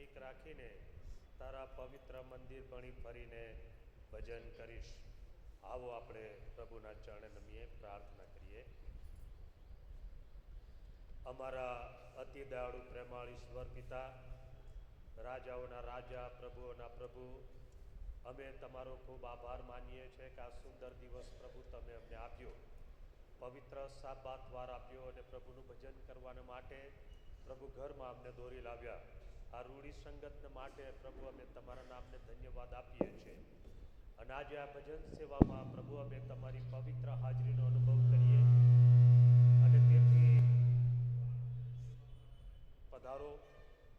નજીક રાખીને તારા પવિત્ર મંદિર ભણી ફરીને ભજન કરીશ. આવો આપણે પ્રભુના ચરણે નમીએ, પ્રાર્થના કરીએ. અમારા અતિ દયાળુ પ્રેમાળ ઈશ્વર પિતા, રાજાઓના રાજા, પ્રભુઓના પ્રભુ, અમે તમારો ખૂબ આભાર માનીએ છીએ કે આ સુંદર દિવસ પ્રભુ તમે અમને આપ્યો, પવિત્ર સાબાત વાર આપ્યો અને પ્રભુનું ભજન કરવાને માટે પ્રભુ ઘરમાં અમને દોરી લાવ્યા. આ રૂઢી સંગતને માટે પ્રભુ અમે તમારા નામને ધન્યવાદ આપીએ છીએ. અને આજે આ ભજન સેવામાં પ્રભુ અમે તમારી પવિત્ર હાજરીનો અનુભવ કરીએ અને તેથી પધારો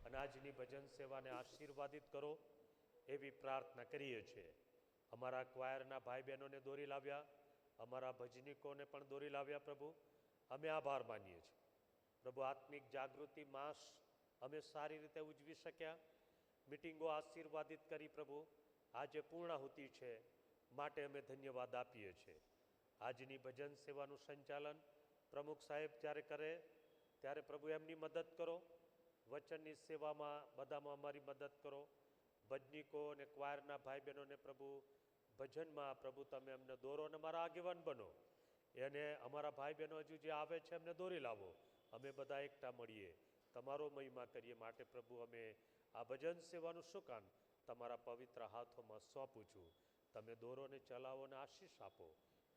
અને આજની ભજન સેવાને આશીર્વાદિત કરો એવી પ્રાર્થના કરીએ છીએ. અમારા ક્વાયરના ભાઈ બહેનોને દોરી લાવ્યા, અમારા ભજનીકોને પણ દોરી લાવ્યા. પ્રભુ અમે આભાર માનીએ છીએ. પ્રભુ આત્મિક જાગૃતિ માસ અમે સારી રીતે ઉજવી શક્યા, મિટિંગો આશીર્વાદિત કરી. પ્રભુ આજે પૂર્ણાહુતિ છે માટે અમે ધન્યવાદ આપીએ છીએ. આજની ભજન સેવાનું સંચાલન પ્રમુખ સાહેબ જ્યારે કરે ત્યારે પ્રભુ એમની મદદ કરો, વચનની સેવામાં બધામાં અમારી મદદ કરો. ભજનીકો અને ક્વાયરના ભાઈ બહેનોને પ્રભુ ભજનમાં પ્રભુ તમે અમને દોરો અને અમારા આગેવાન બનો. એને અમારા ભાઈ બહેનો હજુ જે આવે છે એમને દોરી લાવો, અમે બધા એકઠા મળીએ, તમારો મહિમા કરીએ. માટે પ્રભુ અમે આ ભજન સેવાનું સુકાન તમારા પવિત્ર હાથોમાં સોંપું છું. તમે દોરો ને ચલાવો ને આશીષ આપો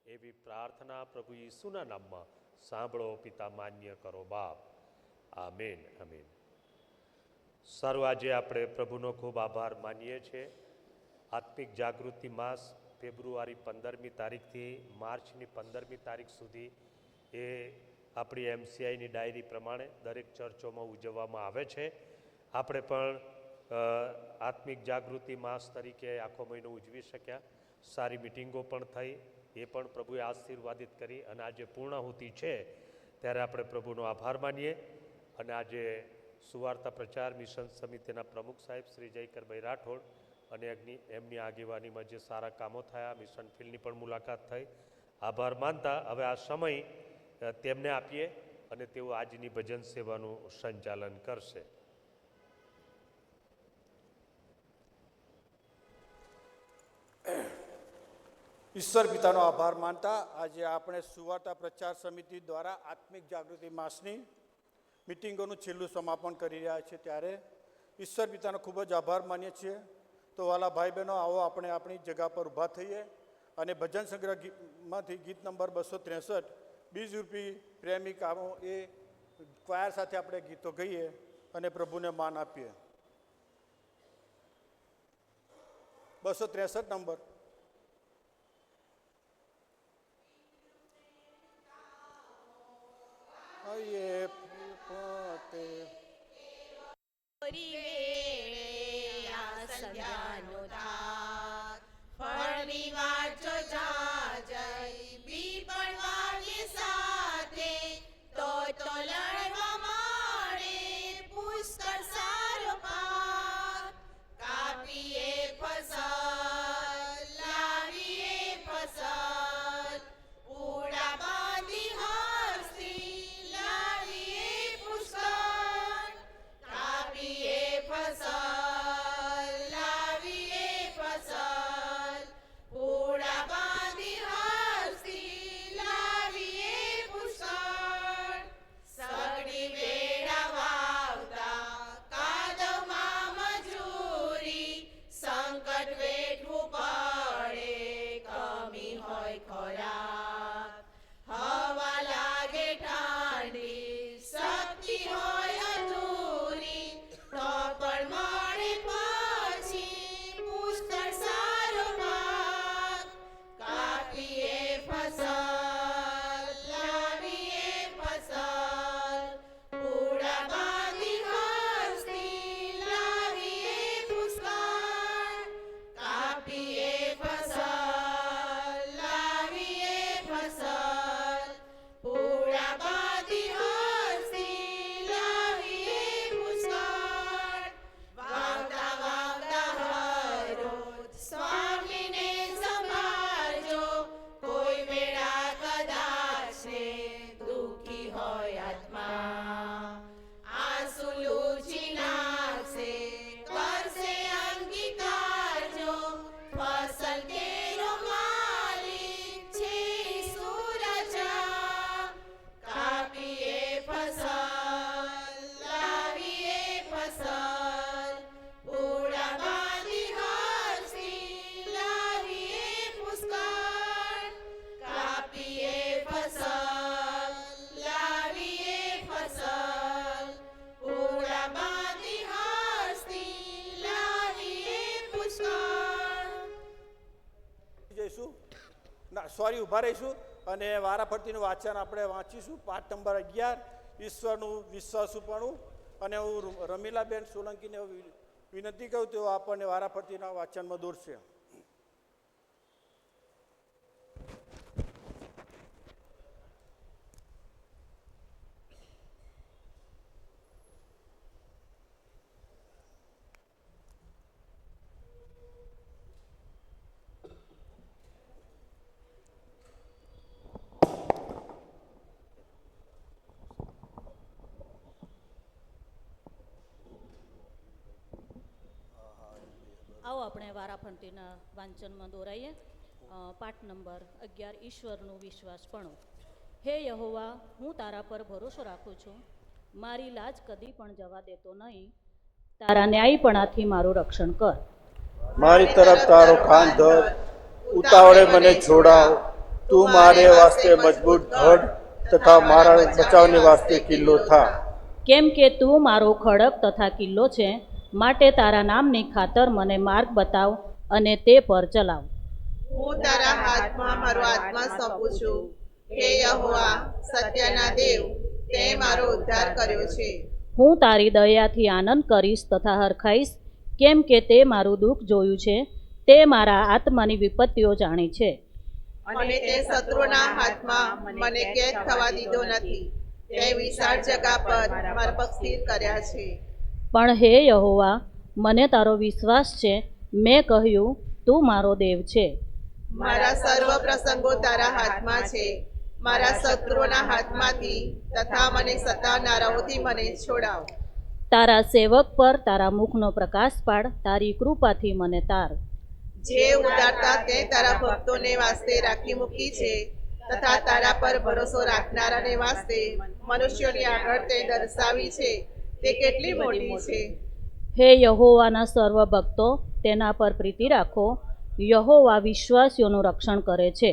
એવી પ્રાર્થના પ્રભુ ઈસુના નામમાં સાંભળો પિતા, માન્ય કરો બાપ. Amen, amen. સારું, આજે આપણે પ્રભુનો ખૂબ આભાર માનીએ છીએ. આત્મિક જાગૃતિ માસ ફેબ્રુઆરી 15મી તારીખથી માર્ચની 15મી તારીખ સુધી એ આપણી MCIની ડાયરી પ્રમાણે દરેક ચર્ચોમાં ઉજવવામાં આવે છે. આપણે પણ આત્મિક જાગૃતિ માસ તરીકે આખો મહિનો ઉજવી શક્યા. સારી મિટિંગો પણ થઈ, એ પણ પ્રભુએ આશીર્વાદિત કરી. અને આજે પૂર્ણાહુતિ છે ત્યારે આપણે પ્રભુનો આભાર માનીએ. અને આજે સુવાર્તા પ્રચાર મિશન સમિતિના પ્રમુખ સાહેબ શ્રી જયકરભાઈ રાઠોડ અને એમની આગેવાનીમાં જે સારા કામો થયા, મિશન ફિલ્ડની પણ મુલાકાત થઈ. આભાર માનતા હવે આ સમય તેમને આપીએ અને તેઓ આજની ભજન સેવાનું સંચાલન કરશે. ઈશ્વર પિતાનો આભાર માનતા આજે આપણે સુવાર્તા પ્રચાર સમિતિ દ્વારા આત્મિક જાગૃતિ માસની મિટિંગોનું છેલ્લું સમાપન કરી રહ્યા છીએ. ત્યારે ઈશ્વર પિતાનો ખૂબ જ આભાર માનીએ છીએ. તો વાલા ભાઈ બહેનો, આવો આપણે આપણી જગા પર ઊભા થઈએ અને ભજન સંગ્રહમાંથી ગીત નંબર 263 બીજરૂપી પ્રેમિકાઓ એ ક્વાયર સાથે આપણે ગીતો ગઈએ અને પ્રભુને માન આપીએ. 263 નંબર. એ પોતે સંધ્યાનો તાર ફળની વાંચો જાજય બીપણ વાગે સાથે તો લડવા મળે પુષ્કળ સારો પાક. કાપીએ ફસલ લાવીએ ફસલ પૂડા બાંધી હસ્તી લાવીએ પુષ્કળ. કાપીએ ફસલ લાવીએ ફસલ પૂડા સોરી ઊભા રહીશું અને વારાફરતીનું વાંચન આપણે વાંચીશું. પાઠ નંબર 11, ઈશ્વરનું વિશ્વાસુપણું. અને હું રમીલાબેન સોલંકીને વિનંતી કરું તેઓ આપણને વારાફરતીના વાંચનમાં દોરશે. આવો આપણે વારાફરતીના વાંચનમાં દોરાઈએ. પાઠ નંબર 11, ઈશ્વરનું વિશ્વાસપણું. હે યહોવા, હું તારા પર ભરોસો રાખું છું. મારી લાજ કદી પણ જવા દેતો નહીં. તારા ન્યાયીપણાથી મારું રક્ષણ કર. મારી તરફ તારો કાન ધર, ઉતાવળે મને છોડાવ. તું મારે વાસ્તે મજબૂત ધડ તથા મારા બચાવને વાસ્તે કિલ્લો થા. કેમ કે તું મારો ખડક તથા કિલ્લો છે, માટે તારા નામની ખાતર મને માર્ગ બતાવ અને તે પર ચલાવ. હું તારા હાથમાં મારો આત્મા સોંપું છું. હે યહોવા, સત્યના દેવ, તે મારો ઉદ્ધાર કર્યો છે. હું તારી દયાથી આનંદ કરીશ તથા હરખાઈશ, કેમ કે તે મારું દુઃખ જોયું છે. તે મારા આત્માની વિપત્તિઓ જાણી છે. અને તે શત્રુના હાથમાં મને કેદ થવા દીધો નથી. તે વિશાળ જગા પર મારા પગ સ્થિર કર્યા છે. પણ હે યહોવા, મને તારો વિશ્વાસ છે. મેં કહ્યું, તું મારો દેવ છે. મારા સર્વ પ્રસંગો તારા હાથમાં છે. મારા શત્રુના હાથમાંથી તથા મને સતાવનારાઓથી મને છોડાવ. તારા સેવક પર તારા મુખનો પ્રકાશ પાડ. તારી કૃપાથી મને તાર. જે ઉદારતા તે તારા ભક્તોને વાસ્તે રાખી મૂકી છે તથા તારા પર ભરોસો રાખનારાને વાસ્તે મનુષ્યોની આગળ તે દર્શાવી છે, તે કેટલી મોટી છે. હે યહોવાના સર્વ ભક્તો, તેના પર પ્રીતિ રાખો. યહોવા વિશ્વાસીઓનું રક્ષણ કરે છે.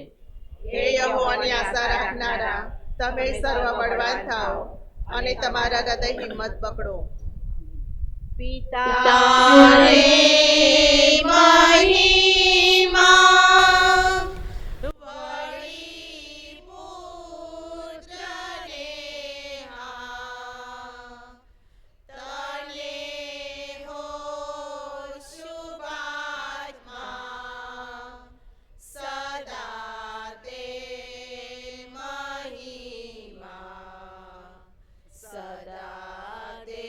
હે યહોવાની આશા રાખનારા, તમે સર્વ બળવાન થાઓ અને તમારા હૃદય હિંમત પકડો. પિતાને મહિમા, વળી પુત્રને હા, તને હો શુભાત્મા, સદા તે મહિમા, સદા તે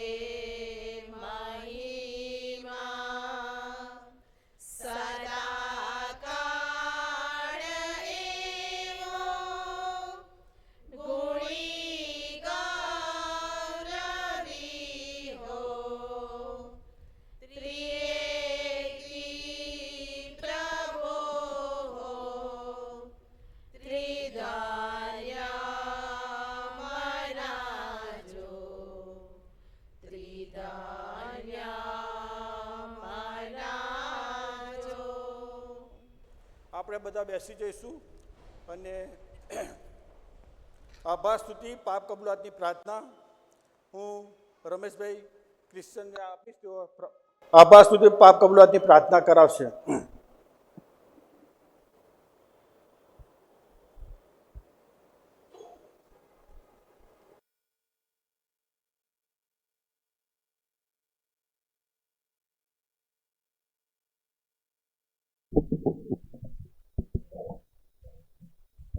આપણે બધા બેસી જઈશું અને આભાર સ્તુતિ પાપ કબૂલાતની પ્રાર્થના હું રમેશભાઈ ક્રિશ્ચનને આપીશ. તેઓ આભાર સ્તુતિ પાપ કબૂલાતની પ્રાર્થના કરાવશે.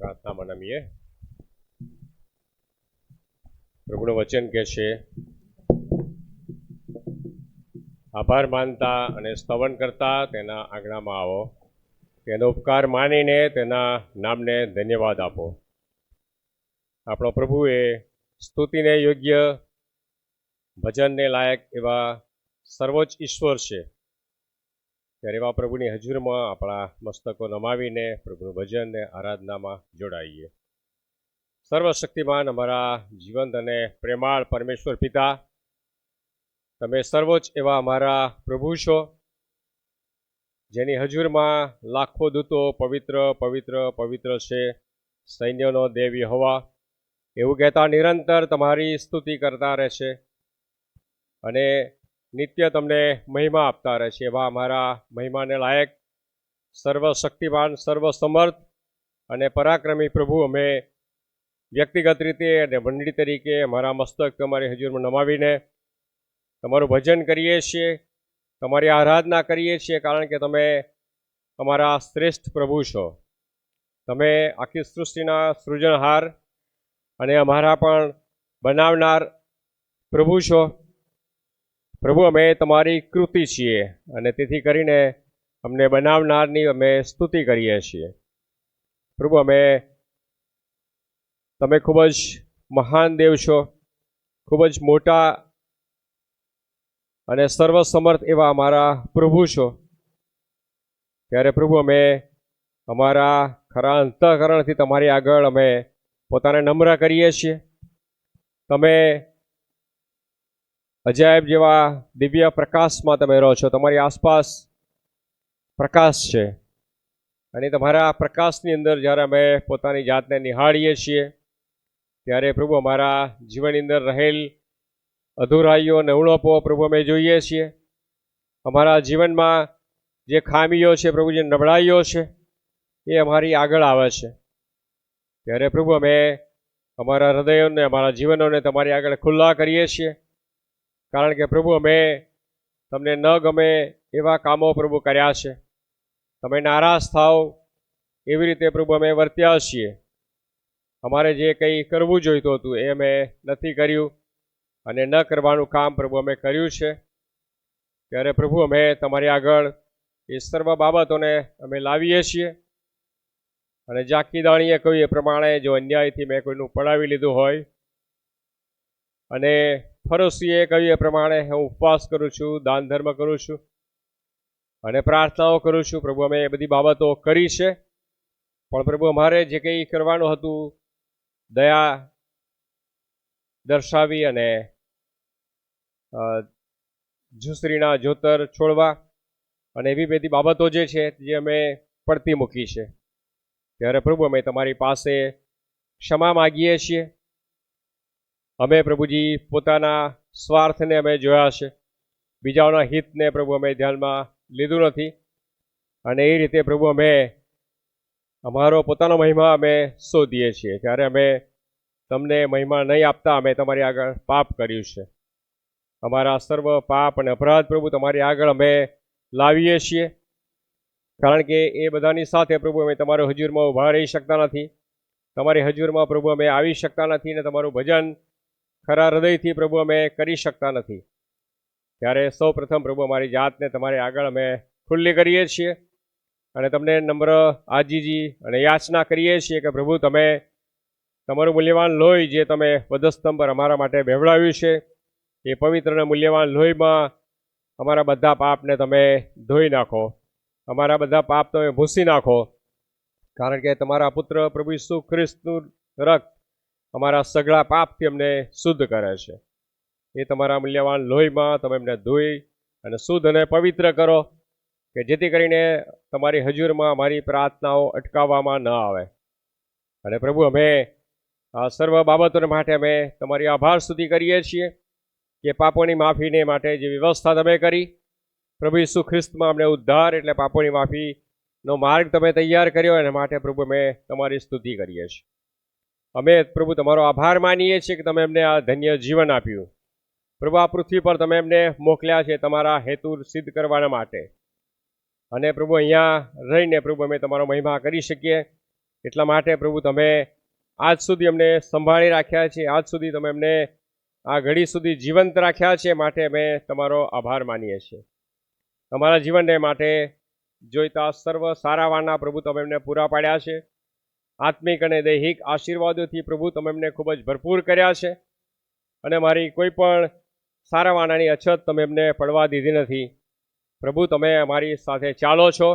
પ્રાર્થનામાં નમીએ. પ્રભુનું વચન કહે છે, આભાર માનતા અને સ્તવન કરતા તેના આંગણામાં આવો. તેનો ઉપકાર માનીને તેના નામને ધન્યવાદ આપો. આપણો પ્રભુ એ સ્તુતિને યોગ્ય, ભજનને લાયક એવા સર્વોચ્ચ ઈશ્વર છે. ત્યારે એવા પ્રભુની હજુરમાં આપણા મસ્તકો નમાવીને પ્રભુનું ભજન અને આરાધનામાં જોડાઈએ. સર્વશક્તિમાન અમારા જીવંત અને પ્રેમાળ પરમેશ્વર પિતા, તમે સર્વોચ્ચ એવા અમારા પ્રભુ છો, જેની હજુરમાં લાખો દૂતો પવિત્ર પવિત્ર પવિત્ર છે. સૈન્યનો દેવ યહોવા એવું કહેતા નિરંતર તમારી સ્તુતિ કરતા રહેશે અને નિત્ય તમને મહિમા આપતા રહેશે. એવા અમારા મહિમાને લાયક સર્વશક્તિમાન, સર્વસમર્થ અને પરાક્રમી પ્રભુ, અમે વ્યક્તિગત રીતે અને મંડળી તરીકે અમારા મસ્તક તમારી હજુરમાં નમાવીને તમારું ભજન કરીએ છીએ, તમારી આરાધના કરીએ છીએ, કારણ કે તમે અમારા શ્રેષ્ઠ પ્રભુ છો. તમે આખી સૃષ્ટિના સૃજનહાર અને અમારા પણ બનાવનાર પ્રભુ છો. પ્રભુ, અમે તમારી કૃતિ છીએ અને તેથી કરીને અમને બનાવનારની અમે સ્તુતિ કરીએ છીએ. પ્રભુ, તમે ખૂબ જ મહાન દેવ છો, ખૂબ જ મોટા અને સર્વસમર્થ એવા અમારા પ્રભુ છો. ત્યારે પ્રભુ, અમે અમારા ખરા અંતઃકરણથી તમારી આગળ અમે પોતાને નમ્ર કરીએ છીએ. તમે અજાયબ જેવા દિવ્ય પ્રકાશમાં તમે રહો છો. તમારી આસપાસ પ્રકાશ છે અને તમારા પ્રકાશની અંદર જ્યારે અમે પોતાની જાતને નિહાળીએ છીએ ત્યારે પ્રભુ, અમારા જીવનની અંદર રહેલ અધૂરાઈઓ અને ઉણપો પ્રભુ અમે જોઈએ છીએ. અમારા જીવનમાં જે ખામીઓ છે પ્રભુ, જે નબળાઈઓ છે એ અમારી આગળ આવે છે. ત્યારે પ્રભુ, અમે અમારા હૃદયોને, અમારા જીવનોને તમારી આગળ ખુલ્લા કરીએ છીએ, કારણ કે પ્રભુ, અમે તમને ન ગમે એવા કામો પ્રભુ કર્યા છે. તમે નારાજ થાવ એવી રીતે પ્રભુ અમે વર્ત્યા છીએ. અમારે જે કંઈ કરવું જોઈતું હતું એ અમે નથી કર્યું અને ન કરવાનું કામ પ્રભુ અમે કર્યું છે. ત્યારે પ્રભુ, અમે તમારી આગળ એ સર્વ બાબતોને અમે લાવીએ છીએ અને જાકી દાણીએ કહ્યું એ પ્રમાણે જો અન્યાયથી મેં કોઈનું પડાવી લીધું હોય અને ફરોશીએ કહ્યું એ પ્રમાણે હું ઉપવાસ કરું છું, દાન ધર્મ કરું છું અને પ્રાર્થનાઓ કરું છું. પ્રભુ, અમે એ બધી બાબતો કરી છે, પણ પ્રભુ અમારે જે કંઈ કરવાનું હતું દયા દર્શાવી અને ઝૂંસરીના જોતર છોડવા અને એવી બધી બાબતો જે છે જે અમે પડતી મૂકી છે. ત્યારે પ્રભુ, અમે તમારી પાસે ક્ષમા માગીએ છીએ. અમે પ્રભુજી પોતાના સ્વાર્થને અમે જોયા છે, બીજાઓના હિતને પ્રભુ અમે ધ્યાનમાં લીધું નથી અને એ રીતે પ્રભુ અમે અમારો પોતાનો મહિમા અમે શોધીએ છીએ. ત્યારે અમે તમને મહિમા નહીં આપતા અમે તમારી આગળ પાપ કર્યું છે. અમારા સર્વ પાપ અને અપરાધ પ્રભુ તમારી આગળ અમે લાવીએ છીએ, કારણ કે એ બધાની સાથે પ્રભુ અમે તમારા હજુરમાં ઊભા રહી શકતા નથી. તમારી હજુરમાં પ્રભુ અમે આવી શકતા નથી અને તમારું ભજન ખરા હૃદયથી પ્રભુ અમે કરી શકતા નથી. ત્યારે સૌ પ્રથમ પ્રભુ અમારી જાતને તમારી આગળ અમે ખુલ્લી કરીએ છીએ અને તમને નમ્ર આજીજી અને યાચના કરીએ છીએ કે પ્રભુ, તમે તમારું મૂલ્યવાન લોહી જે તમે વધસ્તંભ પર અમારા માટે વહેવડાવ્યું છે એ પવિત્ર અને મૂલ્યવાન લોહીમાં અમારા બધા પાપને તમે ધોઈ નાખો, અમારા બધા પાપ તમે ભૂંસી નાખો, કારણ કે તમારા પુત્ર પ્રભુ ઈસુ ખ્રિસ્તનું રક્ત અમારા સગળા પાપથી અમને શુદ્ધ કરે છે. એ તમારા મૂલ્યવાન લોહીમાં તમે એમને ધોઈ અને શુદ્ધ અને પવિત્ર કરો કે જેથી કરીને તમારી હજુરમાં અમારી પ્રાર્થનાઓ અટકાવવામાં ન આવે. અને પ્રભુ, અમે આ સર્વ બાબતોને માટે અમે તમારી આભાર સ્તુતિ કરીએ છીએ કે પાપોની માફીને માટે જે વ્યવસ્થા તમે કરી પ્રભુ ઈસુ ખ્રિસ્તમાં અમને ઉદ્ધાર એટલે પાપોની માફીનો માર્ગ તમે તૈયાર કર્યો, એના માટે પ્રભુ અમે તમારી સ્તુતિ કરીએ છીએ. અમે પ્રભુ તમારો આભાર માનીએ છીએ કે તમે એમને આ ધન્ય જીવન આપ્યું. પ્રભુ, આ પૃથ્વી પર તમે એમને મોકલ્યા છે તમારા હેતુ સિદ્ધ કરવાના માટે, અને પ્રભુ અહીંયા રહીને પ્રભુ અમે તમારો મહિમા કરી શકીએ એટલા માટે પ્રભુ તમે આજ સુધી અમને સંભાળી રાખ્યા છે, આજ સુધી તમે એમને આ ઘડી સુધી જીવંત રાખ્યા છે, માટે અમે તમારો આભાર માનીએ છીએ. તમારા જીવનને માટે જોઈતા સર્વ સારાવાના પ્રભુ તમે એમને પૂરા પાડ્યા છે. આત્મિક અને દૈહિક આશીર્વાદોથી પ્રભુ તમે એમને ખૂબ જ ભરપૂર કર્યા છે અને મારી કોઈ પણ સારાવાનાની અછત તમે એમને પડવા દીધી નથી. પ્રભુ, તમે અમારી સાથે ચાલો છો,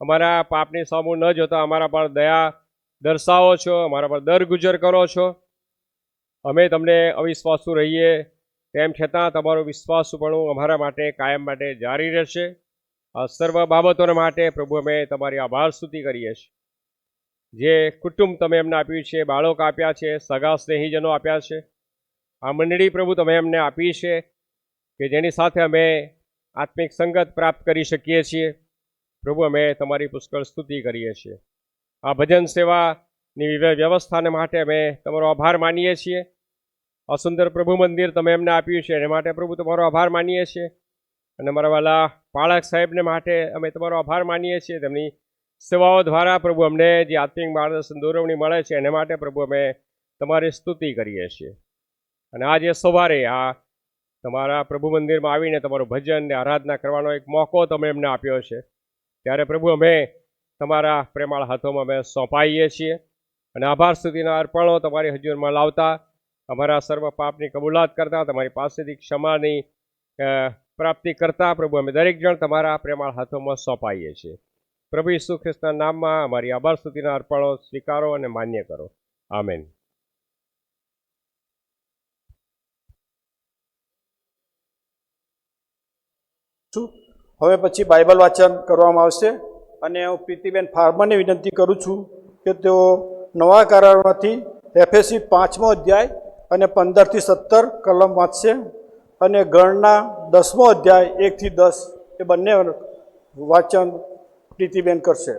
અમારા પાપની સામું ન જોતા અમારા પર દયા દર્શાવો છો, અમારા પર દરગુજર કરો છો. અમે તમને અવિશ્વાસુ રહીએ તેમ છતાં તમારો વિશ્વાસુપણું અમારા માટે કાયમ માટે જારી રહેશે. આ સર્વ બાબતોને માટે પ્રભુ અમે તમારી આભાર સ્તુતિ કરીએ છીએ. જે કુટુંબ તમે એમને આપ્યું છે, બાળકો આપ્યા છે, સગા સ્નેહીજનો આપ્યા છે, આ મંડળી પ્રભુ તમે એમને આપી છે કે જેની સાથે અમે આત્મિક સંગત પ્રાપ્ત કરી શકીએ છીએ. પ્રભુ, અમે તમારી પુષ્કળ સ્તુતિ કરીએ છીએ. આ ભજન સેવાની વ્યવસ્થાને માટે અમે તમારો આભાર માનીએ છીએ. આ સુંદર પ્રભુ મંદિર તમે એમને આપ્યું છે એના માટે પ્રભુ તમારો આભાર માનીએ છીએ. અને મારા વાલા પાળક સાહેબને માટે અમે તમારો આભાર માનીએ છીએ. તેમની સેવાઓ દ્વારા પ્રભુ અમને જે આત્મિક માર્ગદર્શન દોરવણી મળે છે એના માટે પ્રભુ અમે તમારી સ્તુતિ કરીએ છીએ. અને આજે સવારે આ તમારા પ્રભુ મંદિરમાં આવીને તમારું ભજન ને આરાધના કરવાનો એક મોકો તમે એમને આપ્યો છે, ત્યારે પ્રભુ અમે તમારા પ્રેમાળ હાથોમાં અમે સોંપાઈએ છીએ. અને આભાર સ્તુતિના અર્પણો તમારી હજુરમાં લાવતા, અમારા સર્વ પાપની કબૂલાત કરતા, તમારી પાસેથી ક્ષમાની પ્રાપ્તિ કરતા પ્રભુ અમે દરેક જણ તમારા પ્રેમાળ હાથોમાં સોંપાઈએ છીએ. પ્રભુ ઈસુ ખ્રિસ્તના નામમાં અમારી આભાર સ્તુતિના અર્પણો સ્વીકારો અને માન્ય કરો. આમેન. હવે પછી બાઇબલ વાંચન કરવામાં આવશે અને હું પ્રીતિબેન ફાર્મરને વિનંતી કરું છું કે તેઓ નવા કરારમાંથી એફએસી 5મો અધ્યાય અને 15 થી 17 કલમ વાંચશે અને ગણના 10મો અધ્યાય 1 થી 10 એ બંને વાંચન પ્રીતિબેન કરશે.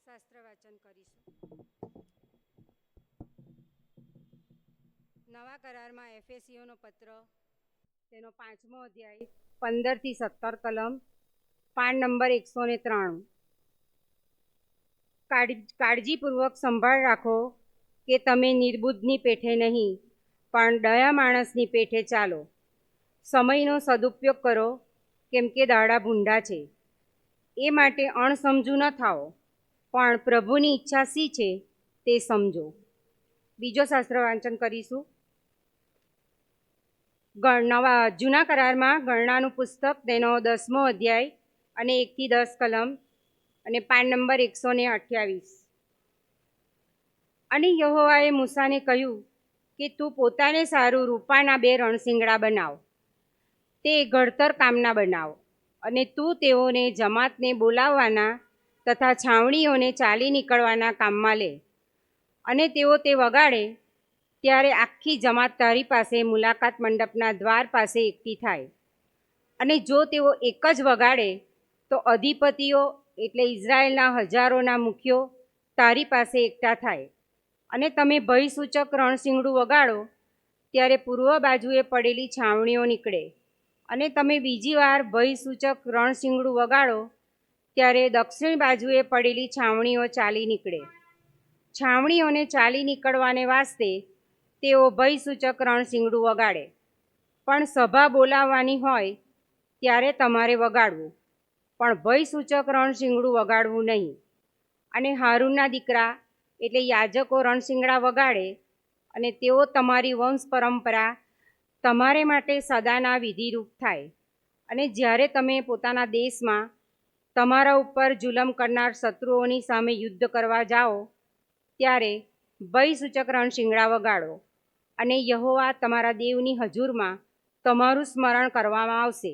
શાસ્ત્ર વાચન કરીશું. નવા કરારમાં એફેસીઓનો પત્ર તેનો 5મો અધ્યાય 15 થી 17 કલમ, પાન નંબર 103. કાળજીપૂર્વક સંભાળ રાખો કે તમે નિર્બુદ્ધની પેઠે નહીં પણ દયા માણસની પેઠે ચાલો. સમયનો સદુપયોગ કરો, કેમ કે દાડા ભૂંડા છે. એ માટે અણસમજુ ન થાઓ, પણ પ્રભુની ઈચ્છા શી છે તે સમજો. બીજો શાસ્ત્ર વાંચન કરીશું. જૂના કરારમાં ગણનાનું પુસ્તક તેનો 10મો અધ્યાય અને 1 થી 10 કલમ અને પાન નંબર 128. અને યહોવાએ મૂસાને કહ્યું કે તું પોતાને સારું રૂપાના 2 રણશીંગડા બનાવ, તે ઘડતર કામના બનાવ, અને તું તેઓને જમાતને બોલાવવાના તથા છાવણીઓને ચાલી નીકળવાના કામમાં લે. અને તેઓ તે વગાડે ત્યારે આખી જમાત તારી પાસે મુલાકાત મંડપના દ્વાર પાસે એકઠી થાય. અને જો તેઓ એક જ વગાડે તો અધિપતિઓ એટલે ઇઝરાયેલના હજારોના મુખ્યો તારી પાસે એકઠા થાય. અને તમે ભયસૂચક રણશીંગડું વગાડો ત્યારે પૂર્વ બાજુએ પડેલી છાવણીઓ નીકળે. અને તમે બીજી વાર ભયસૂચક રણશીંગડું વગાડો ત્યારે દક્ષિણ બાજુએ પડેલી છાવણીઓ ચાલી નીકળે. છાવણીઓને ચાલી નીકળવાને વાસ્તે તેઓ ભયસૂચક રણશીંગડું વગાડે. પણ સભા બોલાવવાની હોય ત્યારે તમારે વગાડવું, પણ ભયસૂચક રણશીંગડું વગાડવું નહીં. અને હારૂનના દીકરા એટલે યાજકો રણશીંગડા વગાડે, અને તેઓ તમારી વંશ પરંપરા તમારે માટે સદાના વિધિરૂપ થાય. અને જ્યારે તમે પોતાના દેશમાં તમારા ઉપર જુલમ કરનાર શત્રુઓની સામે યુદ્ધ કરવા જાઓ ત્યારે ભયસૂચક રણશીંગડા વગાડો. અને યહોવા તમારા દેવની હજુરમાં તમારું સ્મરણ કરવામાં આવશે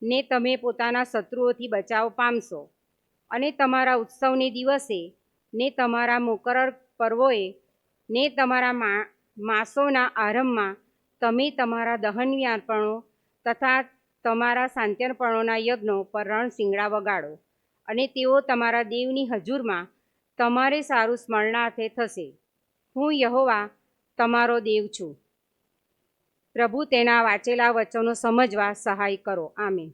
ને તમે પોતાના શત્રુઓથી બચાવ પામશો. અને તમારા ઉત્સવને દિવસે ને તમારા મુકરર પર્વોએ ને તમારા માસોના આરંભમાં તમે તમારા દહનની અર્પણો તથા તમારા શાંત્યનપણોના યજ્ઞો પર રણશીંગડા વગાડો, અને તેઓ તમારા દેવની હજુરમાં તમારે સારું સ્મરણાર્થે થશે. હું યહોવા તમારો દેવ છું. પ્રભુ તેના વાંચેલા વચનો સમજવા સહાય કરો. આમીન.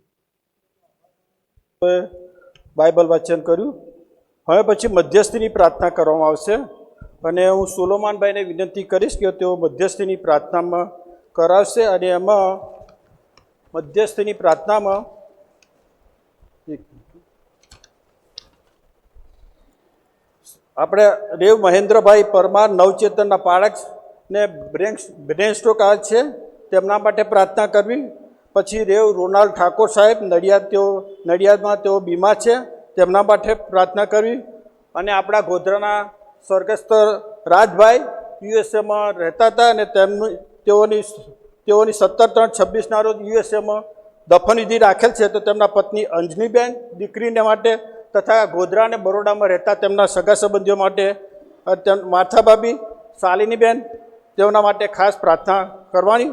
બાઇબલ વાંચન કર્યું. હવે પછી મધ્યસ્થીની પ્રાર્થના કરવામાં આવશે, અને હું સોલોમાનભાઈને વિનંતી કરીશ કે તેઓ મધ્યસ્થીની પ્રાર્થનામાં કરાવશે. અને એમાં મધ્યસ્થીની પ્રાર્થનામાં આપણે રેવ મહેન્દ્રભાઈ પરમાર નવચેતનના બાળકને બ્રેન સ્ટ્રોક આવે છે, તેમના માટે પ્રાર્થના કરવી. પછી રેવ રોનાલ્ડ ઠાકોર સાહેબ નડિયાદમાં તેઓ બીમાર છે, તેમના માટે પ્રાર્થના કરવી. અને આપણા ગોધરાના સ્વર્ગસ્થ રાજભાઈ યુએસએમાં રહેતા હતા, અને તેઓની 17/3/26ના રોજ યુએસએમાં દફનવિધિ રાખેલ છે. તો તેમના પત્ની અંજનીબેન, દીકરીને માટે, તથા ગોધરા અને બરોડામાં રહેતા તેમના સગા સંબંધીઓ માટે, માથાભાભી, શાલિનીબેન, તેઓના માટે ખાસ પ્રાર્થના કરવાની.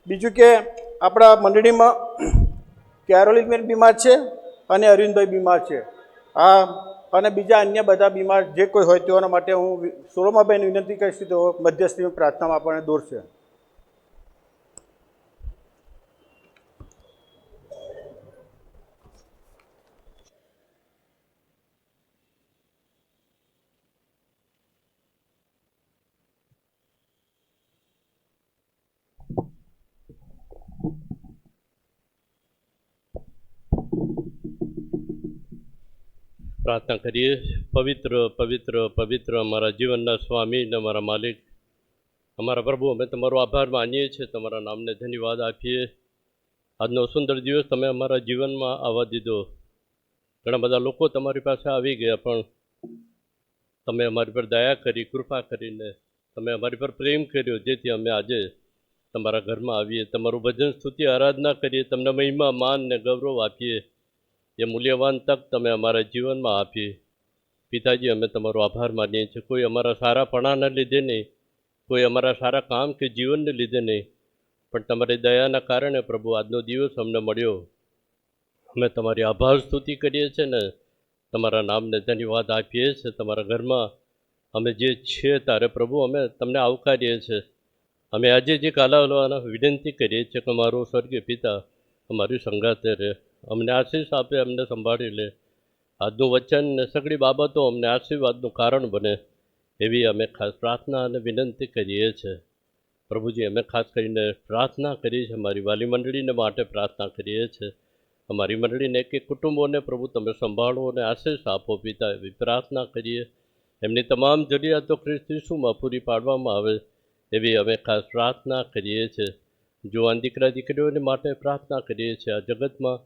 બીજું કે આપણા મંડળીમાં કેરોલિનબેન બીમાર છે, અને અરવિંદભાઈ બીમાર છે. અને બીજા અન્ય બધા બીમાર જે કોઈ હોય તેઓના માટે હું સોલોમાબેન વિનંતી કરીશ તો મધ્યસ્થીની પ્રાર્થનામાં આપણને દોરશે. પ્રાર્થના કરીએ. પવિત્ર પવિત્ર પવિત્ર અમારા જીવનના સ્વામી ને અમારા માલિક, અમારા પ્રભુ, અમે તમારો આભાર માનીએ છીએ, તમારા નામને ધન્યવાદ આપીએ. આજનો સુંદર દિવસ તમે અમારા જીવનમાં આવવા દીધો. ઘણા બધા લોકો તમારી પાસે આવી ગયા, પણ તમે અમારી પર દયા કરી, કૃપા કરીને તમે અમારી પર પ્રેમ કર્યો, જેથી અમે આજે તમારા ઘરમાં આવીએ, તમારું ભજન, સ્તુતિ, આરાધના કરીએ, તમને મહિમા, માન ને ગૌરવ આપીએ. એ મૂલ્યવાન તક તમે અમારા જીવનમાં આપી. પિતાજી, અમે તમારો આભાર માનીએ છીએ. કોઈ અમારા સારાપણાના લીધે નહીં, કોઈ અમારા સારા કામ કે જીવનને લીધે નહીં, પણ તમારી દયાના કારણે પ્રભુ આજનો દિવસ અમને મળ્યો. અમે તમારી આભાર સ્તુતિ કરીએ છીએ ને તમારા નામને ધન્યવાદ આપીએ છીએ. તમારા ઘરમાં અમે જે છીએ ત્યારે પ્રભુ અમે તમને આવકારીએ છીએ. અમે આજે જે કાલાવલવાના વિનંતી કરીએ છીએ કે અમારો સ્વર્ગીય પિતા અમારી સંગાતે રહે, અમને આશીષ આપે, અમને સંભાળી લે. આજનું વચન ને સગળી બાબતો અમને આશીર્વાદનું કારણ બને, એવી અમે ખાસ પ્રાર્થના અને વિનંતી કરીએ છીએ. પ્રભુજી, અમે ખાસ કરીને પ્રાર્થના કરીએ છીએ, અમારી વાલી મંડળીને માટે પ્રાર્થના કરીએ છીએ. અમારી મંડળીને એક એક કુટુંબોને પ્રભુ તમે સંભાળો અને આશીષ આપો પિતા, એવી પ્રાર્થના કરીએ. એમની તમામ જરૂરિયાતો ખ્રિસ્ત ઈસુમાં પૂરી પાડવામાં આવે, એવી અમે ખાસ પ્રાર્થના કરીએ છીએ. જુવાન દીકરા દીકરીઓને માટે પ્રાર્થના કરીએ છીએ. આ જગતમાં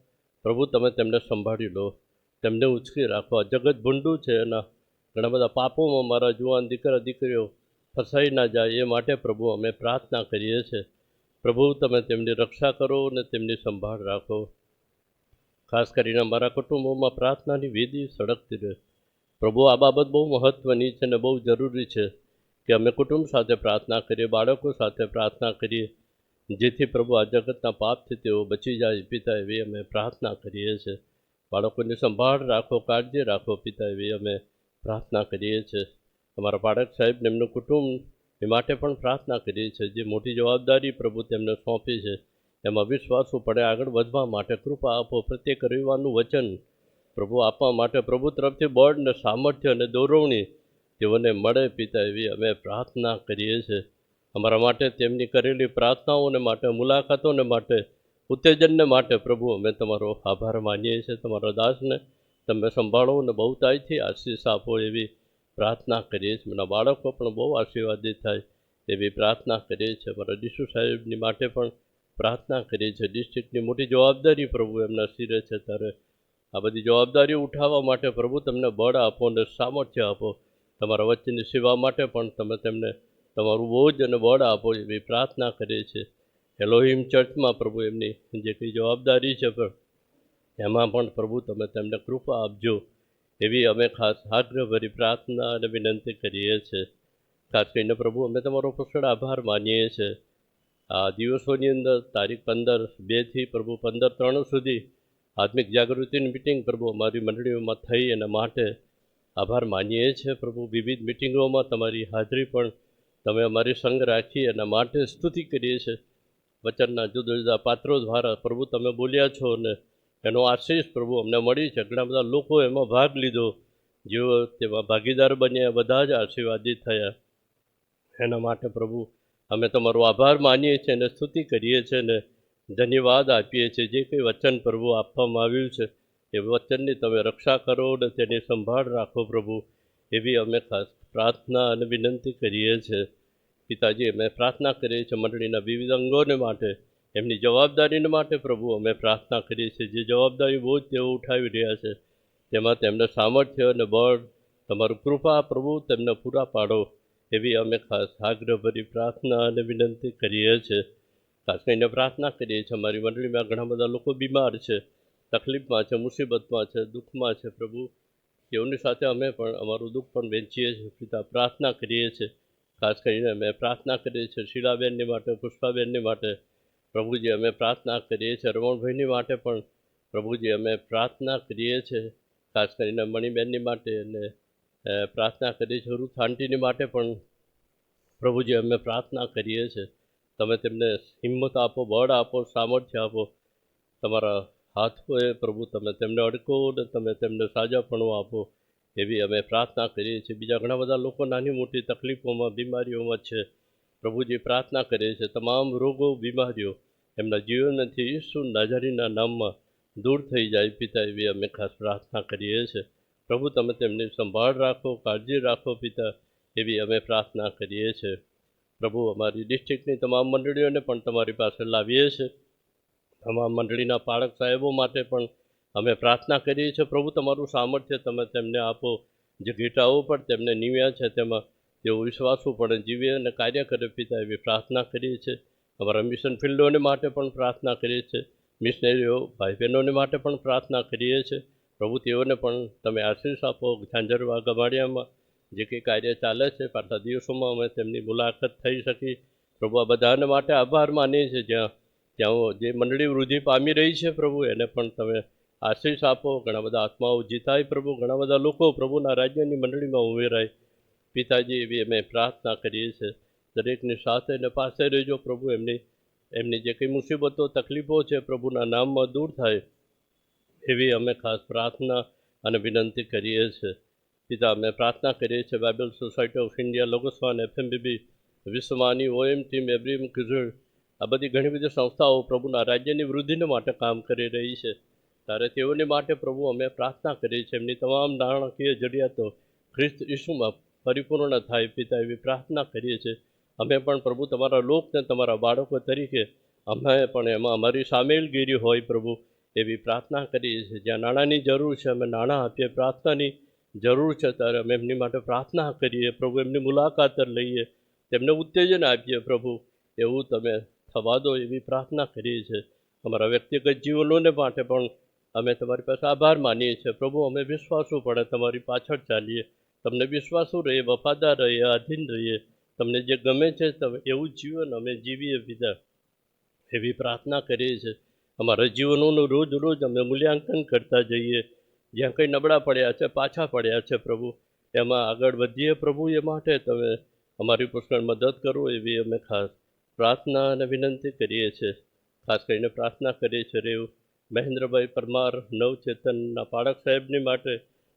પ્રભુ તમે તેમને સંભાળી લો, તેમને ઉચકી રાખો. આ જગત ભૂંડું છે, એના ઘણા બધા પાપોમાં મારા જુવાન દીકરા દીકરીઓ ફસાઈ ના જાય, એ માટે પ્રભુ અમે પ્રાર્થના કરીએ છીએ. પ્રભુ તમે તેમની રક્ષા કરો અને તેમની સંભાળ રાખો. ખાસ કરીને અમારા કુટુંબોમાં પ્રાર્થનાની વિધિ સળગતી રહે. પ્રભુ, આ બાબત બહુ મહત્ત્વની છે અને બહુ જરૂરી છે કે અમે કુટુંબ સાથે પ્રાર્થના કરીએ, બાળકો સાથે પ્રાર્થના કરીએ, જેથી પ્રભુ આ જગતના પાપથી તેઓ બચી જાય પિતા, એવી અમે પ્રાર્થના કરીએ છીએ. બાળકોની સંભાળ રાખો, કાળજી રાખો પિતા, એવી અમે પ્રાર્થના કરીએ છીએ. અમારા બાળક સાહેબને એમનું કુટુંબ એ માટે પણ પ્રાર્થના કરીએ છીએ. જે મોટી જવાબદારી પ્રભુ તેમને સોંપી છે, એમાં વિશ્વાસો પડે આગળ વધવા માટે કૃપા આપો. પ્રત્યેક રવિવારનું વચન પ્રભુ આપવા માટે પ્રભુ તરફથી બળ ને સામર્થ્ય અને દોરવણી તેઓને મળે પિતા, એવી અમે પ્રાર્થના કરીએ છીએ. અમારા માટે તેમની કરેલી પ્રાર્થનાઓને માટે, મુલાકાતોને માટે, ઉત્તેજનને માટે પ્રભુ અમે તમારો આભાર માનીએ છીએ. તમારા દાસને તમે સંભાળો અને બહુતાઈથી આશીષ આપો, એવી પ્રાર્થના કરીએ છીએ. એમના બાળકો પણ બહુ આશીર્વાદિત થાય, એવી પ્રાર્થના કરીએ છીએ. અમારા ડીસુ સાહેબની માટે પણ પ્રાર્થના કરીએ છીએ. ડિસ્ટ્રિક્ટની મોટી જવાબદારી પ્રભુ એમના શિરે છે, ત્યારે આ બધી જવાબદારીઓ ઉઠાવવા માટે પ્રભુ તમને બળ આપો અને સામર્થ્ય આપો. તમારા વચ્ચેની સેવા માટે પણ તમે તેમને તમારું બોજ અને બળ આપો, એવી પ્રાર્થના કરીએ છીએ. એલોહિમ ચર્ચમાં પ્રભુ એમની જે કંઈ જવાબદારી છે પણ એમાં પણ પ્રભુ તમે તેમને કૃપા આપજો, એવી અમે ખાસ આગ્રહભરી પ્રાર્થના અને વિનંતી કરીએ છીએ. ખાસ કરીને પ્રભુ અમે તમારો પુષ્કળ આભાર માનીએ છીએ આ દિવસોની અંદર તારીખ 15/2 પ્રભુ 15/3 સુધી આત્મિક જાગૃતિની મિટિંગ પ્રભુ અમારી મંડળીઓમાં થઈ એના માટે આભાર માનીએ છીએ પ્રભુ. વિવિધ મિટિંગોમાં તમારી હાજરી પણ તમે અમારી સંગ રાખી એના માટે સ્તુતિ કરીએ છીએ. વચનના જુદા જુદા પાત્રો દ્વારા પ્રભુ તમે બોલ્યા છો અને એનો આશીષ પ્રભુ અમને મળી છે. ઘણા બધા લોકો એમાં ભાગ લીધો, જેઓ તેમાં ભાગીદાર બન્યા, બધા જ આશીર્વાદિત થયા. એના માટે પ્રભુ અમે તમારો આભાર માનીએ છીએ અને સ્તુતિ કરીએ છીએ અને ધન્યવાદ આપીએ છીએ. જે કંઈ વચન પ્રભુ આપવામાં આવ્યું છે એ વચનની તમે રક્ષા કરો અને તેની સંભાળ રાખો પ્રભુ, એવી અમે ખાસ પ્રાર્થના અને વિનંતી કરીએ છીએ. પિતાજી, અમે પ્રાર્થના કરીએ છીએ મંડળીના વિવિધ અંગોને માટે, એમની જવાબદારીને માટે પ્રભુ અમે પ્રાર્થના કરીએ છીએ. જે જવાબદારી બોજ તેઓ ઉઠાવી રહ્યા છે તેમાં તેમને સામર્થ્ય અને બળ, તમારું કૃપા પ્રભુ તેમને પૂરા પાડો, એવી અમે ખાસ આગ્રહભરી પ્રાર્થના અને વિનંતી કરીએ છીએ. ખાસ કરીને પ્રાર્થના કરીએ છીએ અમારી મંડળીમાં ઘણા બધા લોકો બીમાર છે, તકલીફમાં છે, મુસીબતમાં છે, દુઃખમાં છે પ્રભુ. તેઓની સાથે અમે પણ અમારું દુઃખ પણ વહેંચીએ છીએ પિતા. પ્રાર્થના કરીએ છીએ. ખાસ કરીને અમે પ્રાર્થના કરીએ છીએ શીલાબેનની માટે, પુષ્પાબેનની માટે પ્રભુજી. અમે પ્રાર્થના કરીએ છીએ રમણભાઈની માટે પણ પ્રભુજી. અમે પ્રાર્થના કરીએ છીએ ખાસ કરીને મણિબેનની માટે, અને પ્રાર્થના કરીએ છીએ રૂથ આંટીની માટે પણ પ્રભુજી. અમે પ્રાર્થના કરીએ છીએ તમે તેમને હિંમત આપો, બળ આપો, સામર્થ્ય આપો. તમારા હાથોએ પ્રભુ તમે તેમને અડકો અને તમે તેમને સાજાપણું આપો, એવી અમે પ્રાર્થના કરીએ છીએ. બીજા ઘણા બધા લોકો નાની મોટી તકલીફોમાં, બીમારીઓમાં છે પ્રભુજી. પ્રાર્થના કરીએ છીએ તમામ રોગો, બીમારીઓ એમના જીવનથી ઈસુ નાઝરીના નામમાં દૂર થઈ જાય પિતા, એવી અમે ખાસ પ્રાર્થના કરીએ છીએ પ્રભુ. તમે તેમની સંભાળ રાખો, કાળજી રાખો પિતા, એવી અમે પ્રાર્થના કરીએ છીએ પ્રભુ. અમારી ડિસ્ટ્રિક્ટની તમામ મંડળીઓને પણ તમારી પાસે લાવીએ છીએ. તમામ મંડળીના પાળક સાહેબો માટે પણ અમે પ્રાર્થના કરીએ છીએ પ્રભુ. તમારું સામર્થ્ય તમે તેમને આપો. જે ગીટાઓ પર તેમને નિવ્યા છે તેમાં તેઓ વિશ્વાસુ પણ જીવે અને કાર્ય કરે પિતા, એવી પ્રાર્થના કરીએ છીએ. અમારા મિશન ફિલ્ડોને માટે પણ પ્રાર્થના કરીએ છીએ. મિશનરીઓ ભાઈ બહેનોને માટે પણ પ્રાર્થના કરીએ છીએ પ્રભુ. તેઓને પણ તમે આશીષ આપો. ઝાંઝરવા ગમાડિયામાં જે કંઈ કાર્ય ચાલે છે, પાછલા દિવસોમાં અમે તેમની મુલાકાત થઈ શકી પ્રભુ. આ બધાને માટે આભાર માનીએ છીએ. ત્યાં જે મંડળી વૃદ્ધિ પામી રહી છે પ્રભુ, એને પણ તમે આશીષ આપો. ઘણા બધા આત્માઓ જીતાય પ્રભુ. ઘણા બધા લોકો પ્રભુના રાજ્યની મંડળીમાં ઉમેરાય પિતાજી, એવી અમે પ્રાર્થના કરીએ છીએ. દરેકની સાથે અને પાસે રહેજો પ્રભુ. એમની જે કંઈ મુસીબતો, તકલીફો છે પ્રભુના નામમાં દૂર થાય, એવી અમે ખાસ પ્રાર્થના અને વિનંતી કરીએ છીએ પિતા. અમે પ્રાર્થના કરીએ છીએ બાઇબલ સોસાયટી ઓફ ઇન્ડિયા, લોગોસ્વાન, FMBB, વિશ્વમાની, OM ટીમ, એબ્રીમ કિઝડ, આ બધી ઘણી બધી સંસ્થાઓ પ્રભુના રાજ્યની વૃદ્ધિને માટે કામ કરી રહી છે. ત્યારે તેઓની માટે પ્રભુ અમે પ્રાર્થના કરીએ છીએ. એમની તમામ નાણાકીય જરૂરિયાતો ખ્રિસ્ત ઈસુમાં પરિપૂર્ણ થાય પિતા, એવી પ્રાર્થના કરીએ છીએ. અમે પણ પ્રભુ તમારા લોકને, તમારા બાળકો તરીકે અમે પણ એમાં અમારી સામેલગીરી હોય પ્રભુ, એવી પ્રાર્થના કરીએ છીએ. જ્યાં નાણાંની જરૂર છે અમે નાણાં આપીએ, પ્રાર્થનાની જરૂર છે ત્યારે અમે એમની માટે પ્રાર્થના કરીએ પ્રભુ. એમની મુલાકાત લઈએ, તેમને ઉત્તેજન આપીએ પ્રભુ. એવું તમે થવા દો, એવી પ્રાર્થના કરીએ છીએ. અમારા વ્યક્તિગત જીવનોને માટે પણ અમે તમારી પાસે આભાર માનીએ છીએ પ્રભુ. અમે વિશ્વાસુ પડે તમારી પાછળ ચાલીએ, તમને વિશ્વાસુ રહીએ, વફાદાર રહીએ, આધીન રહીએ. તમને જે ગમે છે તમે એવું જીવન અમે જીવીએ પિતા, એવી પ્રાર્થના કરીએ છીએ. અમારા જીવનોનું રોજ રોજ અમે મૂલ્યાંકન કરતા જઈએ. જ્યાં કંઈ નબળા પડ્યા છે, પાછા પડ્યા છે પ્રભુ, એમાં આગળ વધીએ પ્રભુ. એ માટે તમે અમારી પુષ્કળ મદદ કરો, એવી અમે ખાસ પ્રાર્થના અને વિનંતી કરીએ છીએ. ખાસ કરીને પ્રાર્થના કરીએ છીએ રેવ મહેન્દ્રભાઈ પરમાર, નવચેતનના પાળક સાહેબની માટે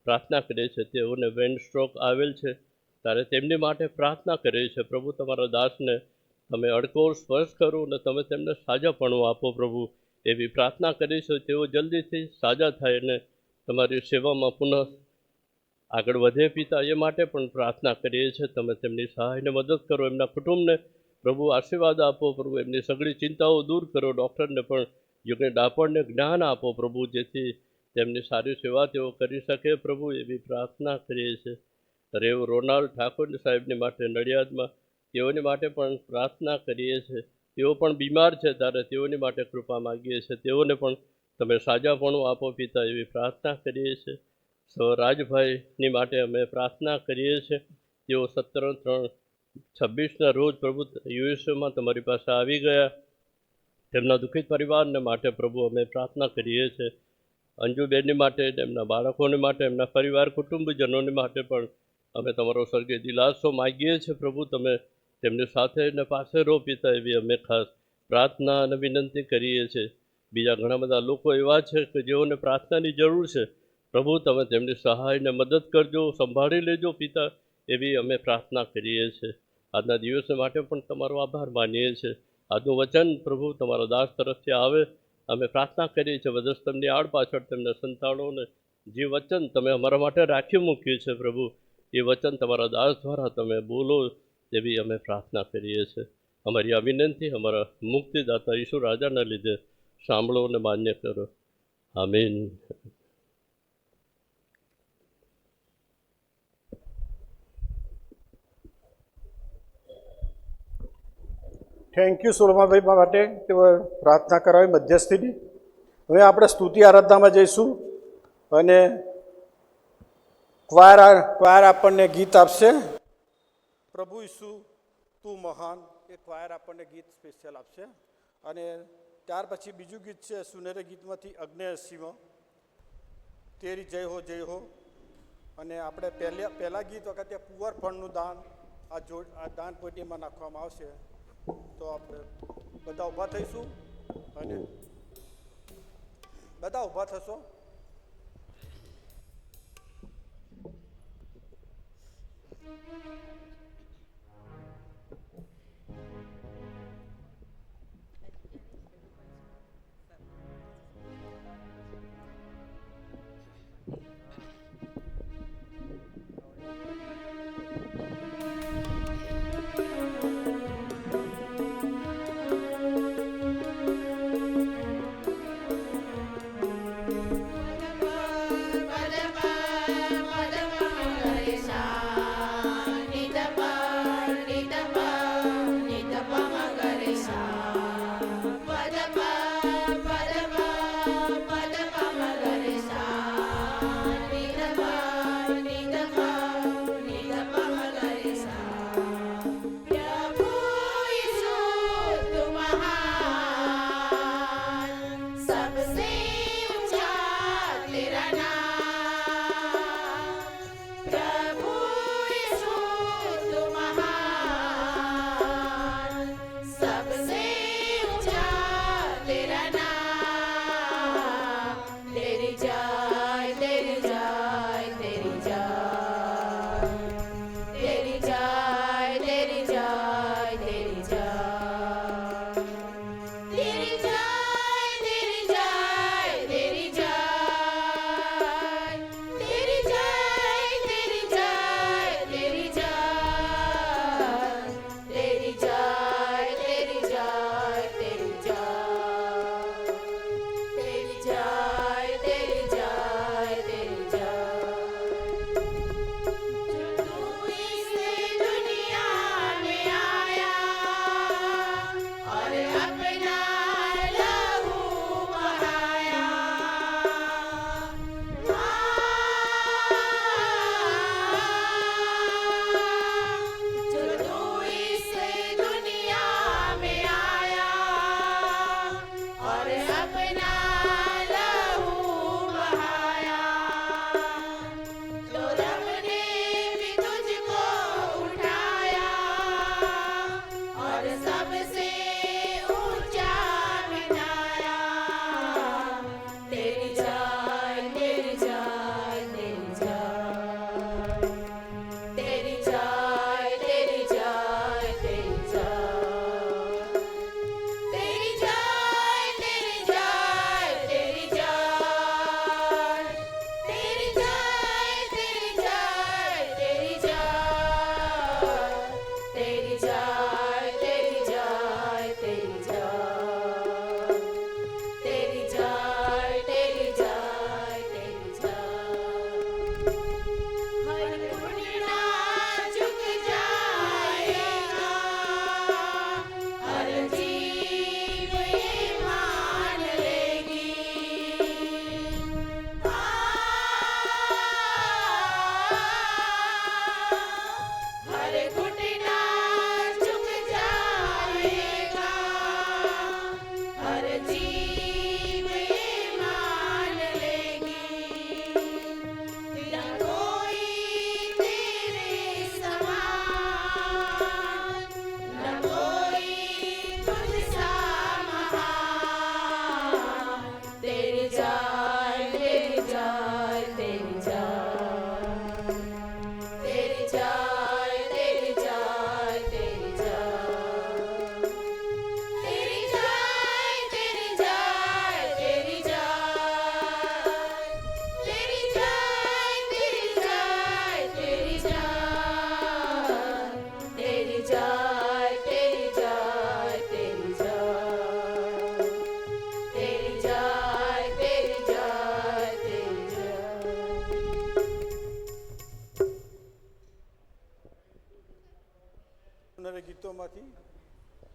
પ્રાર્થના કરીએ છીએ. તેઓને વેન સ્ટ્રોક આવેલ છે ત્યારે તેમની માટે પ્રાર્થના કરીએ છીએ પ્રભુ. તમારા દાસને તમે અડકો, સ્પર્શ કરો અને તમે તેમને સાજાપણું આપો પ્રભુ, એવી પ્રાર્થના કરીએ છીએ. તેઓ જલ્દીથી સાજા થાય અને તમારી સેવામાં પુનઃ આગળ વધે પિતા, એ માટે પણ પ્રાર્થના કરીએ છીએ. તમે તેમની સહાયને મદદ કરો. એમના કુટુંબને પ્રભુ આશીર્વાદ આપો પ્રભુ. એમની સઘળી ચિંતાઓ દૂર કરો. ડૉક્ટરને પણ યોગ્ય ડાપણને જ્ઞાન આપો પ્રભુ, જેથી તેમની સારી સેવા તેઓ કરી શકે પ્રભુ, એવી પ્રાર્થના કરીએ છીએ. રેવ રોનાલ્ડ ઠાકોર સાહેબની માટે નડિયાદમાં, તેઓની માટે પણ પ્રાર્થના કરીએ છીએ. તેઓ પણ બીમાર છે ત્યારે તેઓની માટે કૃપા માગીએ છીએ. તેઓને પણ તમે સાજાપણું આપો પિતા, એવી પ્રાર્થના કરીએ છીએ. રાજભાઈની માટે અમે પ્રાર્થના કરીએ છીએ. તેઓ 17/3 26ના રોજ પ્રભુ યુએસએમાં તમારી પાસે આવી ગયા. તેમના દુઃખિત પરિવારને માટે પ્રભુ અમે પ્રાર્થના કરીએ છીએ. અંજુબેનની માટે, એમના બાળકોને માટે, એમના પરિવાર કુટુંબજનોને માટે પણ અમે તમારો સ્વર્ગીય દિલાસો માગીએ છીએ. પ્રભુ તમે તેમની સાથે ને પાસે રહો પિતા, એવી અમે ખાસ પ્રાર્થના અને વિનંતી કરીએ છીએ. બીજા ઘણા બધા લોકો એવા છે કે જેઓને પ્રાર્થનાની જરૂર છે. પ્રભુ તમે તેમની સહાયને મદદ કરજો, સંભાળી લેજો પિતા, એવી અમે પ્રાર્થના કરીએ છીએ. આજના દિવસ માટે પણ તમારો આભાર માનીએ છીએ. આજનું વચન પ્રભુ તમારા દાસ તરફથી આવે, અમે પ્રાર્થના કરીએ છીએ વધસ્તંભની આડ પાછળ તેમના સંતાનોને જે વચન તમે અમારા માટે રાખી મૂક્યું છે પ્રભુ, એ વચન તમારા દાસ દ્વારા તમે બોલો એવી અમે પ્રાર્થના કરીએ છીએ. અમારી આ વિનંતી અમારા મુક્તિદાતા ઈસુ રાજાના લીધે સાંભળો અને માન્ય કરો. આમીન. થેન્ક યુ સોલમાભાઈ માટે તેઓ પ્રાર્થના કરાવી મધ્યસ્થીની. હવે આપણે સ્તુતિ આરાધનામાં જઈશું અને ક્વાયર આપણને ગીત આપશે. પ્રભુ ઈસુ તું મહાન, એ ક્વાયર આપણને ગીત સ્પેશિયલ આપશે. અને ત્યાર પછી બીજું ગીત છે સુનેરે ગીતમાંથી અગ્નેયસીમાં તેરી જય હો. અને આપણે પહેલા ગીત વખતે પુઅર ફંડનું દાન આ દાન પેટીમાં નાખવામાં આવશે. તો આપણે બધા ઊભા થઈશું અને બધા ઊભા થશો. Nida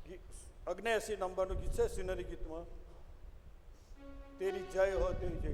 79 નંબરનું ગીત છે સિનરી ગીતમાં, તેરી જય હો તેરી જય.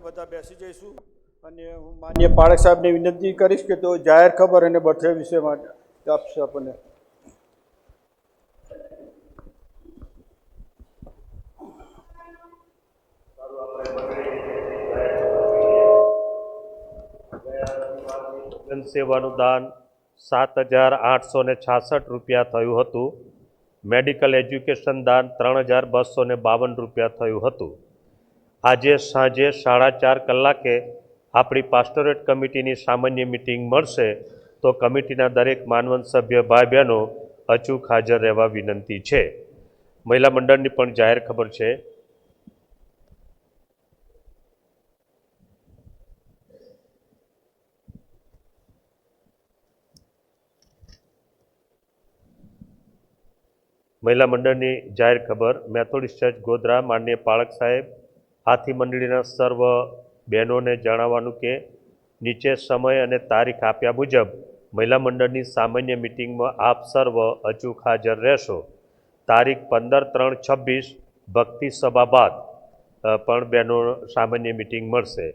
બધા બેસી જઈશું અને હું માન્ય પાળક સાહેબને વિનંતી કરીશ કે તેઓ જાહેર ખબર અને બર્થડે વિશે માટે આપશે આપણને. સેવાનું દાન 7,866 રૂપિયા થયું હતું. મેડિકલ એજ્યુકેશન દાન 3,252 રૂપિયા થયું હતું. આજે સાંજે 4:30 કલાકે આપણી પાસ્ટોરેટ કમિટીની સામાન્ય મિટિંગ મળશે. તો કમિટીના દરેક માનવંત સભ્ય ભાઈ બહેનો અચૂક હાજર રહેવા વિનંતી છે. મહિલા મંડળની પણ જાહેર ખબર છે. મહિલા મંડળની જાહેર ખબર. મેથોડિસ્ટ ચર્ચ ગોધરા માનનીય પાળક સાહેબ હાથી મંડળીના સર્વ બહેનોને જણાવવાનું કે નીચે સમય અને તારીખ આપ્યા મુજબ મહિલા મંડળની સામાન્ય મિટિંગમાં આપ સર્વ અચૂક હાજર રહેશો. તારીખ 15/3/26 ભક્તિ સભા બાદ પણ બહેનો સામાન્ય મિટિંગ મળશે.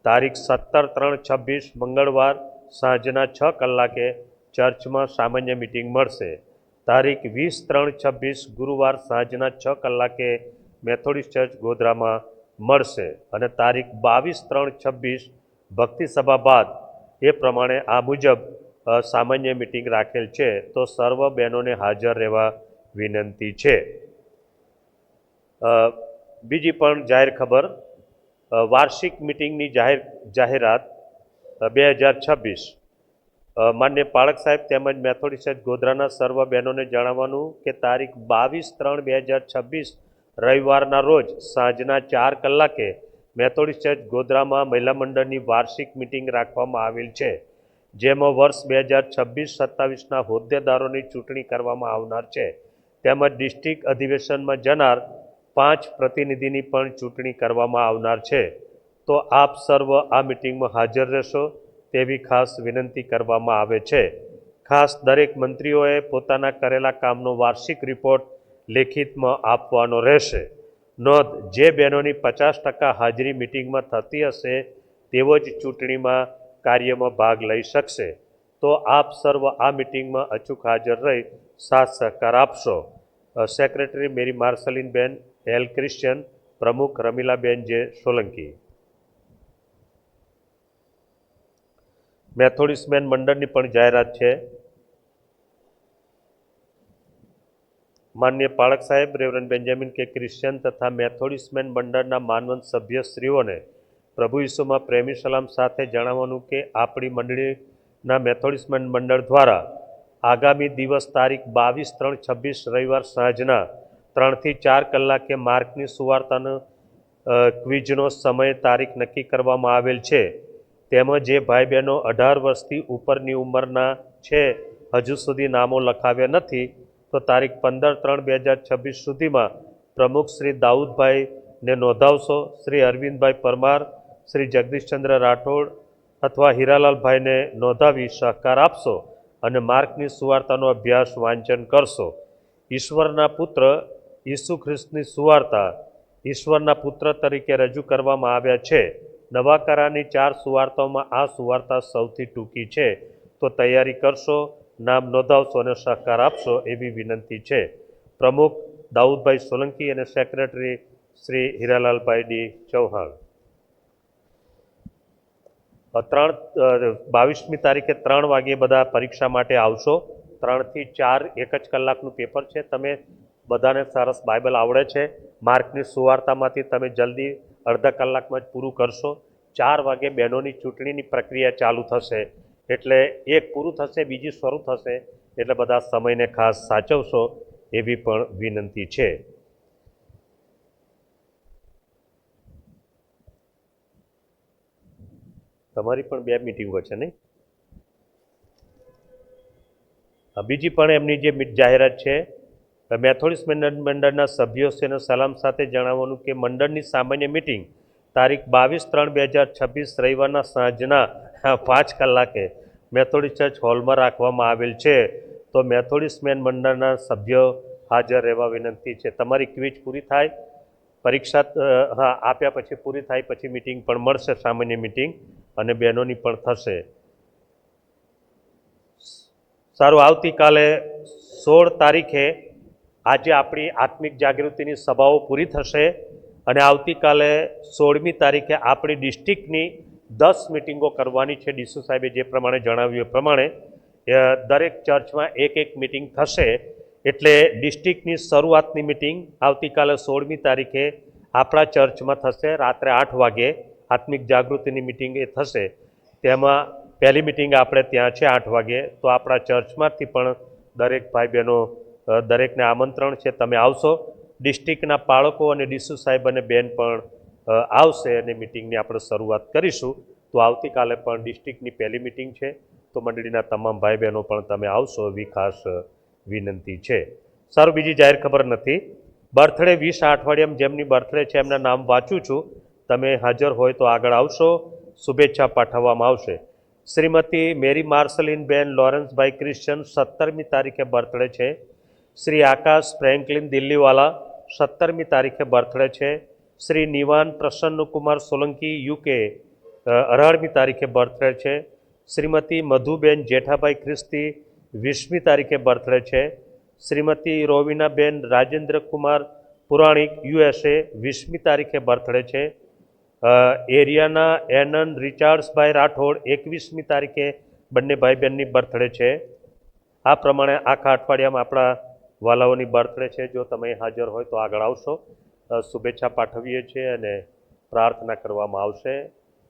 તારીખ 17/3/26 મંગળવાર સાંજના 6 કલાકે ચર્ચમાં સામાન્ય મિટિંગ મળશે. તારીખ 20/3/26 ગુરુવાર સાંજના 6 કલાકે મેથોડિસ્ટ ચર્ચ ગોધરામાં મળશે. અને તારીખ 22/3/26 ભક્તિ સભા બાદ એ પ્રમાણે આ મુજબ સામાન્ય મિટિંગ રાખેલ છે. તો સર્વ બહેનોને હાજર રહેવા વિનંતી છે. બીજી પણ જાહેર ખબર. વાર્ષિક મિટિંગની જાહેરાત 2026 માન્ય પાળક સાહેબ તેમજ મેથોડિસ્ટ ચર્ચ ગોધરાના સર્વ બહેનોને જણાવવાનું કે તારીખ 22/3/2026 રવિવારના રોજ સાંજના 4 કલાકે મેથોડિસ્ટ ચર્ચ ગોધરામાં મહિલા મંડળની વાર્ષિક મિટિંગ રાખવામાં આવેલ છે, જેમાં વર્ષ 2026-27ના હોદ્દેદારોની ચૂંટણી કરવામાં આવનાર છે, તેમજ ડિસ્ટ્રિક્ટ અધિવેશનમાં જનાર 5 પ્રતિનિધિની પણ ચૂંટણી કરવામાં આવનાર છે. તો આપ સર્વ આ મિટિંગમાં હાજર રહેશો તેવી ખાસ વિનંતી કરવામાં આવે છે. ખાસ દરેક મંત્રીઓએ પોતાના કરેલા કામનો વાર્ષિક રિપોર્ટ લેખિતમાં આપવાનો રહેશે. નોંધ: જે બહેનોની 50% હાજરી મિટિંગમાં થતી હશે તેઓ જ ચૂંટણીમાં કાર્યમાં ભાગ લઈ શકશે. તો આપ સર્વ આ મિટિંગમાં અચૂક હાજર રહી સાથ સહકાર આપશો. સેક્રેટરી મેરી માર્સલિનબેન એલ ક્રિશ્ચિયન, પ્રમુખ રમીલાબેન જે સોલંકી. મેથોડિસ્ટ મેન મંડળની પણ જાહેરાત છે. માનનીય પાળક સાહેબ રેવરન્ડ બેન્જામિન કે ક્રિશ્ચિયન તથા મેથોડિસ્ટ મેન મંડળના માનવંત સભ્યશ્રીઓને પ્રભુ ઈસુમાં પ્રેમી સલામ સાથે જણાવવાનું કે આપણી મંડળીના મેથોડિસ્ટ મેન મંડળ દ્વારા આગામી દિવસ તારીખ 22/3/26 રવિવાર સાંજના 3 થી 4 કલાકે માર્કની સુવાર્તાનો ક્વિઝનો સમય તારીખ નક્કી કરવામાં આવેલ છે. તેમાં જે ભાઈ બહેનો 18 વર્ષથી ઉપરની ઉંમરના છે, હજુ સુધી નામો લખાવ્યા નથી, તો તારીખ 15/3/2026 સુધીમાં પ્રમુખ શ્રી દાઉદભાઈને નોંધાવશો. શ્રી અરવિંદભાઈ પરમાર, શ્રી જગદીશચંદ્ર રાઠોડ અથવા હીરાલાલભાઈને નોંધાવી સહકાર આપશો અને માર્કની સુવાર્તાનો અભ્યાસ વાંચન કરશો. ઈશ્વરના પુત્ર ઈસુ ખ્રિસ્તની સુવાર્તા ઈશ્વરના પુત્ર તરીકે રજૂ કરવામાં આવ્યા છે. નવા કરારની 4 સુવાર્તાઓમાં આ સુવાર્તા સૌથી ટૂંકી છે. તો તૈયારી કરશો, નામ નોંધાવશો અને સહકાર આપશો એવી વિનંતી છે. પ્રમુખ દાઉદભાઈ સોલંકી અને સેક્રેટરી શ્રી હીરાલાલભાઈ ડી ચૌહાણ. 22મી તારીખે 3 વાગે બધા પરીક્ષા માટે આવશો. 3 થી 4 1 જ કલાકનું પેપર છે. તમે બધાને સરસ બાઇબલ આવડે છે. માર્કની સુવાર્તામાંથી તમે જલ્દી અડધા કલાકમાં જ પૂરું કરશો. 4 વાગે બહેનોની ચૂંટણીની પ્રક્રિયા ચાલુ થશે, એટલે એક પૂરું થશે, બીજી શરૂ થશે, એટલે બધા સમયને ખાસ સાચવશો એવી પણ વિનંતી છે. તમારી પણ 2 મિટિંગો છે નહીં? બીજી પણ એમની જે જાહેરાત છે, મેથોડિસ્ટ મંડળના સભ્યોને સલામ સાથે જણાવવાનું કે મંડળની સામાન્ય મિટિંગ તારીખ 22/3/2026 રવિવારના સાંજના 5 કલાકે મેથોડિસ્ટ ચર્ચ હોલમાં રાખવામાં આવેલ છે. તો મેથોડિસ્ટ મેન મંડળના સભ્યો હાજર રહેવા વિનંતી છે. તમારી ક્વિઝ પૂરી થાય, પરીક્ષા આપ્યા પછી પૂરી થાય પછી મિટિંગ પણ મળશે, સામાન્ય મિટિંગ, અને બહેનોની પણ થશે. સારું, આવતીકાલે 16 તારીખે આજે આપણી આત્મિક જાગૃતિની સભાઓ પૂરી થશે અને આવતીકાલે 16મી તારીખે આપણી ડિસ્ટ્રિક્ટની 10 મિટિંગો કરવાની છે. ડીસુ સાહેબે જે પ્રમાણે જણાવ્યું એ પ્રમાણે દરેક ચર્ચમાં એક મિટિંગ થશે. એટલે ડિસ્ટ્રિક્ટની શરૂઆતની મિટિંગ આવતીકાલે 16મી તારીખે આપણા ચર્ચમાં થશે. રાત્રે 8 વાગે આત્મિક જાગૃતિની મિટિંગ એ થશે. તેમાં પહેલી મિટિંગ આપણે ત્યાં છે 8 વાગે. તો આપણા ચર્ચમાંથી પણ દરેક ભાઈ બહેનો દરેકને આમંત્રણ છે, તમે આવશો. ડિસ્ટ્રિક્ટના બાળકો અને ડીસુ સાહેબ અને બેન પણ આવશે અને મિટિંગની આપણે શરૂઆત કરીશું. તો આવતીકાલે પણ ડિસ્ટ્રિક્ટની પહેલી મિટિંગ છે, તો મંડળીના તમામ ભાઈ બહેનો પણ તમે આવશો એવી ખાસ વિનંતી છે. સારું, બીજી જાહેર ખબર નથી. બર્થડે 20 આ અઠવાડિયામાં જેમની બર્થડે છે એમના નામ વાંચું છું. તમે હાજર હોય તો આગળ આવશો, શુભેચ્છા પાઠવવામાં આવશે. શ્રીમતી મેરી માર્સલિન બેન લોરેન્સભાઈ ક્રિશ્ચન 17મી તારીખે બર્થડે છે. શ્રી આકાશ ફ્રેન્કલિન દિલ્હીવાલા 17મી તારીખે બર્થડે છે. શ્રી નિવાન પ્રસન્નકુમાર સોલંકી યુકે 18મી તારીખે બર્થડે છે. શ્રીમતી મધુબેન જેઠાભાઈ ખ્રિસ્તી 20મી તારીખે બર્થડે છે. શ્રીમતી રોવિનાબેન રાજેન્દ્ર કુમાર પુરાણિક USA 20મી તારીખે બર્થડે છે. એરિયાના એનન રિચાર્ડ્સભાઈ રાઠોડ 21મી તારીખે બંને ભાઈ બહેનની બર્થડે છે. આ પ્રમાણે આખા અઠવાડિયામાં આપણા વાલાઓની બર્થડે છે. જો તમે હાજર હોય તો આગળ આવશો, શુભેચ્છા પાઠવીએ છીએ અને પ્રાર્થના કરવામાં આવશે.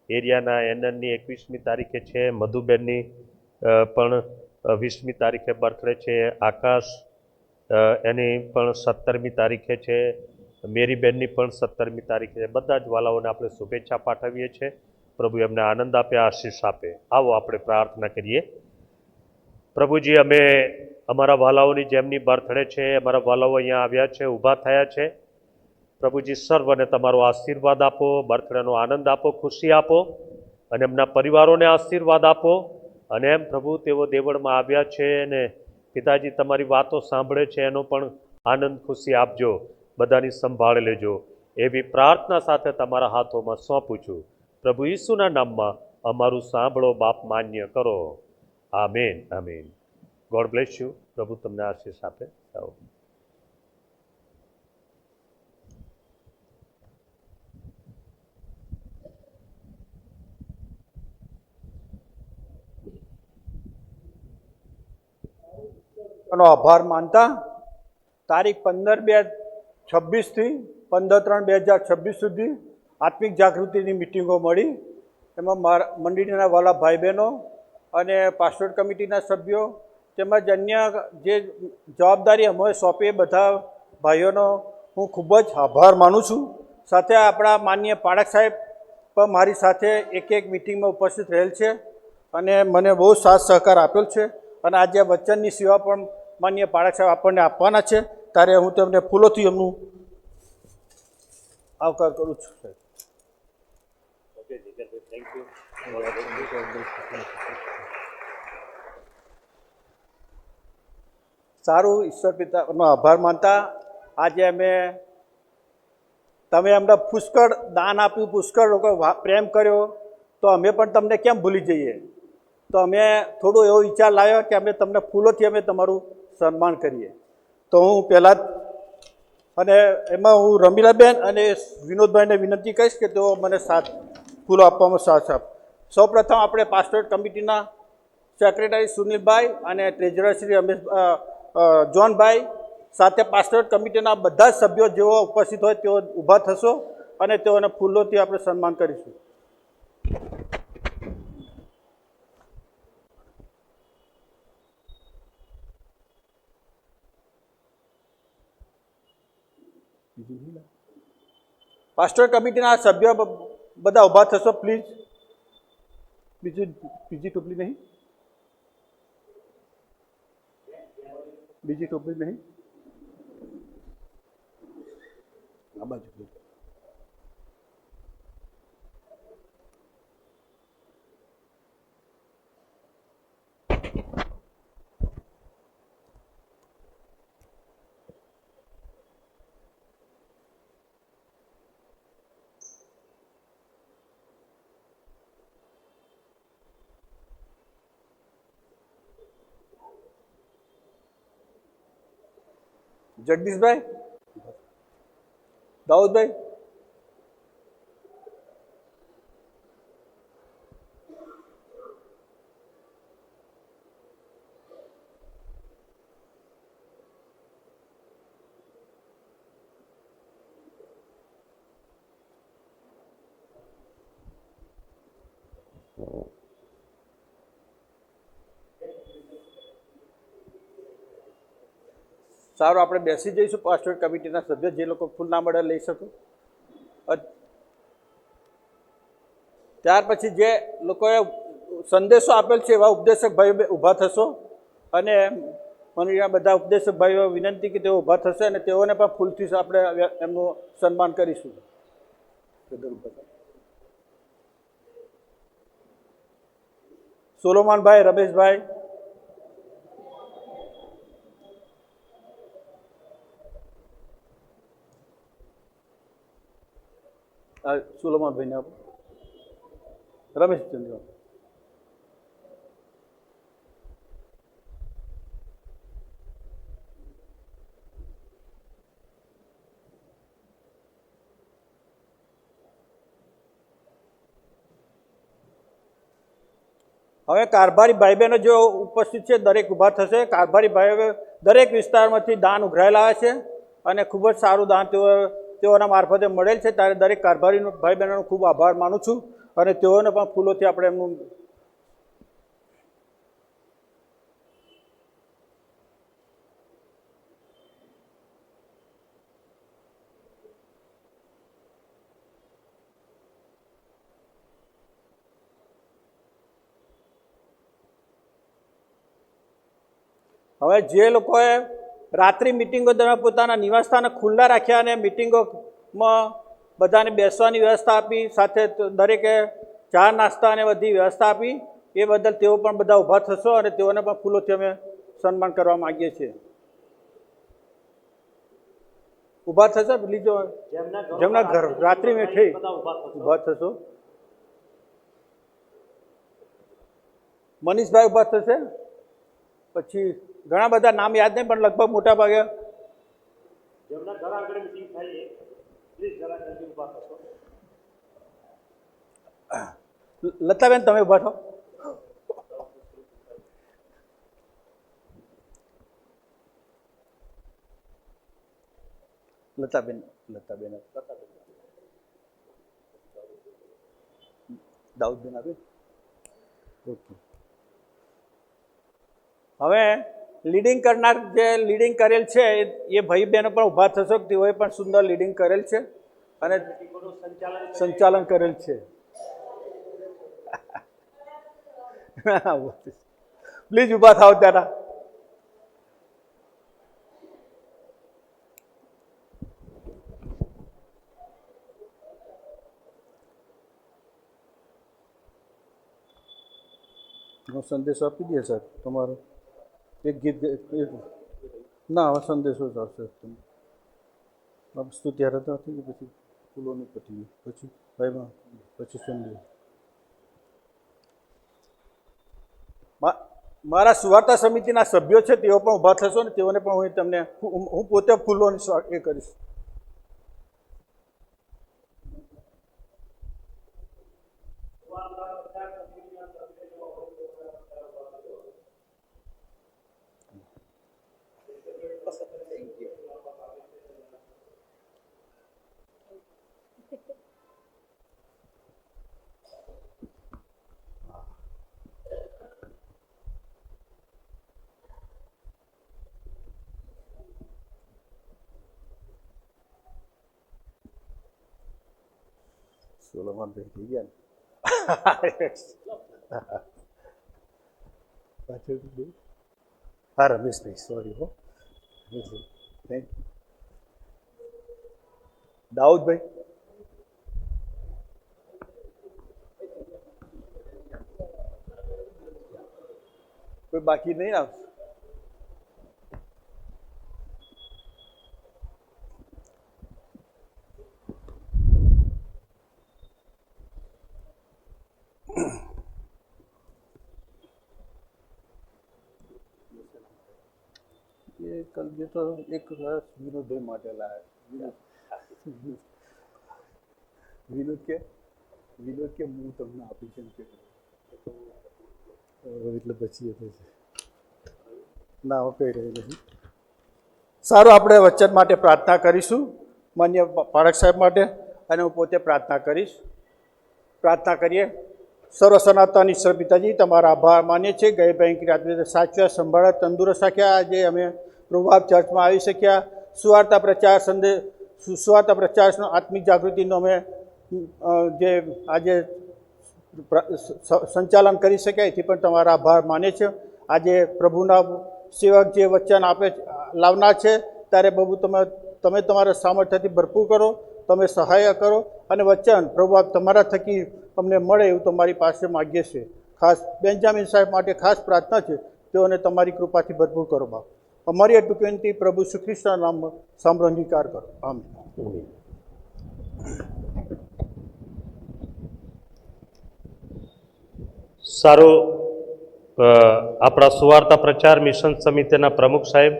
એરિયાના એનનની 21મી તારીખે છે. મધુબેનની પણ 20મી તારીખે બર્થડે છે. આકાશ એની પણ 17મી તારીખે છે. મેરીબેનની પણ 17મી તારીખે છે. બધા જ વાલાઓને આપણે શુભેચ્છા પાઠવીએ છીએ. પ્રભુ એમને આનંદ આપે, આશીષ આપે. આવો આપણે પ્રાર્થના કરીએ. પ્રભુજી, અમે અમારા વાલાઓની જેમની બર્થડે છે, અમારા વાલાઓ અહીંયા આવ્યા છે, ઊભા થયા છે. પ્રભુજી, સર્વને તમારો આશીર્વાદ આપો, બર્થડેનો આનંદ આપો, ખુશી આપો અને એમના પરિવારોને આશીર્વાદ આપો. અને એમ પ્રભુ તેઓ દેવળમાં આવ્યા છે અને પિતાજી તમારી વાતો સાંભળે છે, એનો પણ આનંદ ખુશી આપજો, બધાની સંભાળ લેજો. એવી પ્રાર્થના સાથે તમારા હાથોમાં સોંપું છું. પ્રભુ ઈસુના નામમાં અમારું સાંભળો બાપ, માન્ય કરો. Amen, amen. God bless you. પ્રભુ તમને આશીષ આપે. આવો. નો આભાર માનતા તારીખ 15/2/26થી 15/3/2026 સુધી આત્મિક જાગૃતિની મિટિંગો મળી. એમાં મંડળીના વાલા ભાઈ બહેનો અને પાસ્ટોરેટ કમિટીના સભ્યો તેમજ અન્ય જે જવાબદારી અમે સોંપી એ બધા ભાઈઓનો હું ખૂબ જ આભાર માનું છું. સાથે આપણા માનનીય પાઠક સાહેબ પણ મારી સાથે એક મિટિંગમાં ઉપસ્થિત રહેલ છે અને મને બહુ સાથ સહકાર આપેલ છે. અને આજે વચનની સેવા પણ માનનીય પાઠક સાહેબ આપણને આપવાના છે, ત્યારે હું તેમને ફૂલોથી એમનું આવકાર કરું છું. સારું, ઈશ્વર પિતાનો આભાર માનતા આજે તમે અમને પુષ્કળ દાન આપ્યું, પુષ્કળ લોકો પ્રેમ કર્યો, તો અમે પણ તમને કેમ ભૂલી જઈએ. તો અમે થોડો એવો વિચાર લાવ્યો કે અમે તમને ફૂલોથી અમે તમારું સન્માન કરીએ. તો હું પહેલાં અને એમાં હું રમીલાબેન અને વિનોદભાઈને વિનંતી કહીશ કે તેઓ મને ફૂલો આપવામાં સાથ આપે. સૌપ્રથમ આપણે પાસ્ટોરેટ કમિટીના સેક્રેટરી સુનિલભાઈ અને ટ્રેઝરર શ્રી રમેશ જોનભાઈ સાથે પાસ્ટોરેટ કમિટીના બધા જ સભ્યો જેઓ ઉપસ્થિત હોય તેઓ ઊભા થશો અને તેઓને ફૂલોથી આપણે સન્માન કરીશું. પાસ્ટોરેટ કમિટીના સભ્યો બધા ઊભા થશો પ્લીઝ. બીજી ટોપલી નહીં, બીજી ટોપલી નહીં, આ બાજુ. જગદીશભાઈ, દાઉદભાઈ, સારું, આપણે બેસી જઈશું. પાસ્ટોરેટ કમિટીના સભ્ય જે લોકો ફૂલ ના મળે લઈ શકો. ત્યાર પછી જે લોકોએ સંદેશો આપેલ છે એવા ઉપદેશક ભાઈઓ ઊભા થશો અને મંડળીના બધા ઉપદેશક ભાઈઓ વિનંતી કે તેઓ ઊભા થશે અને તેઓને પણ ફૂલથી આપણે એમનું સન્માન કરીશું. સોલોમાનભાઈ, રમેશભાઈ, સોલોમાનભાઈને આપો. રમેશચંદ્ર, હવે કારભારી ભાઈ બહેનો જો ઉપસ્થિત છે દરેક ઊભા થશે. કારભારી ભાઈઓ દરેક વિસ્તારમાંથી દાન ઉઘરાયેલા છે અને ખૂબ જ સારું દાન તેઓના મારફતે મળેલ છે. ત્યારે દરેક કારભારી ભાઈ બહેનોનો ખૂબ આભાર માનું છું અને તેઓને પણ ફૂલોથી આપણે એમનું હવે જે લોકોએ રાત્રિ મિટિંગો દરમિયાન પોતાના નિવાસસ્થાને ખુલ્લા રાખ્યા અને મિટિંગોમાં બધાને બેસવાની વ્યવસ્થા આપી, સાથે દરેકે ચા નાસ્તા અને બધી વ્યવસ્થા આપી, એ બદલ તેઓ પણ બધા ઊભા થશો અને તેઓને પણ ફૂલોથી અમે સન્માન કરવા માગીએ છીએ. ઊભા થશે લીજો જેમના ઘર રાત્રિ મેં થઈ ઊભા થશો. મનીષભાઈ ઊભા થશે. પછી ઘણા બધા નામ યાદ નહીં પણ લગભગ મોટા ભાગે જેમના ઘર આગળ મીટિંગ થાય પ્લીઝ જરા જલ્દી ઊભા થશો. લતાબેન તમે ઊભા થો. લતાબેન દાઉદબેન આપે. ઓકે, હવે લીડિંગ કરનાર જે લીડિંગ કરેલ છે એ ભાઈ બહેનો પણ ઊભા થશો. તેઓએ પણ સુંદર લીડિંગ કરેલ છે અને સંચાલન કરેલ છે. પ્લીઝ ઊભા થાવ ત્યારે. સંદેશો આપી દે સર તમારો. એક ગીત ના, હવે સંદેશો જ આવશે. વસ્તુ ત્યારે તો હતી કે પછી ફૂલોની પતી પછી ભાઈમાં પછી સંદેશ. મારા સુવાર્તા સમિતિના સભ્યો છે તેઓ પણ ઊભા થશો ને તેઓને પણ હું પોતે ફૂલોની એ કરીશ. સોલોમાનભાઈ થઈ ગયા ને. હા, રમેશભાઈ, સોરી હો. દાઉદભાઈ, કોઈ બાકી નહીં આવશે. એ તો એક વિનોદભાઈ માટે લાયા. વિનોદ કે હું તમને આપી છે એટલે પછી એ થશે. ના, હું કહી રહી નથી. સારું, આપણે વચન માટે પ્રાર્થના કરીશું માન્ય પાઠક સાહેબ માટે અને હું પોતે પ્રાર્થના કરીશ. પ્રાર્થના કરીએ. સર્વ સનાતન ઈશ્વર પિતાજી, તમારા આભાર માનીએ છીએ. ગઈ બેંક રાત્રે સાચવ્યા, સંભાળ્યા, તંદુરસ્ત રાખ્યા. આજે અમે પ્રભુ આપ ચર્ચમાં આવી શક્યા. સુવાર્તા પ્રચારનો આત્મિક જાગૃતિનો અમે જે આજે સંચાલન કરી શક્યા એથી પણ તમારા આભાર માને છે. આજે પ્રભુના સેવક જે વચન લાવનાર છે ત્યારે પ્રભુ તમે તમારા સામર્થ્યથી ભરપૂર કરો, તમે સહાય કરો અને વચન પ્રભુ આપ તમારા થકી અમને મળે એવું તમારી પાસે માગીએ છીએ. ખાસ બેન્જામિન સાહેબ માટે ખાસ પ્રાર્થના છે, તેઓને તમારી કૃપાથી ભરપૂર કરો બાપ. અમારી અટૂક વિનંતી પ્રભુ શ્રી કૃષ્ણના નામમાં સાંભળો અંગીકાર કરો. આમીન. સારું, આપણા સુવાર્તા પ્રચાર મિશન સમિતિના પ્રમુખ સાહેબ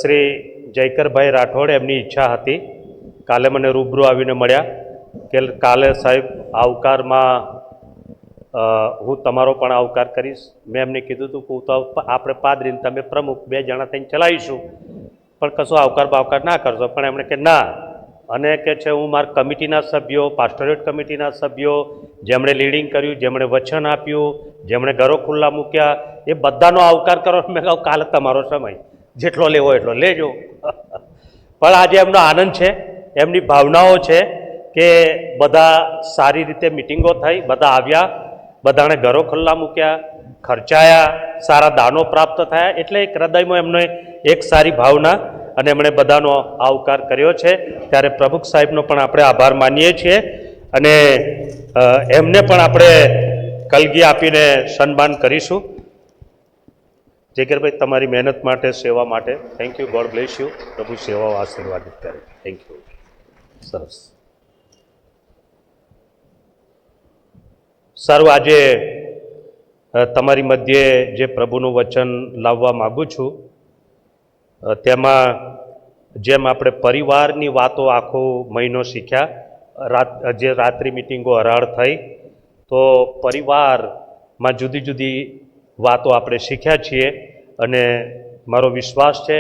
શ્રી જયકરભાઈ રાઠોડ, એમની ઈચ્છા હતી કાલે મને રૂબરૂ આવીને મળ્યા કે કાલે સાહેબ આવકારમાં હું તમારો પણ આવકાર કરીશ. મેં એમને કીધું હતું કે હું તો આપણે પાદરીને તમે પ્રમુખ 2 જણા થઈને ચલાવીશું, પણ કશો આવકાર ના કરશો. પણ એમણે કે ના, અને કે છે હું મારા કમિટીના સભ્યો, પાસ્ટોરેટ કમિટીના સભ્યો, જેમણે લીડિંગ કર્યું, જેમણે વચન આપ્યું, જેમણે ઘરો ખુલ્લા મૂક્યા, એ બધાનો આવકાર કરો. મેં કહું કાલે તમારો સમય, જેટલો લેવો એટલો લેજો. પણ આજે એમનો આનંદ છે, એમની ભાવનાઓ છે કે બધા સારી રીતે મિટિંગો થઈ, બધા આવ્યા, બધાને ઘરો ખુલ્લા મૂક્યા, ખર્ચાયા, સારા દાનો પ્રાપ્ત થયા. એટલે એક હૃદયમાં એમને એક સારી ભાવના અને એમણે બધાનો આવકાર કર્યો છે. ત્યારે પ્રમુખ સાહેબનો પણ આપણે આભાર માનીએ છીએ અને એમને પણ આપણે કલગી આપીને સન્માન કરીશું. જેકરભાઈ, તમારી મહેનત માટે, સેવા માટે thank you. God bless you. પ્રભુ સેવાઓ આશીર્વાદિત કરે. Thank you. સરસ. સારું, આજે તમારી મધ્યે જે પ્રભુનું વચન લાવવા માગું છું તેમાં જેમ આપણે પરિવારની વાતો આખો મહિનો શીખ્યા, જે રાત્રિ મિટિંગો હરાળ થઈ, તો પરિવારમાં જુદી જુદી વાતો આપણે શીખ્યા છીએ. અને મારો વિશ્વાસ છે,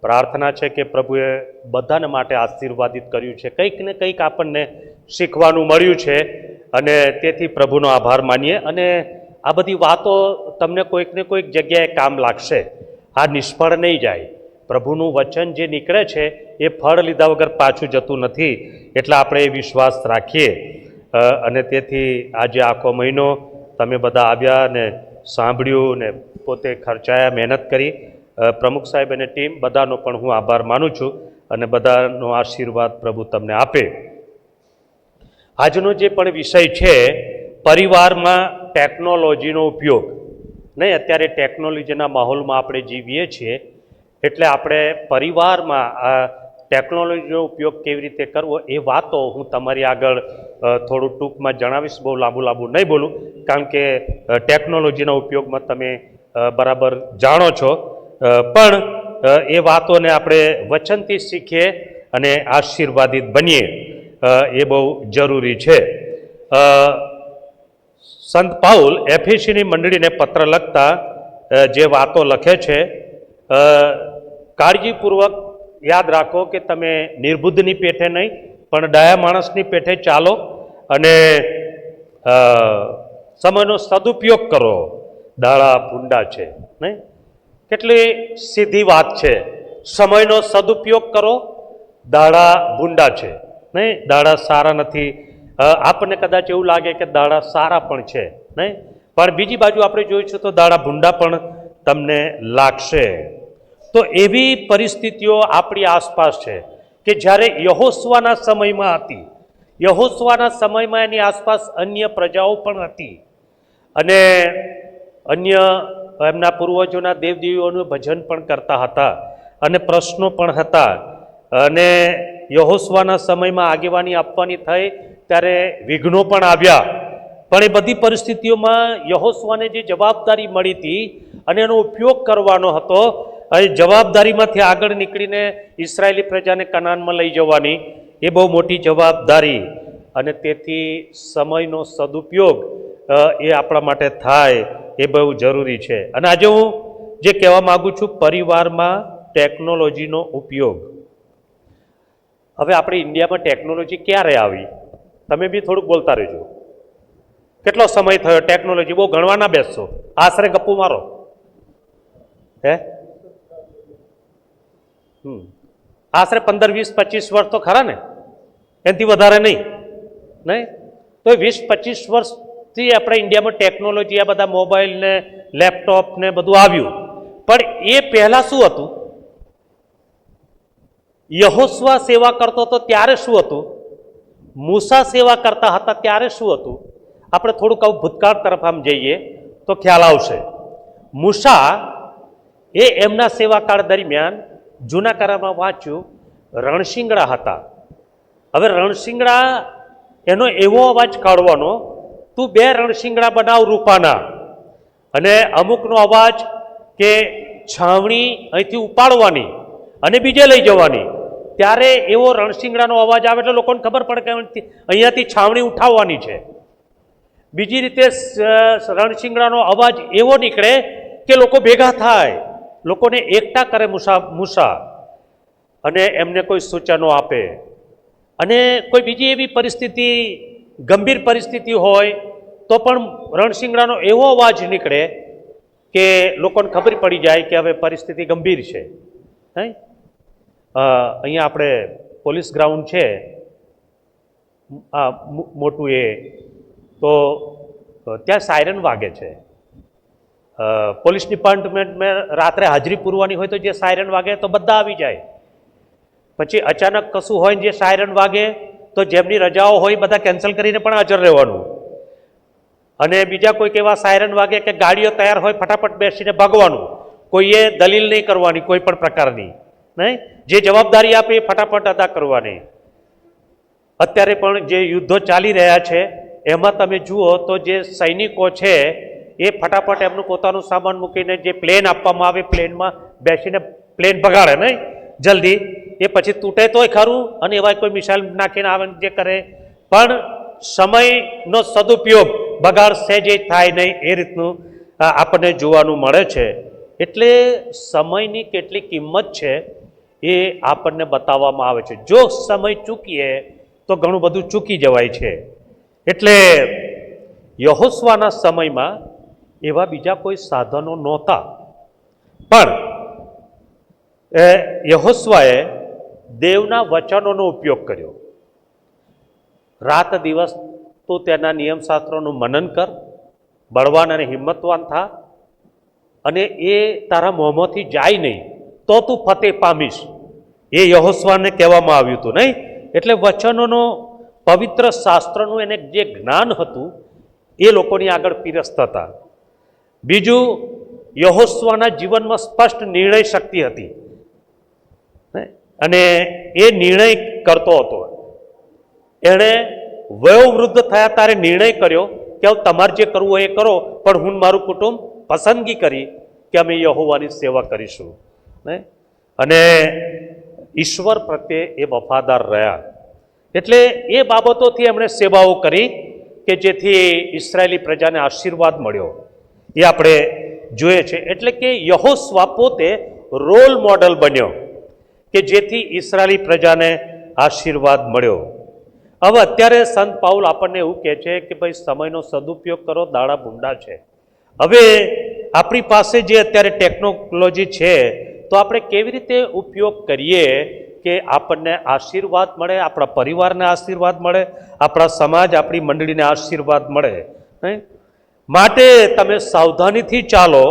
પ્રાર્થના છે કે પ્રભુએ બધાને માટે આશીર્વાદિત કર્યું છે. કંઈક ને કંઈક આપણને શીખવાનું મળ્યું છે અને તેથી પ્રભુનો આભાર માનીએ. અને આ બધી વાતો તમને કોઈક ને કોઈક જગ્યાએ કામ લાગશે, આ નિષ્ફળ નહીં જાય. પ્રભુનું વચન જે નીકળે છે એ ફળ લીધા વગર પાછું જતું નથી, એટલે આપણે એ વિશ્વાસ રાખીએ. અને તેથી આજે આખો મહિનો તમે બધા આવ્યા ને સાંભળ્યું ને પોતે ખર્ચાયા, મહેનત કરી. પ્રમુખ સાહેબ અને ટીમ બધાનો પણ હું આભાર માનું છું અને બધાનો આશીર્વાદ પ્રભુ તમને આપે. આજનો જે પણ વિષય છે, પરિવારમાં ટેકનોલોજીનો ઉપયોગ. નહીં, અત્યારે ટેકનોલોજીના માહોલમાં આપણે જીવીએ છીએ, એટલે આપણે પરિવારમાં આ ટેકનોલોજીનો ઉપયોગ કેવી રીતે કરવો એ વાતો હું તમારી આગળ થોડું ટૂંકમાં જણાવીશ. બહુ લાંબુ નહીં બોલું, કારણ કે ટેકનોલોજીના ઉપયોગમાં તમે બરાબર જાણો છો. પણ એ વાતોને આપણે વચનથી શીખીએ અને આશીર્વાદિત બનીએ, એ બહુ જરૂરી છે. સંત પાઉલ એફેસીની મંડળીને પત્ર લખતા જે વાતો લખે છે, કાળજીપૂર્વક યાદ રાખો કે તમે નિર્બુદ્ધની પેઠે નહીં પણ ડાયા માણસની પેઠે ચાલો અને સમયનો સદુપયોગ કરો. દાડા ભૂંડા છે, નહીં? કેટલી સીધી વાત છે. સમયનો સદુપયોગ કરો, દાડા ભૂંડા છે, નહીં? દાડા સારા નથી. આપણને કદાચ એવું લાગે કે દાડા સારા પણ છે, નહીં? પણ બીજી બાજુ આપણે જોઈશું તો દાડા ભૂંડા પણ તમને લાગશે. તો એવી પરિસ્થિતિઓ આપણી આસપાસ છે કે જ્યારે યહોશુઆના સમયમાં હતી, યહોશુઆના સમયમાં એની આસપાસ અન્ય પ્રજાઓ પણ હતી અને અન્ય એમના પૂર્વજોના દેવદેવીઓનું ભજન પણ કરતા હતા અને પ્રશ્નો પણ હતા. અને યહોશુઆના સમયમાં આગેવાની આપવાની થઈ ત્યારે વિઘ્નો પણ આવ્યા. પણ એ બધી પરિસ્થિતિઓમાં યહોશુઆને જે જવાબદારી મળી હતી અને એનો ઉપયોગ કરવાનો હતો, એ જવાબદારીમાંથી આગળ નીકળીને ઇસરાયેલી પ્રજાને કનાનમાં લઈ જવાની, એ બહુ મોટી જવાબદારી. અને તેથી સમયનો સદુપયોગ એ આપણા માટે થાય એ બહુ જરૂરી છે. અને આજે હું જે કહેવા માગું છું, પરિવારમાં ટેકનોલોજીનો ઉપયોગ. હવે આપણે ઇન્ડિયામાં ટેકનોલોજી ક્યારે આવી? તમે બી થોડુંક બોલતા રહેજો. કેટલો સમય થયો ટેકનોલોજી? બહુ ગણવા ના બેસશો, આશરે ગપ્પુ મારો. હે આશરે 15, 20, 25 વર્ષ તો ખરા ને, એનાથી વધારે નહીં. તો 20, 25 વર્ષથી આપણે ઇન્ડિયામાં ટેકનોલોજી, આ બધા મોબાઈલ ને લેપટોપ ને બધું આવ્યું. પણ એ પહેલા શું હતું? યહોશવા સેવા કરતો હતો ત્યારે શું હતું? મૂસા સેવા કરતા હતા ત્યારે શું હતું? આપણે થોડુંક આવું ભૂતકાળ તરફ આમ જઈએ તો ખ્યાલ આવશે. મૂસા એ એમના સેવાકાળ દરમિયાન જૂના કરારમાં વાંચ્યું, રણશિંગડા હતા. હવે રણશિંગડા એનો એવો અવાજ કાઢવાનો, તું 2 રણશિંગડા બનાવ રૂપાના, અને અમુકનો અવાજ કે છાવણી અહીંથી ઉપાડવાની અને બીજે લઈ જવાની. ત્યારે એવો રણશિંગડાનો અવાજ આવે એટલે લોકોને ખબર પડે કે અહીંયાથી છાવણી ઉઠાવવાની છે. બીજી રીતે રણશિંગડાનો અવાજ એવો નીકળે કે લોકો ભેગા થાય, લોકોને એકઠા કરે મૂસા, અને એમને કોઈ સૂચનો આપે. અને કોઈ બીજી એવી પરિસ્થિતિ, ગંભીર પરિસ્થિતિ હોય તો પણ રણશિંગડાનો એવો અવાજ નીકળે કે લોકોને ખબર પડી જાય કે હવે પરિસ્થિતિ ગંભીર છે. અહીંયા આપણે પોલીસ ગ્રાઉન્ડ છે આ મોટું, એ તો ત્યાં સાયરન વાગે છે. પોલીસ ડિપાર્ટમેન્ટમાં રાત્રે હાજરી પૂરવાની હોય તો જે સાયરન વાગે તો બધા આવી જાય. પછી અચાનક કશું હોય ને જે સાયરન વાગે તો જેમની રજાઓ હોય બધા કેન્સલ કરીને પણ હાજર રહેવાનું. અને બીજા કોઈક એવા સાયરન વાગે કે ગાડીઓ તૈયાર હોય ફટાફટ બેસીને ભાગવાનું. કોઈએ દલીલ નહીં કરવાની કોઈ પણ પ્રકારની, નહીં, જે જવાબદારી આપે એ ફટાફટ અદા કરવાની. અત્યારે પણ જે યુદ્ધો ચાલી રહ્યા છે એમાં તમે જુઓ તો જે સૈનિકો છે એ ફટાફટ એમનું પોતાનું સામાન મૂકીને જે પ્લેન આપવામાં આવે પ્લેનમાં બેસીને પ્લેન ભગાડે, નહીં જલ્દી, એ પછી તૂટે તોય ખરું, અને એવા કોઈ મિસાઇલ નાખીને આવે જે કરે, પણ સમયનો સદુપયોગ બગાડ સહેજે થાય નહીં એ રીતનું આપણને જોવાનું મળે છે. એટલે સમયની કેટલી કિંમત છે એ આપણને બતાવવામાં આવે છે. જો સમય ચૂકીએ તો ઘણું બધું ચૂકી જવાય છે. એટલે યહોશવાના સમયમાં એવા બીજા કોઈ સાધનો નહોતા, પણ યહોશવાએ દેવના વચનોનો ઉપયોગ કર્યો. રાત દિવસ તું તેના નિયમશાસ્ત્રોનું મનન કર, બળવાન અને હિંમતવાન થા, અને એ તારા મોંમાંથી જાય નહીં તો તું ફતેહ પામીશ. એ યહોશવાને કહેવામાં આવ્યું હતું, નહીં? એટલે વચનોનો, પવિત્ર શાસ્ત્રનું એને જે જ્ઞાન હતું એ લોકોની આગળ પીરસતા હતા. બીજું, યહોશવાના જીવનમાં સ્પષ્ટ નિર્ણય શક્તિ હતી, અને એ નિર્ણય કરતો હતો. એણે વયોવૃદ્ધ થયા ત્યારે નિર્ણય કર્યો કે હવે તમારે જે કરવું હોય એ કરો, પણ હું મારું કુટુંબ પસંદગી કરી કે અમે યહોવાની સેવા કરીશું. અને ઈશ્વર પ્રત્યે એ વફાદાર રહ્યા. એટલે એ બાબતોથી એમણે સેવાઓ કરી કે જેથી ઇસ્રાયેલી પ્રજાને આશીર્વાદ મળ્યો, એ આપણે જોઈએ છે. એટલે કે યહોશવા પોતે રોલ મોડલ બન્યો કે જેથી ઇસ્રાયેલી પ્રજાને આશીર્વાદ મળ્યો. હવે અત્યારે સંત પાઉલ આપણને એવું કહે છે કે ભાઈ સમયનો સદુપયોગ કરો, દાડા ભૂંડા છે. હવે આપણી પાસે જે અત્યારે ટેકનોલોજી છે તો આપણે કેવી રીતે ઉપયોગ કરીએ કે આપણને આશીર્વાદ મળે, આપણા પરિવારને આશીર્વાદ મળે, આપણા સમાજ, આપણી મંડળીને આશીર્વાદ મળે. માટે તમે સાવધાનીથી ચાલો,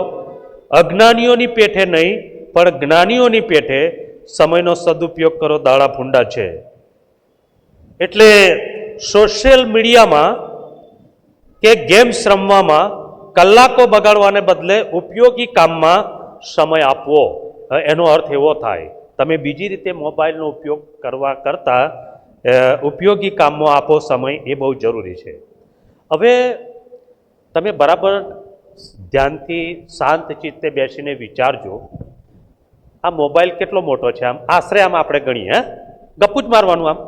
અજ્ઞાનીઓની પેઠે નહીં પણ જ્ઞાનીઓની પેઠે સમયનો સદુપયોગ કરો, દાડા ભૂંડા છે. એટલે સોશિયલ મીડિયામાં કે ગેમ્સ રમવામાં કલાકો બગાડવાને બદલે ઉપયોગી કામમાં સમય આપવો, એનો અર્થ એવો થાય તમે બીજી રીતે મોબાઈલનો ઉપયોગ કરવા કરતાં ઉપયોગી કામમાં આપો સમય, એ બહુ જરૂરી છે. હવે તમે બરાબર ધ્યાનથી શાંત ચિત્તે બેસીને વિચારજો, આ મોબાઈલ કેટલો મોટો છે? આમ આશરે આમ આપણે ગણીએ, ગપ્પું જ મારવાનું, આમ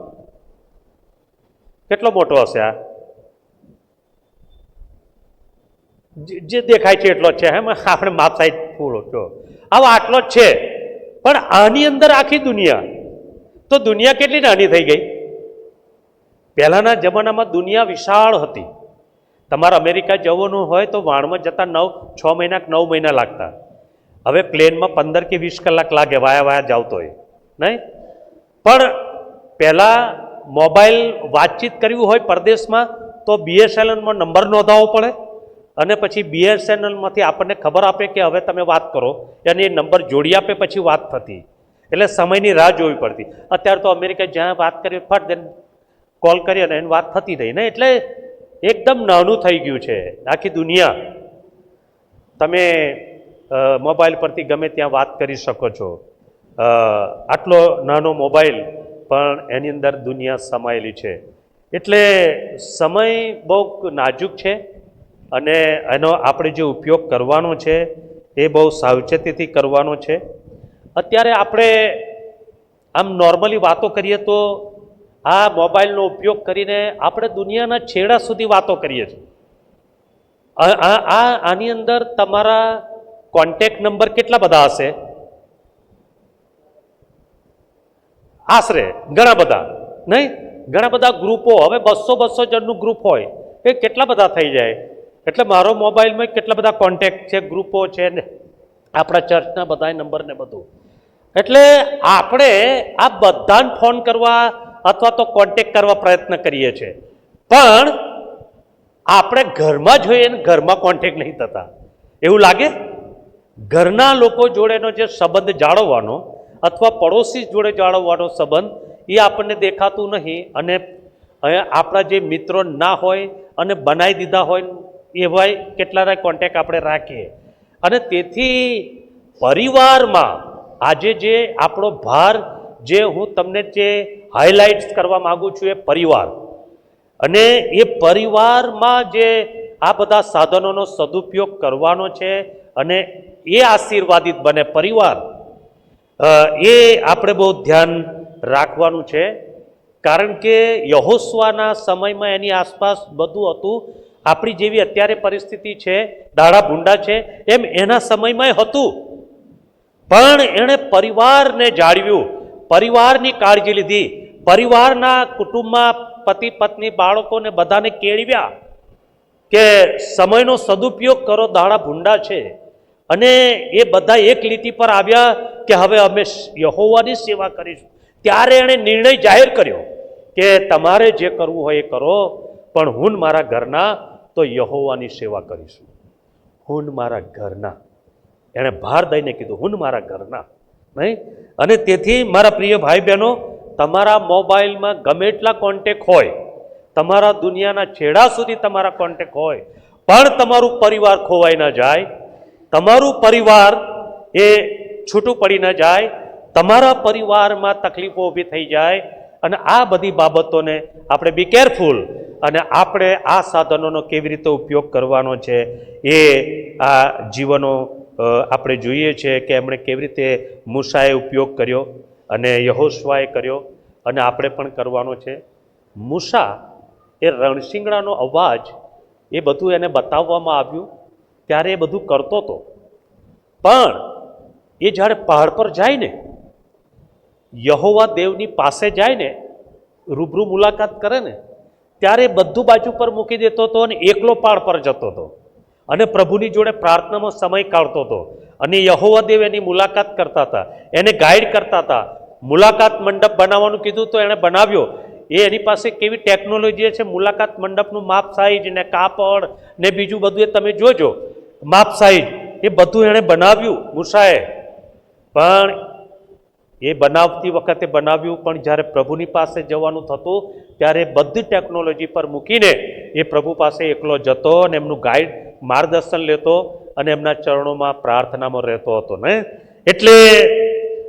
કેટલો મોટો હશે? આ જે દેખાય છે એટલો જ છે. એમ આપણે માપ સાઈડ ફૂલ છો, આવો આટલો જ છે. પણ આની અંદર આખી દુનિયા, તો દુનિયા કેટલી નાની થઈ ગઈ. પહેલાના જમાનામાં દુનિયા વિશાળ હતી. તમારે અમેરિકા જવાનું હોય તો વાણમાં જતા 6 મહિના કે 9 મહિના લાગતા. હવે પ્લેનમાં 15 કે 20 કલાક લાગે વાયા જાવ તોય, નહીં? પણ પહેલાં મોબાઈલ વાતચીત કરવી હોય પરદેશમાં તો BSNLમાં નંબર નોંધાવવો પડે અને પછી BSNLમાંથી આપણને ખબર આપે કે હવે તમે વાત કરો અને એ નંબર જોડી આપે પછી વાત થતી. એટલે સમયની રાહ જોવી પડતી. અત્યારે તો અમેરિકા જ્યાં વાત કરી ફટ દે કોલ કરી અને એની વાત થતી રહી ને. એટલે એકદમ નાનું થઈ ગયું છે આખી દુનિયા. તમે મોબાઈલ પરથી ગમે ત્યાં વાત કરી શકો છો. આટલો નાનો મોબાઈલ પણ એની અંદર દુનિયા સમાયેલી છે. એટલે સમય બહુ નાજુક છે અને એનો આપણે જે ઉપયોગ કરવાનો છે એ બહુ સાવચેતીથી કરવાનો છે. અત્યારે આપણે આમ નોર્મલી વાતો કરીએ તો આ મોબાઈલનો ઉપયોગ કરીને આપણે દુનિયાના છેડા સુધી વાતો કરીએ છીએ. આની અંદર તમારા કોન્ટેક્ટ નંબર કેટલા બધા હશે? આશરે ઘણા બધા, નહીં? ઘણા બધા ગ્રુપો, હવે 200 જણનું ગ્રુપ હોય એ કેટલા બધા થઈ જાય. એટલે મારો મોબાઈલમાં કેટલા બધા કોન્ટેક્ટ છે, ગ્રુપો છે ને આપણા ચર્ચના બધા નંબર ને બધું. એટલે આપણે આ બધાને ફોન કરવા અથવા તો કોન્ટેક્ટ કરવા પ્રયત્ન કરીએ છીએ, પણ આપણે ઘરમાં જોઈએ ને ઘરમાં કોન્ટેક્ટ નહીં થતા. એવું લાગે? ઘરના લોકો જોડેનો જે સંબંધ જાળવવાનો અથવા પડોશી જોડે જાળવવાનો સંબંધ એ આપણને દેખાતું નહીં. અને આપણા જે મિત્રો ના હોય અને બનાવી દીધા હોય એવા કેટલાય કોન્ટેક્ટ આપણે રાખીએ. અને તેથી પરિવારમાં આજે જે આપણો ભાર, જે હું તમને જે હાઇલાઇટ્સ કરવા માગું છું એ પરિવાર, અને એ પરિવારમાં જે આ બધા સાધનોનો સદુપયોગ કરવાનો છે અને એ આશીર્વાદિત બને પરિવાર, એ આપણે બહુ ધ્યાન રાખવાનું છે. કારણ કે યહોશુઆના સમયમાં એની આસપાસ બધું હતું. આપણી જેવી અત્યારે પરિસ્થિતિ છે, દાડા ભૂંડા છે, એમ એના સમયમાં હતું. પણ એણે પરિવારને જાળવ્યું, પરિવારની કાળજી લીધી, પરિવારના કુટુંબમાં પતિ પત્ની બાળકોને બધાને કેળવ્યા કે સમયનો સદુપયોગ કરો, દાડા ભૂંડા છે. અને એ બધા એક લીટી પર આવ્યા કે હવે અમે યહોવાની સેવા કરીશું. ત્યારે એણે નિર્ણય જાહેર કર્યો કે તમારે જે કરવું હોય એ કરો, પણ હું મારા ઘરના તો યહોવાની સેવા કરીશું. હું મારા ઘરના, એણે ભાર દઈને કીધું, હું મારા ઘરના, નહીં? અને તેથી મારા પ્રિય ભાઈ બહેનો, તમારા મોબાઈલમાં ગમે એટલા કોન્ટેક્ટ હોય, તમારા દુનિયાના છેડા સુધી તમારા કોન્ટેક્ટ હોય, પણ તમારું પરિવાર ખોવાઈ ન જાય, તમારું પરિવાર એ છૂટું પડી ન જાય, તમારા પરિવારમાં તકલીફો ઊભી થઈ જાય. અને આ બધી બાબતોને આપણે બી કેરફુલ, અને આપણે આ સાધનોનો કેવી રીતે ઉપયોગ કરવાનો છે એ આ જીવનો આપણે જોઈએ છે કે એમણે કેવી રીતે મૂસાએ ઉપયોગ કર્યો અને યહોશુઆએ કર્યો, અને આપણે પણ કરવાનો છે. મૂસા એ રણશીંગડાનો અવાજ એ બધું એને બતાવવામાં આવ્યું ત્યારે એ બધું કરતો હતો. પણ એ જ્યારે પહાડ પર જાય ને, યહોવા દેવની પાસે જાય ને, રૂબરૂ મુલાકાત કરે ને, ત્યારે બધું બાજુ પર મૂકી દેતો હતો અને એકલો પહાડ પર જતો હતો અને પ્રભુની જોડે પ્રાર્થનામાં સમય કાઢતો હતો. અને યહોવા દેવ એની મુલાકાત કરતા હતા, એને ગાઈડ કરતા હતા. મુલાકાત મંડપ બનાવવાનું કીધું તો એણે બનાવ્યો. એ એની પાસે કેવી ટેકનોલોજી છે, મુલાકાત મંડપનું માપ સાઈઝ ને કાપડ ને બીજું બધું એ તમે જોજો, માપ સાઈઝ એ બધું એણે બનાવ્યું મૂસાએ. પણ એ બનાવતી વખતે બનાવ્યું, પણ જ્યારે પ્રભુની પાસે જવાનું થતું ત્યારે બધી ટેકનોલોજી પર મૂકીને એ પ્રભુ પાસે એકલો જતો અને એમનું ગાઈડ માર્ગદર્શન લેતો અને એમના ચરણોમાં પ્રાર્થનામાં રહેતો હતો ને. એટલે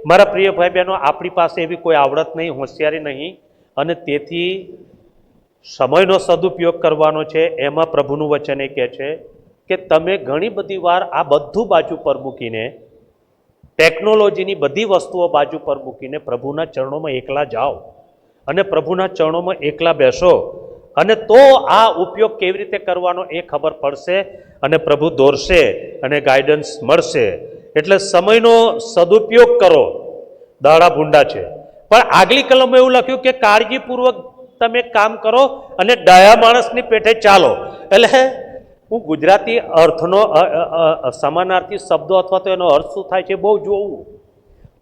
મારા પ્રિય ભાઈ બહેનો, આપણી પાસે એવી કોઈ આવડત નહીં, હોશિયારી નહીં, અને તેથી સમયનો સદુપયોગ કરવાનો છે. એમાં પ્રભુનું વચન એ કહે છે કે તમે ઘણી બધી વાર આ બધું બાજુ પર મૂકીને, ટેકનોલોજીની બધી વસ્તુઓ બાજુ પર મૂકીને પ્રભુના ચરણોમાં એકલા જાઓ અને પ્રભુના ચરણોમાં એકલા બેસો, અને તો આ ઉપયોગ કેવી રીતે કરવાનો એ ખબર પડશે અને પ્રભુ દોરશે અને ગાઈડન્સ મળશે. એટલે સમયનો સદુપયોગ કરો, દાડા ભૂંડા છે. પણ આગલી કલમમાં એવું લખ્યું કે કાળજીપૂર્વક તમે કામ કરો અને ડાયા માણસની પેઠે ચાલો. એટલે હું ગુજરાતી અર્થનો સમાનાર્થી શબ્દો અથવા તો એનો અર્થ શું થાય છે બહુ જોવું.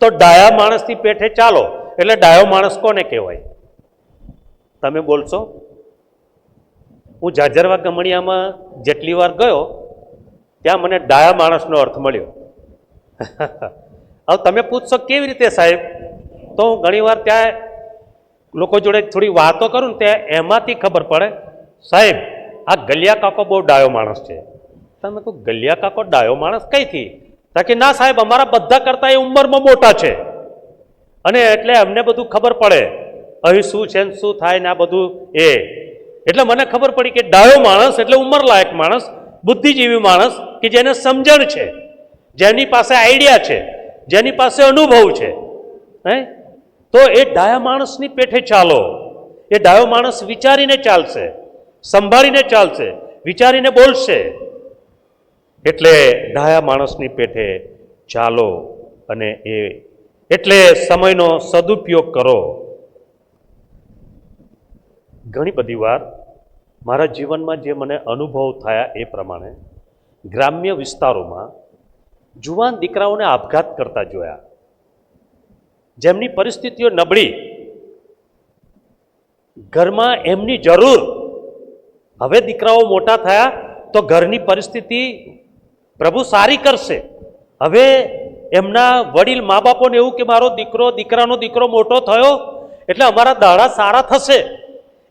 તો ડાયા માણસની પેઠે ચાલો એટલે ડાયો માણસ કોને કહેવાય? તમે બોલશો? હું ઝાઝરવા ગમણિયામાં જેટલી વાર ગયો ત્યાં મને ડાયા માણસનો અર્થ મળ્યો. હવે તમે પૂછશો કેવી રીતે સાહેબ? તો હું ઘણીવાર ત્યાં લોકો જોડે થોડી વાતો કરું ને ત્યાં એમાંથી ખબર પડે, સાહેબ આ ગલિયા કાકો બહુ ડાયો માણસ છે. તમે કહો ગલિયા કાકો ડાયો માણસ કઈથી? કે ના સાહેબ અમારા બધા કરતા એ ઉંમરમાં મોટા છે અને એટલે અમને બધું ખબર પડે અહીં શું છે ને શું થાય ને આ બધું એ. એટલે મને ખબર પડી કે ડાયો માણસ એટલે ઉંમરલાયક માણસ, બુદ્ધિજીવી માણસ કે જેને સમજણ છે, જેની પાસે આઈડિયા છે, જેની પાસે અનુભવ છે. હે તો એ ડાયા માણસની પેઠે ચાલો. એ ડાયો માણસ વિચારીને ચાલશે, સંભાળીને ચાલશે, વિચારીને બોલશે. એટલે ડાયા માણસની પેઠે ચાલો અને એ એટલે સમયનો સદુપયોગ કરો. ઘણી બધી વાર મારા જીવનમાં જે મને અનુભવ થયા એ પ્રમાણે ગ્રામ્ય વિસ્તારોમાં જુવાન દીકરાઓને આપઘાત કરતા જોયા, જેમની પરિસ્થિતિઓ નબળી, ઘરમાં એમની જરૂર. હવે દીકરાઓ મોટા થયા તો ઘરની પરિસ્થિતિ પ્રભુ સારી કરશે. હવે એમના વડીલ મા બાપોને એવું કે મારો દીકરાનો દીકરો મોટો થયો એટલે અમારા દાડા સારા થશે,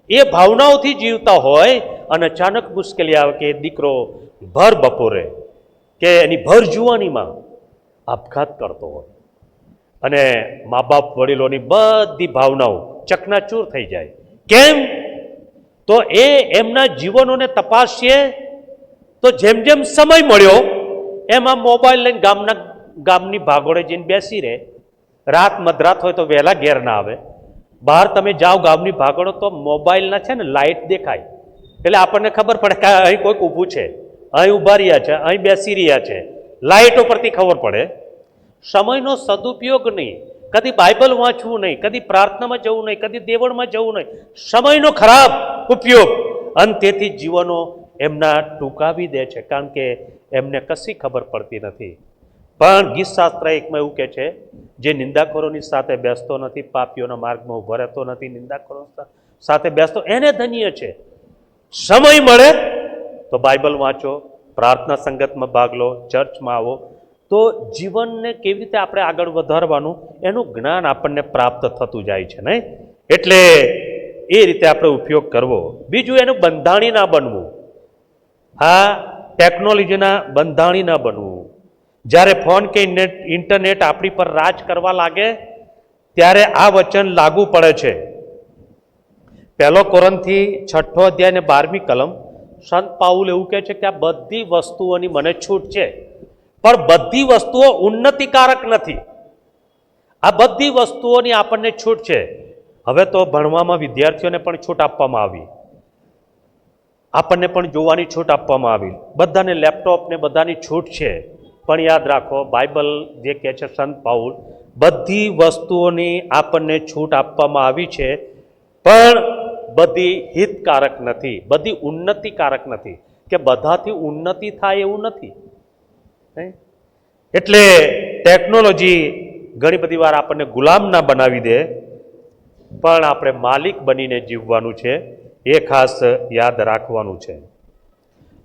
એ ભાવનાઓથી જીવતા હોય અને અચાનક મુશ્કેલી આવે કે દીકરો ભર બપોરે કે એની ભર જુવાનીમાં આપઘાત કરતો હોય અને મા બાપ વડીલોની બધી ભાવનાઓ ચકનાચૂર થઈ જાય. કેમ? તો એ એમના જીવનોને તપાસીએ તો જેમ જેમ સમય મળ્યો એમ આ મોબાઈલ લઈને ગામની ભાગોળે જઈને બેસી રહે. રાત મધરાત હોય તો વહેલા ઘેર ના આવે. બહાર તમે જાઓ ગામની ભાગોળો તો મોબાઈલના છે ને લાઇટ દેખાય એટલે આપણને ખબર પડે કે અહીં કોઈક ઊભું છે, અહીં ઊભા રહ્યા છે, અહીં બેસી રહ્યા છે. લાઇટો પરથી ખબર પડે. સમયનો સદુપયોગ નહીં, કદી બાઇબલ વાંચવું નહીં, કદી પ્રાર્થનામાં જવું નહીં, કદી દેવળમાં જવું નહીં. સમયનો ખરાબ ઉપયોગ અને તેથી જીવનો એમના ટૂંકાવી દે છે, કારણ કે એમને કશી ખબર પડતી નથી. પણ ગીતશાસ્ત્ર એકમાં એવું કહે છે, જે નિંદાખોરોની સાથે બેસતો નથી, પાપીઓના માર્ગમાં ઉભો રહેતો નથી, નિંદાખોરો સાથે બેસતો એને ધન્ય છે. સમય મળે તો બાઇબલ વાંચો, પ્રાર્થના સંગતમાં ભાગ લો, ચર્ચમાં આવો, તો જીવનને કેવી રીતે આપણે આગળ વધારવાનું એનું જ્ઞાન આપણને પ્રાપ્ત થતું જાય છે ને. એટલે એ રીતે આપણે ઉપયોગ કરવો. બીજું એનું બંધાણી ના બનવું. હા, ટેકનોલોજીના બંધાણી ના બનવું. જ્યારે ફોન કે ઇન્ટરનેટ આપણી પર રાજ કરવા લાગે ત્યારે આ વચન લાગુ પડે છે. 1 કોરિન્થી 6 અધ્યાય ને 12મી કલમ સંત પાઉલ એવું કહે છે કે આ બધી વસ્તુઓની મને છૂટ છે, પણ બધી વસ્તુઓ ઉન્નતિકારક નથી. આ બધી વસ્તુઓની આપણને છૂટ છે. હવે તો ભણવામાં વિદ્યાર્થીઓને પણ છૂટ આપવામાં આવી, આપણને પણ જોવાની છૂટ આપવામાં આવી, બધાને લેપટોપ ને બધાની છૂટ છે. પણ યાદ રાખો, બાઇબલ જે કહે છે સંત પાઉલ, બધી વસ્તુઓની આપણને છૂટ આપવામાં આવી છે, પણ બધી હિતકારક નથી, બધી ઉન્નતિકારક નથી, કે બધાથી ઉન્નતિ થાય એવું નથી. એટલે ટેકનોલોજી ઘણી બધી વાર આપણને ગુલામ ના બનાવી દે, પણ આપણે માલિક બનીને જીવવાનું છે, એ ખાસ યાદ રાખવાનું છે.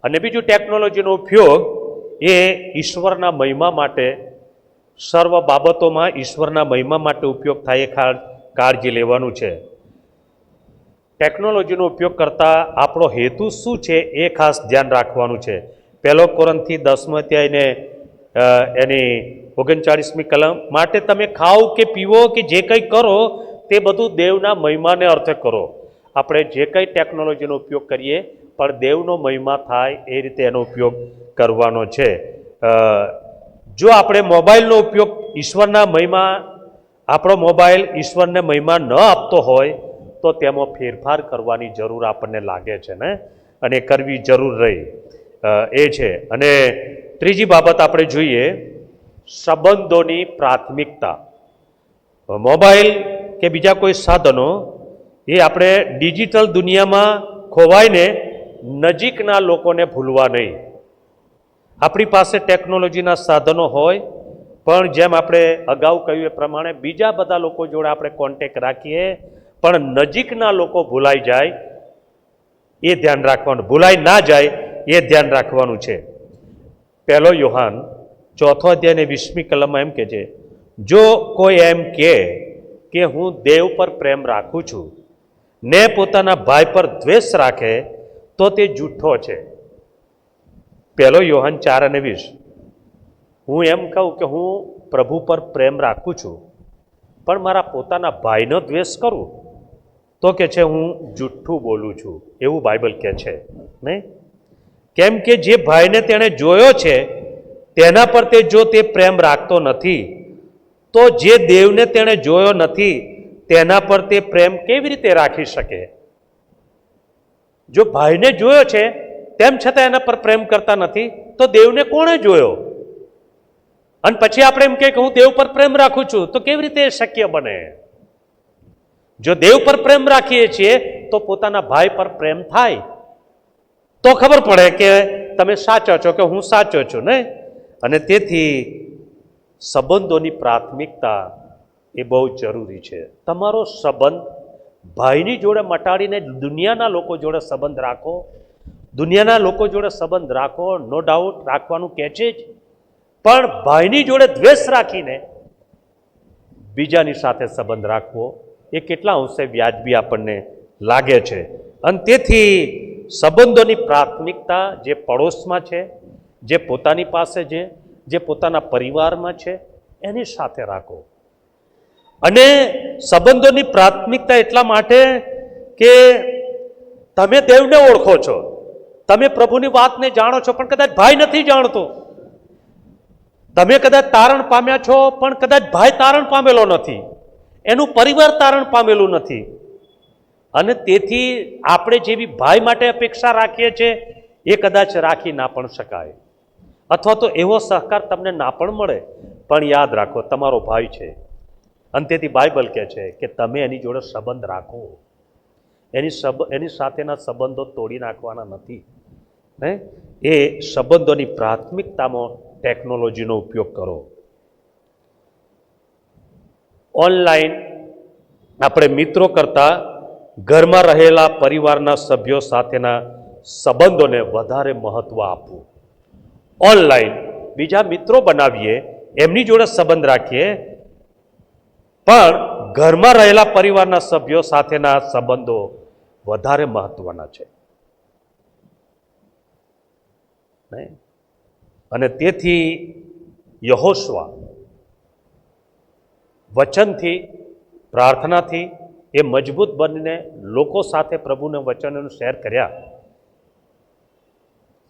અને બીજું, ટેકનોલોજીનો ઉપયોગ એ ઈશ્વરના મહિમા માટે, સર્વ બાબતોમાં ઈશ્વરના મહિમા માટે ઉપયોગ થાય એ કાળજી લેવાનું છે. ટેકનોલોજીનો ઉપયોગ કરતા આપણો હેતુ શું છે એ ખાસ ધ્યાન રાખવાનું છે. 1 કોરિન્થી 10 અધ્યાયને એની 39મી કલમ, માટે તમે ખાઓ કે પીવો કે જે કંઈ કરો તે બધું દેવના મહિમાને અર્થે કરો. આપણે જે કંઈ ટેકનોલોજીનો ઉપયોગ કરીએ પણ દેવનો મહિમા થાય એ રીતે એનો ઉપયોગ કરવાનો છે. જો આપણે મોબાઈલનો ઉપયોગ ઈશ્વરના મહિમા, આપણો મોબાઈલ ઈશ્વરને મહિમા ન આપતો હોય તો તેમાં ફેરફાર કરવાની જરૂર આપણને લાગે છે ને, અને કરવી જરૂર રહી એ છે. અને ત્રીજી બાબત આપણે જોઈએ, સંબંધોની પ્રાથમિકતા. મોબાઈલ કે બીજા કોઈ સાધનો એ આપણે ડિજિટલ દુનિયામાં ખોવાઈને નજીકના લોકોને ભૂલવા નહીં. આપણી પાસે ટેકનોલોજીના સાધનો હોય પણ જેમ આપણે અગાઉ કહ્યું એ પ્રમાણે બીજા બધા લોકો જોડે આપણે કોન્ટેક્ટ રાખીએ, પણ નજીકના લોકો ભૂલાઈ જાય એ ધ્યાન રાખવાનું, ભૂલાઈ ના જાય એ ધ્યાન રાખવાનું છે. 1 યોહાન 4 અધ્યાય 20મી કલમમાં એમ કે છે, જો કોઈ એમ કે હું દેવ પર પ્રેમ રાખું છું ને પોતાના ભાઈ પર દ્વેષ રાખે તો તે જૂઠ્ઠો છે. 1 યોહાન 4:20. હું એમ કહું કે હું પ્રભુ પર પ્રેમ રાખું છું પણ મારા પોતાના ભાઈનો દ્વેષ કરું તો કે છે હું જૂઠ્ઠું બોલું છું, એવું બાઇબલ કહે છે નહીં? કેમ કે જે ભાઈને તેણે જોયો છે તેના પર જો તે પ્રેમ રાખતો નથી તો જે દેવને તેણે જોયો નથી તેના પર તે પ્રેમ કેવી રીતે રાખી શકે? જો ભાઈને જોયો છે તેમ છતાં એના પર પ્રેમ કરતા નથી તો દેવને કોણે જોયો? અને પછી આપણે એમ કે હું દેવ પર પ્રેમ રાખું છું, તો કેવી રીતે શક્ય બને? જો દેવ પર પ્રેમ રાખીએ છીએ તો પોતાના ભાઈ પર પ્રેમ થાય તો ખબર પડે કે તમે સાચો છો કે હું સાચો છું ને. અને તેથી સંબંધોની પ્રાથમિકતા એ બહુ જરૂરી છે. તમારો સંબંધ ભાઈની જોડે મટાડીને દુનિયાના લોકો જોડે સંબંધ રાખો, દુનિયાના લોકો જોડે સંબંધ રાખો, નો ડાઉટ રાખવાનું કહે છે જ, પણ ભાઈની જોડે દ્વેષ રાખીને બીજાની સાથે સંબંધ રાખવો એ કેટલા અંશે વ્યાજબી આપણને લાગે છે. અને તેથી સંબંધોની પ્રાથમિકતા જે પડોશમાં છે, જે પોતાની પાસે છે, જે પોતાના પરિવારમાં છે એની સાથે રાખો. અને સંબંધોની પ્રાથમિકતા એટલા માટે કે તમે દેવને ઓળખો છો, તમે પ્રભુની વાતને જાણો છો પણ કદાચ ભાઈ નથી જાણતો. તમે કદાચ તારણ પામ્યા છો પણ કદાચ ભાઈ તારણ પામેલો નથી, એનું પરિવાર તારણ પામેલું નથી. અને તેથી આપણે જેવી ભાઈ માટે અપેક્ષા રાખીએ છીએ એ કદાચ રાખી ના પણ શકાય, અથવા તો એવો સહકાર તમને ના પણ મળે. પણ યાદ રાખો તમારો ભાઈ છે અને તેથી બાઇબલ કહે છે કે તમે એની જોડે સંબંધ રાખો, એની સાથેના સંબંધો તોડી નાખવાના નથી ને. એ સંબંધોની પ્રાથમિકતામાં ટેકનોલોજીનો ઉપયોગ કરો. ઓનલાઈન આપણે મિત્રો કરતાં ઘરમાં રહેલા પરિવારના સભ્યો સાથેના સંબંધોને વધારે મહત્વ આપવું. ઓનલાઈન બીજા મિત્રો બનાવીએ, એમની જોડે સંબંધ રાખીએ, પણ ઘરમાં રહેલા પરિવારના સભ્યો સાથેના સંબંધો વધારે મહત્વના છે. અને તેથી યહોશવા વચનથી, પ્રાર્થનાથી એ મજબૂત બનીને લોકો સાથે પ્રભુના વચનોનું શેર કર્યા.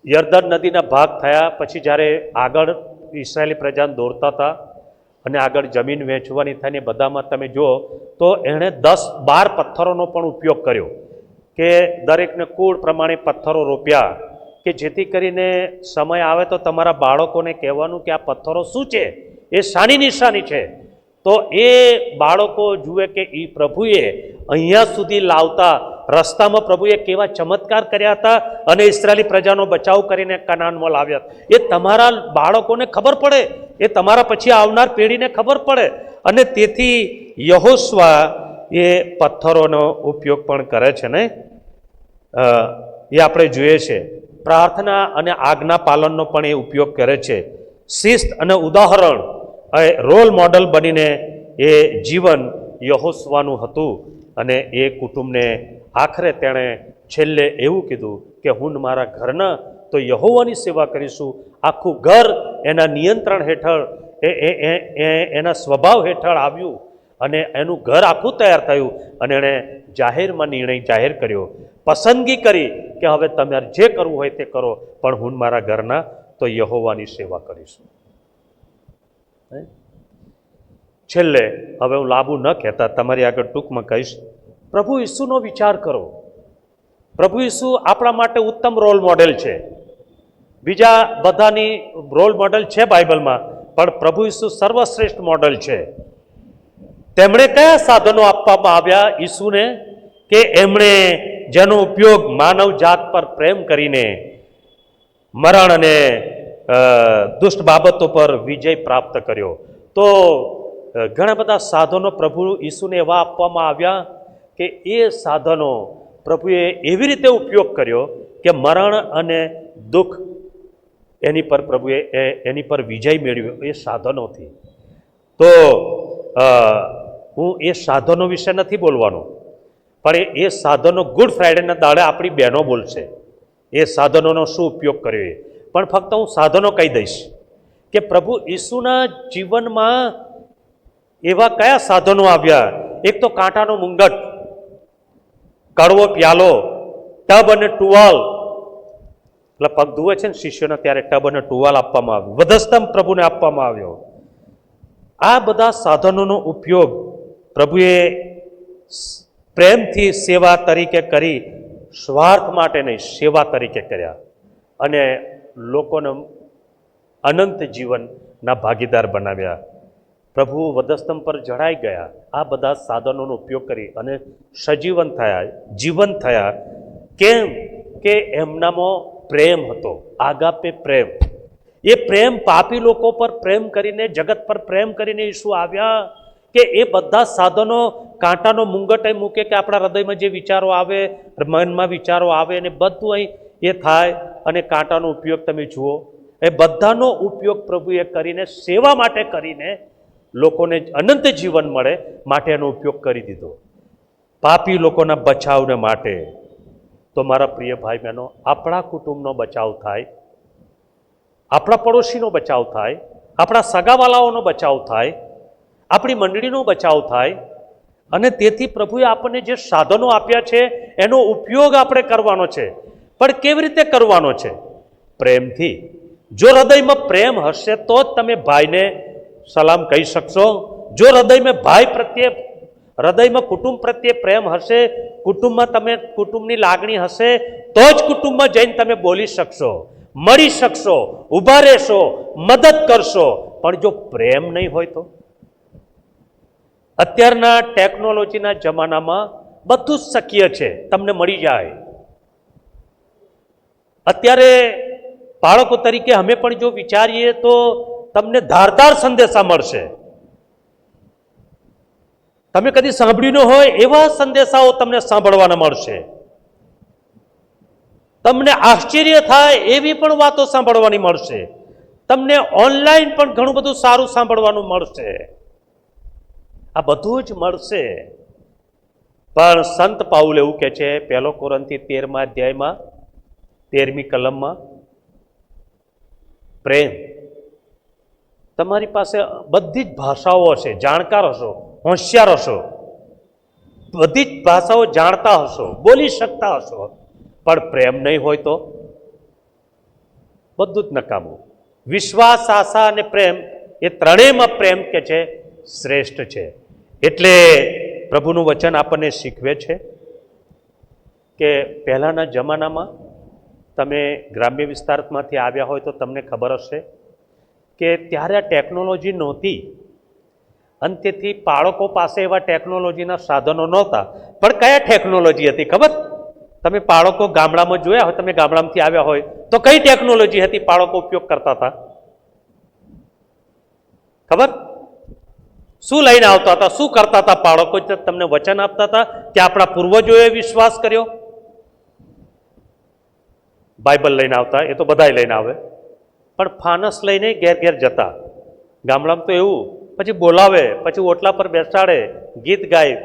યર્દન નદીના ભાગ થયા પછી જ્યારે આગળ ઇસરાયેલી પ્રજાને દોરતા હતા અને આગળ જમીન વહેંચવાની થઈને બધામાં તમે જુઓ તો એણે 10-12 પથ્થરોનો પણ ઉપયોગ કર્યો કે દરેકને કુળ પ્રમાણે પથ્થરો રોપ્યા કે જેથી કરીને સમય આવે તો તમારા બાળકોને કહેવાનું કે આ પથ્થરો શું છે, એ શાની નિશાની છે. તો એ બાળકો જુએ કે એ પ્રભુએ અહીંયા સુધી લાવતા રસ્તામાં પ્રભુએ કેવા ચમત્કાર કર્યા હતા અને ઇસ્રાયેલી પ્રજાનો બચાવ કરીને કનાનમાં લાવ્યા. એ તમારા બાળકોને ખબર પડે, એ તમારા પછી આવનાર પેઢીને ખબર પડે. અને તેથી યહોશવા એ પથ્થરોનો ઉપયોગ પણ કરે છે ને, એ આપણે જોઈએ છે. પ્રાર્થના અને આજ્ઞા પાલનનો પણ એ ઉપયોગ કરે છે. શિસ્ત અને ઉદાહરણ, રોલ મોડલ બનીને એ જીવન યહોશવાનું હતું. અને એ કુટુંબને આખરે તેણે છેલ્લે એવું કીધું કે હું મારા ઘરના તો યહોવાની સેવા કરીશું. આખું ઘર એના નિયંત્રણ હેઠળ, એના સ્વભાવ હેઠળ આવ્યું અને એનું ઘર આખું તૈયાર થયું. અને એણે જાહેરમાં નિર્ણય જાહેર કર્યો, પસંદગી કરી કે હવે તમારે જે કરવું હોય તે કરો, પણ હું મારા ઘરના તો યહોવાની સેવા કરીશું. છેલ્લે હવે હું લાંબુ ન કહેતા તમારી આગળ ટૂંકમાં કહીશ. પ્રભુ ઈસુનો વિચાર કરો. પ્રભુ ઈસુ આપણા માટે ઉત્તમ રોલ મોડેલ છે. બીજા બધાની રોલ મોડેલ છે બાઇબલમાં, પણ પ્રભુ ઈસુ સર્વશ્રેષ્ઠ મોડેલ છે. તેમણે કયા સાધનો આપવામાં આવ્યા ઈસુને કે એમણે જેનો ઉપયોગ માનવ જાત પર પ્રેમ કરીને મરણ અને દુષ્ટ બાબતો પર વિજય પ્રાપ્ત કર્યો. તો ઘણા બધા સાધનો પ્રભુ ઈસુને એવા આપવામાં આવ્યા કે એ સાધનો પ્રભુએ એવી રીતે ઉપયોગ કર્યો કે મરણ અને દુઃખ એની પર પ્રભુએ એની પર વિજય મેળવ્યો એ સાધનોથી. તો હું એ સાધનો વિશે નથી બોલવાનો, પણ એ સાધનો ગુડ ફ્રાઈડેના દાડે આપણી બહેનો બોલશે એ સાધનોનો શું ઉપયોગ કર્યો એ. પણ ફક્ત હું સાધનો કહી દઈશ કે પ્રભુ ઈસુના જીવનમાં એવા કયા સાધનો આવ્યા. એક તો કાંટાનો મુંગટ, કડવો પ્યાલો, ટબ અને ટુવાલ, એટલે પગ ધુએ છે ને શિષ્યોને ત્યારે ટબ અને ટુવાલ આપવામાં આવ્યું, વધસ્તંભ પ્રભુને આપવામાં આવ્યો. આ બધા સાધનોનો ઉપયોગ પ્રભુએ પ્રેમથી સેવા તરીકે કરી, સ્વાર્થ માટે નહીં, સેવા તરીકે કર્યા અને લોકોને અનંત જીવનના ભાગીદાર બનાવ્યા. પ્રભુ વધસ્તંભ પર જડાઈ ગયા. આ બધા સાધનોનો ઉપયોગ કરી અને સજીવન થયા, જીવન થયા. કેમ કે એમનામાં પ્રેમ હતો, આગાપે પ્રેમ. એ પ્રેમ પાપી લોકો પર પ્રેમ કરીને, જગત પર પ્રેમ કરીને ઈસુ આવ્યા કે એ બધા સાધનો કાંટાનો મુંગટ મૂકે કે આપણા હૃદયમાં જે વિચારો આવે, મનમાં વિચારો આવે અને બધું અહીં એ થાય. અને કાંટાનો ઉપયોગ તમે જુઓ, એ બધાનો ઉપયોગ પ્રભુએ કરીને, સેવા માટે કરીને, લોકોને અનંત જીવન મળે માટે એનો ઉપયોગ કરી દીધો, પાપી લોકોના બચાવને માટે. તો મારા પ્રિય ભાઈ બહેનો, આપણા કુટુંબનો બચાવ થાય, આપણા પડોશીનો બચાવ થાય, આપણા સગાવાલાઓનો બચાવ થાય, આપણી મંડળીનો બચાવ થાય. અને તેથી પ્રભુએ આપણને જે સાધનો આપ્યા છે એનો ઉપયોગ આપણે કરવાનો છે. પણ કેવી રીતે કરવાનો છે? પ્રેમથી. જો હૃદયમાં પ્રેમ હશે તો જ તમે ભાઈને સલામ કહી શકશો. જો હૃદયમાં ભાઈ પ્રત્યે, હૃદયમાં કુટુંબ પ્રત્યે પ્રેમ હશે, કુટુંબમાં તમે કુટુંબની લાગણી હશે તો જ કુટુંબમાં જઈને તમે બોલી શકશો, મળી શકશો, ઊભા રહેશો, મદદ કરશો. પણ જો પ્રેમ નહીં હોય તો? અત્યારના ટેકનોલોજીના જમાનામાં બધું જ શક્ય છે, તમને મળી જાય. અત્યારે બાળકો તરીકે અમે પણ જો વિચારીએ તો તમને ધારદાર સંદેશા મળશે. તમે કદી સાંભળ્યું ન હોય એવા સંદેશાઓ તમને સાંભળવાના મળશે. તમને આશ્ચર્ય થાય એવી પણ વાતો સાંભળવાની મળશે. તમને ઓનલાઈન પણ ઘણું બધું સારું સાંભળવાનું મળશે. આ બધું જ મળશે. પણ સંત પાઉલ એવું કહે છે, 1 કોરિન્થી 13મા અધ્યાયમાં 13મી કલમમાં, પ્રેમ. તમારી પાસે બધી જ ભાષાઓ હશે, જાણકાર હશો, હોશિયાર હશો, બધી જ ભાષાઓ જાણતા હશો, બોલી શકતા હશો, પણ પ્રેમ નહીં હોય તો બધું જ નકામું. વિશ્વાસ, આશા અને પ્રેમ, એ ત્રણેયમાં પ્રેમ કે છે શ્રેષ્ઠ છે. એટલે પ્રભુનું વચન આપણને શીખવે છે કે પહેલાંના જમાનામાં, તમે ગ્રામ્ય વિસ્તારમાંથી આવ્યા હોય તો તમને ખબર હશે કે ત્યારે આ ટેકનોલોજી નહોતી અને તેથી બાળકો પાસે એવા ટેકનોલોજીના સાધનો નહોતા. પણ કયા ટેકનોલોજી હતી ખબર? તમે બાળકો ગામડામાં જોયા હોય, તમે ગામડામાંથી આવ્યા હોય તો કઈ ટેકનોલોજી હતી બાળકો ઉપયોગ કરતા હતા ખબર? શું લઈને આવતા હતા, શું કરતા હતા બાળકો? તમને વચન આપતા હતા કે આપણા પૂર્વજોએ વિશ્વાસ કર્યો. બાઇબલ લઈને આવતા, એ તો બધાય લઈને આવે, પણ ફાનસ લઈને ઘેર ઘેર જતા. ગામડામાં તો એવું, પછી બોલાવે, પછી ઓટલા પર બેસાડે, ગીત ગાય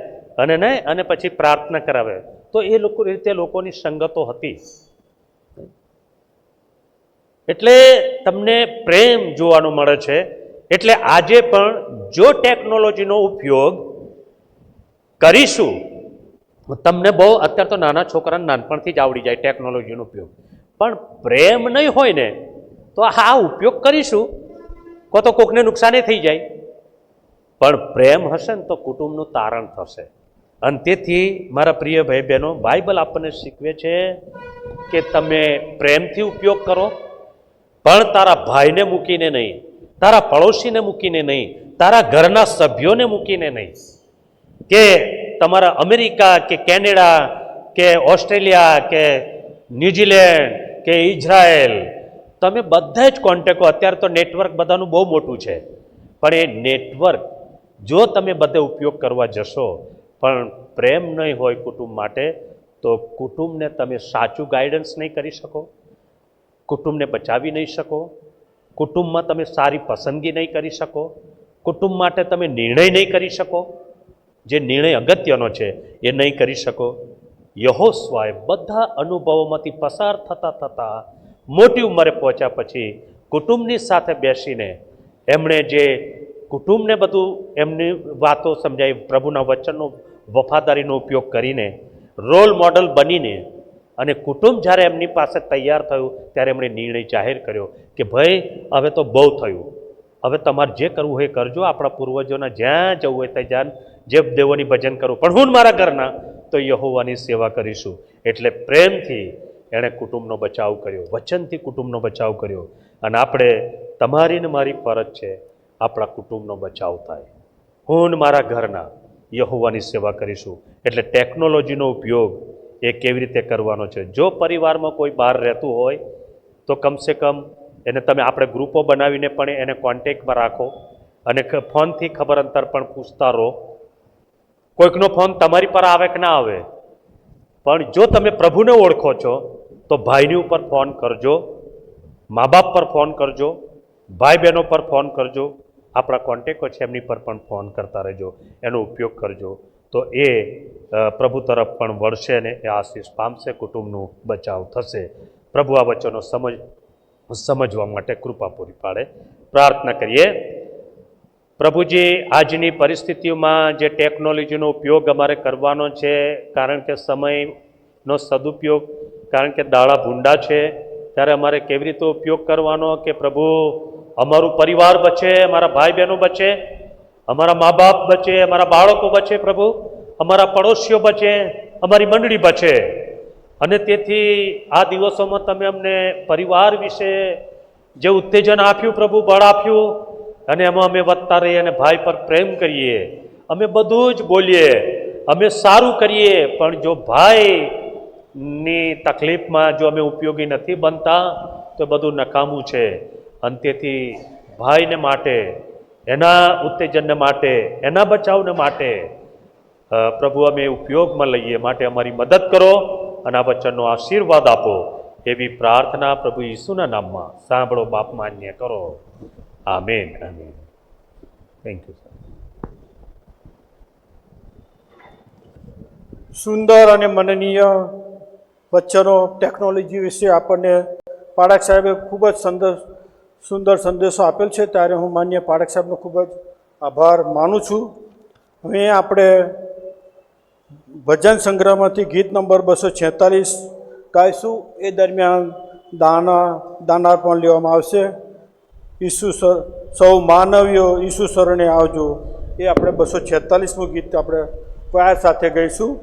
અને નહીં, અને પછી પ્રાર્થના કરાવે. તો એ લોકો રીતે લોકોની સંગતો હતી. એટલે તમને પ્રેમ જોવાનું મળે છે. એટલે આજે પણ જો ટેકનોલોજીનો ઉપયોગ કરીશું, તમને બહુ, અત્યારે તો નાના છોકરાને નાનપણથી જ આવડી જાય ટેકનોલોજીનો ઉપયોગ, પણ પ્રેમ નહીં હોય ને તો આ ઉપયોગ કરીશું તો કોકને નુકસાન થઈ જાય. પણ પ્રેમ હશે ને તો કુટુંબનું તારણ થશે. અને તેથી મારા પ્રિય ભાઈ બહેનો, બાઇબલ આપણને શીખવે છે કે તમે પ્રેમથી ઉપયોગ કરો, પણ તારા ભાઈને મૂકીને નહીં, તારા પડોશીને મૂકીને નહીં, તારા ઘરના સભ્યોને મૂકીને નહીં. કે તમારા અમેરિકા કે કેનેડા કે ઓસ્ટ્રેલિયા કે ન્યૂઝીલેન્ડ કે ઇઝરાયલ તમે બધા જ કોન્ટેક્ટો, અત્યારે તો નેટવર્ક બધાનું બહુ મોટું છે, પણ એ નેટવર્ક જો તમે બધે ઉપયોગ કરવા જશો પણ પ્રેમ નહીં હોય કુટુંબ માટે, તો કુટુંબને તમે સાચું ગાઈડન્સ નહીં કરી શકો, કુટુંબને બચાવી નહીં શકો, કુટુંબમાં તમે સારી પસંદગી નહીં કરી શકો, કુટુંબ માટે તમે નિર્ણય નહીં કરી શકો, જે નિર્ણય અગત્યનો છે એ નહીં કરી શકો. યહોશુઆએ બધા અનુભવોમાંથી પસાર થતાં થતાં મોટી ઉંમરે પહોંચ્યા પછી કુટુંબની સાથે બેસીને એમણે જે કુટુંબને બધું એમની વાતો સમજાવી, પ્રભુના વચનનો વફાદારીનો ઉપયોગ કરીને રોલ મોડલ બનીને, અને કુટુંબ જ્યારે એમની પાસે તૈયાર થયું ત્યારે એમણે નિર્ણય જાહેર કર્યો કે ભાઈ હવે તો બહુ થયું, હવે તમારે જે કરવું હોય એ કરજો, આપણા પૂર્વજોના જ્યાં જવું હોય ત્યાં જે દેવોની ભજન કરવું, પણ હું મારા ઘરના તો યહોવાની સેવા કરીશું. એટલે પ્રેમથી એણે કુટુંબનો બચાવ કર્યો, વચનથી કુટુંબનો બચાવ કર્યો. અને આપણે, તમારી ને મારી ફરજ છે આપણા કુટુંબનો બચાવ થાય. હું મારા ઘરના યહોવાની સેવા કરીશું. એટલે ટેકનોલોજીનો ઉપયોગ એ કેવી રીતે કરવાનો છે. જો પરિવારમાં કોઈ બહાર રહેતું હોય તો કમસે કમ એને તમે, આપણે ગ્રુપો બનાવીને પણ એને કોન્ટેક્ટમાં રાખો, અને ફોનથી ખબર અંતર પણ પૂછતા રહો. કોઈકનો ફોન તમારી પર આવે કે ના આવે, પણ જો તમે પ્રભુને ઓળખો છો તો ભાઈની ઉપર ફોન કરજો, મા બાપ પર ફોન કરજો, ભાઈ બહેનો પર ફોન કરજો, આપણા કોન્ટેક્ટો છે એમની પર પણ ફોન કરતા રહેજો, એનો ઉપયોગ કરજો. તો એ પ્રભુ તરફ પણ વળશે ને એ આશીષ પામશે, કુટુંબનું બચાવ થશે. પ્રભુ આ વચનો સમજવા માટે કૃપા પૂરી પાડે. પ્રાર્થના કરીએ. પ્રભુજી, આજની પરિસ્થિતિઓમાં જે ટેકનોલોજીનો ઉપયોગ અમારે કરવાનો છે, કારણ કે સમયનો સદુપયોગ, કારણ કે દાડા ભૂંડા છે, ત્યારે અમારે કેવી રીતે ઉપયોગ કરવાનો કે પ્રભુ અમારું પરિવાર બચે, અમારા ભાઈ બહેનો બચે, અમારા મા બાપ બચે, અમારા બાળકો બચે, પ્રભુ અમારા પડોશીઓ બચે, અમારી મંડળી બચે. અને તેથી આ દિવસોમાં તમે અમને પરિવાર વિશે જે ઉત્તેજન આપ્યું પ્રભુ, બળ આપ્યું, અને એમાં અમે વધતા રહીએ અને ભાઈ પર પ્રેમ કરીએ, અમે બધું જ બોલીએ, અમે સારું કરીએ, પણ જો ભાઈની તકલીફમાં જો અમે ઉપયોગી નથી બનતા તો બધું નકામું છે. અને તેથી ભાઈને માટે, એના ઉત્તેજનને માટે, એના બચાવને માટે પ્રભુ અમે ઉપયોગમાં લઈએ, માટે અમારી મદદ કરો અને આ વચનનો આશીર્વાદ આપો, એવી પ્રાર્થના પ્રભુ ઈસુના નામમાં સાંભળો, બાપ માન્ય કરો. આમેન. આમેન. Thank you. સુંદર અને મનનીય વચનો ટેકનોલોજી વિશે આપણને પાઠક સાહેબે ખૂબ જ સુંદર સંદેશો આપેલ છે, ત્યારે હું માન્ય પાઠક સાહેબનો ખૂબ જ આભાર માનું છું. હવે આપણે ભજન સંગ્રહમાંથી ગીત નંબર 246 ગાઈશું. એ દરમિયાન દાનાર પણ લેવામાં આવશે. ઈસુ સૌ માનવીઓ ઈસુ શરણે આવજો, એ આપણે 246મું ગીત આપણે ક્વાયર સાથે ગાઈશું.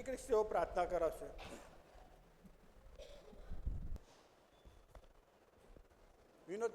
કરીશ તેઓ પ્રાર્થના કરાવશે. વિનોદ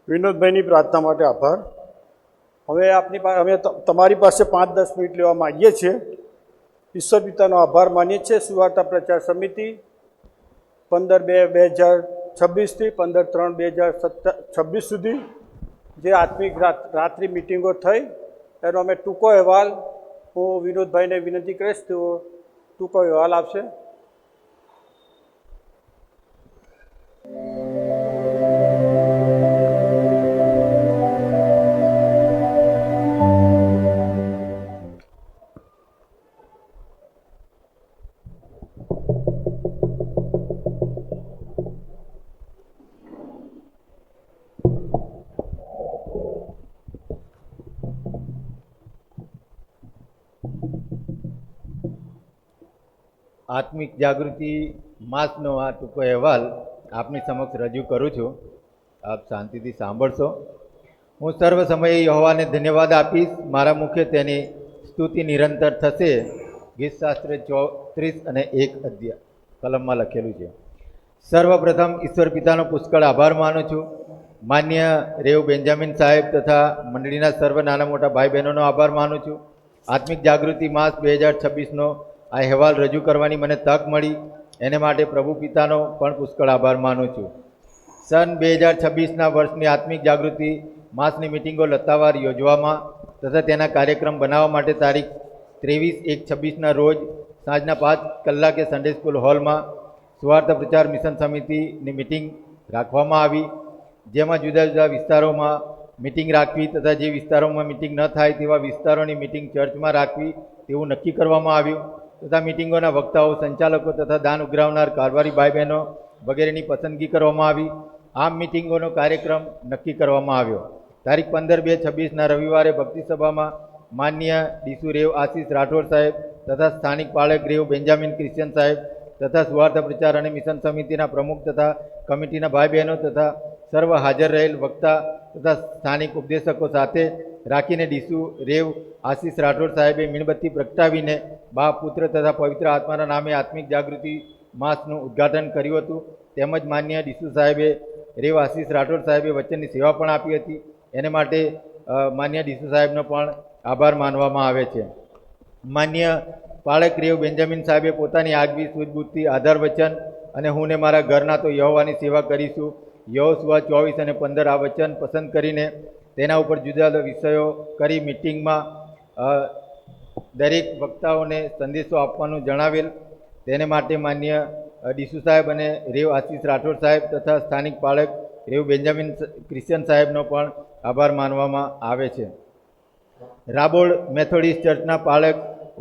વિનોદભાઈની પ્રાર્થના માટે આભાર. હવે અમે તમારી પાસે 5-10 મિનિટ લેવા માગીએ છીએ. ઈશ્વર પિતાનો આભાર માનીએ છીએ. સુવાર્તા પ્રચાર સમિતિ 15/2/2026 થી 15/3/2026 સુધી જે આત્મિક રાત્રિ મિટિંગો થઈ એનો અમે ટૂંકો અહેવાલ હું વિનોદભાઈને વિનંતી કરીશ તેઓ ટૂંકો અહેવાલ આપશે. આત્મિક જાગૃતિ માસનો આ ટૂંકો અહેવાલ આપની સમક્ષ રજૂ કરું છું. આપ શાંતિથી સાંભળશો. હું સર્વ સમયે યહોવાને ધન્યવાદ આપીશ. મારા મુખ્ય તેની સ્તુતિ નિરંતર થશે. ગીતશાસ્ત્ર 34 અને 1 અધ્યાય કલમમાં લખેલું છે. સર્વપ્રથમ ઈશ્વર પિતાનો પુષ્કળ આભાર માનું છું. માન્ય રેવ બેન્જામિન સાહેબ તથા મંડળીના સર્વ નાના મોટા ભાઈ બહેનોનો આભાર માનું છું. આત્મિક જાગૃતિ માસ 2026નો આ અહેવાલ રજૂ કરવાની મને તક મળી એને માટે પ્રભુ પિતાનો પણ પુષ્કળ આભાર માનું છું. સન 2026ના વર્ષની આત્મિક જાગૃતિ માસની મિટિંગો લત્તાવાર યોજવામાં તથા તેના કાર્યક્રમ બનાવવા માટે તારીખ 23/1/26ના રોજ સાંજના 5 કલાકે સન્ડે સ્કૂલ હોલમાં સુવાર્તા પ્રચાર મિશન સમિતિની મિટિંગ રાખવામાં આવી, જેમાં જુદા જુદા વિસ્તારોમાં મિટિંગ રાખવી તથા જે વિસ્તારોમાં મિટિંગ ન થાય તેવા વિસ્તારોની મિટિંગ ચર્ચમાં રાખવી તેવું નક્કી કરવામાં આવ્યું. તથા મિટિંગોના વક્તાઓ, સંચાલકો તથા દાન ઉઘરાવનાર કારભારી ભાઈ બહેનો વગેરેની પસંદગી કરવામાં આવી. આમ મિટિંગોનો કાર્યક્રમ નક્કી કરવામાં આવ્યો. તારીખ 15/2/26ના રવિવારે ભક્તિસભામાં માન્ય ડીસુ રેવ આશીષ રાઠોડ સાહેબ તથા સ્થાનિક પાળક રેવ બેન્જામિન ક્રિશ્ચિયન સાહેબ તથા સુવાર્તા પ્રચાર અને મિશન સમિતિના પ્રમુખ તથા કમિટીના ભાઈ બહેનો તથા સર્વ હાજર રહેલ વક્તા તથા સ્થાનિક ઉપદેશકો સાથે રાખીને ડીસુ રેવ આશીષ રાઠોડ સાહેબે મીણબત્તી પ્રગટાવીને બાપ, પુત્ર તથા પવિત્ર આત્માના નામે આત્મિક જાગૃતિ માસનું ઉદ્ઘાટન કર્યું હતું. તેમજ માન્ય ડીસુ સાહેબે રેવ આશીષ રાઠોડ સાહેબે વચનની સેવા પણ આપી હતી. એને માટે માન્ય ડીસુ સાહેબનો પણ આભાર માનવામાં આવે છે. માન્ય પાળક રેવ બેન્જામિન સાહેબે પોતાની આગવી સૂઝબૂછથી આધાર વચન અને હું ને મારા ઘરના તો યહોવાની સેવા કરીશું યહોશુઆ 24 અને 15 આ વચન પસંદ કરીને તેના ઉપર જુદા જુદા વિષયો કરી મિટિંગમાં દરેક વક્તાઓને સંદેશો આપવાનું જણાવેલ. તેને માટે માન્ય ડીસુ સાહેબ અને રેવ આશીષ રાઠોડ સાહેબ તથા સ્થાનિક પાળક રેવ બેન્જામિન ક્રિશ્ચિયન સાહેબનો પણ આભાર માનવામાં આવે છે. રાબોડ મેથોડિસ્ટ ચર્ચના પાળક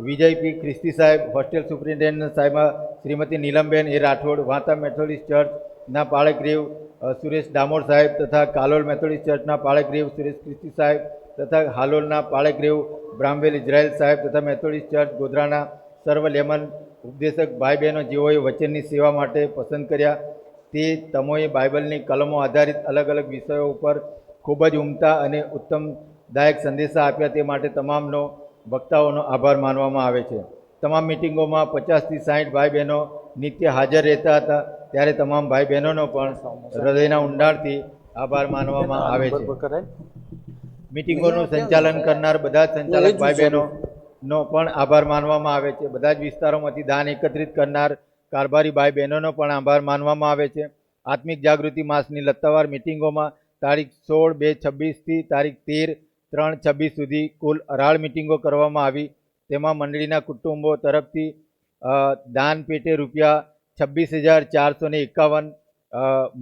વિજય પી ખ્રિસ્તી સાહેબ, હોસ્ટેલ સુપ્રિન્ટેન્ડન્ટ સાહેબ શ્રીમતી નીલમબેન એ રાઠોડ, વાંતા મેથોડિસ્ટ ચર્ચના પાળક રેવ સુરેશ ડામોર સાહેબ તથા કાલોલ મેથોડિસ્ટ ચર્ચના પાળક રેવ સુરેશ ખ્રિસ્તી સાહેબ તથા હાલોલના પાળક રેવ બ્રાહ્મવેલ ઇઝરાયલ સાહેબ તથા મેથોડિસ્ટ ચર્ચ ગોધરાના સર્વ લેમન ઉપદેશક ભાઈ બહેનો જેઓએ વચનની સેવા માટે પસંદ કર્યા. તે તમોએ બાઇબલની કલમો આધારિત અલગ અલગ વિષયો ઉપર ખૂબ જ ઉમદા અને ઉત્તમદાયક સંદેશા આપ્યા. તે માટે તમામનો વક્તાઓનો આભાર માનવામાં આવે છે. તમામ મિટિંગોમાં 50થી 60 ભાઈ બહેનો નિત્ય હાજર રહેતા હતા, ત્યારે તમામ ભાઈ બહેનોનો પણ હૃદયના ઊંડાણથી આભાર માનવામાં આવે છે. મિટિંગોનું સંચાલન કરનાર બધા જ સંચાલક ભાઈ બહેનોનો પણ આભાર માનવામાં આવે છે. બધા જ વિસ્તારોમાંથી દાન એકત્રિત કરનાર કારભારી ભાઈ બહેનોનો પણ આભાર માનવામાં આવે છે. આત્મિક જાગૃતિ માસની લત્તાવાર મિટિંગોમાં તારીખ 16/2/26થી તારીખ 13/3/26 સુધી કુલ 18 મિટિંગો કરવામાં આવી. તેમાં મંડળીના કુટુંબો તરફથી દાન પેટે રૂપિયા 26,451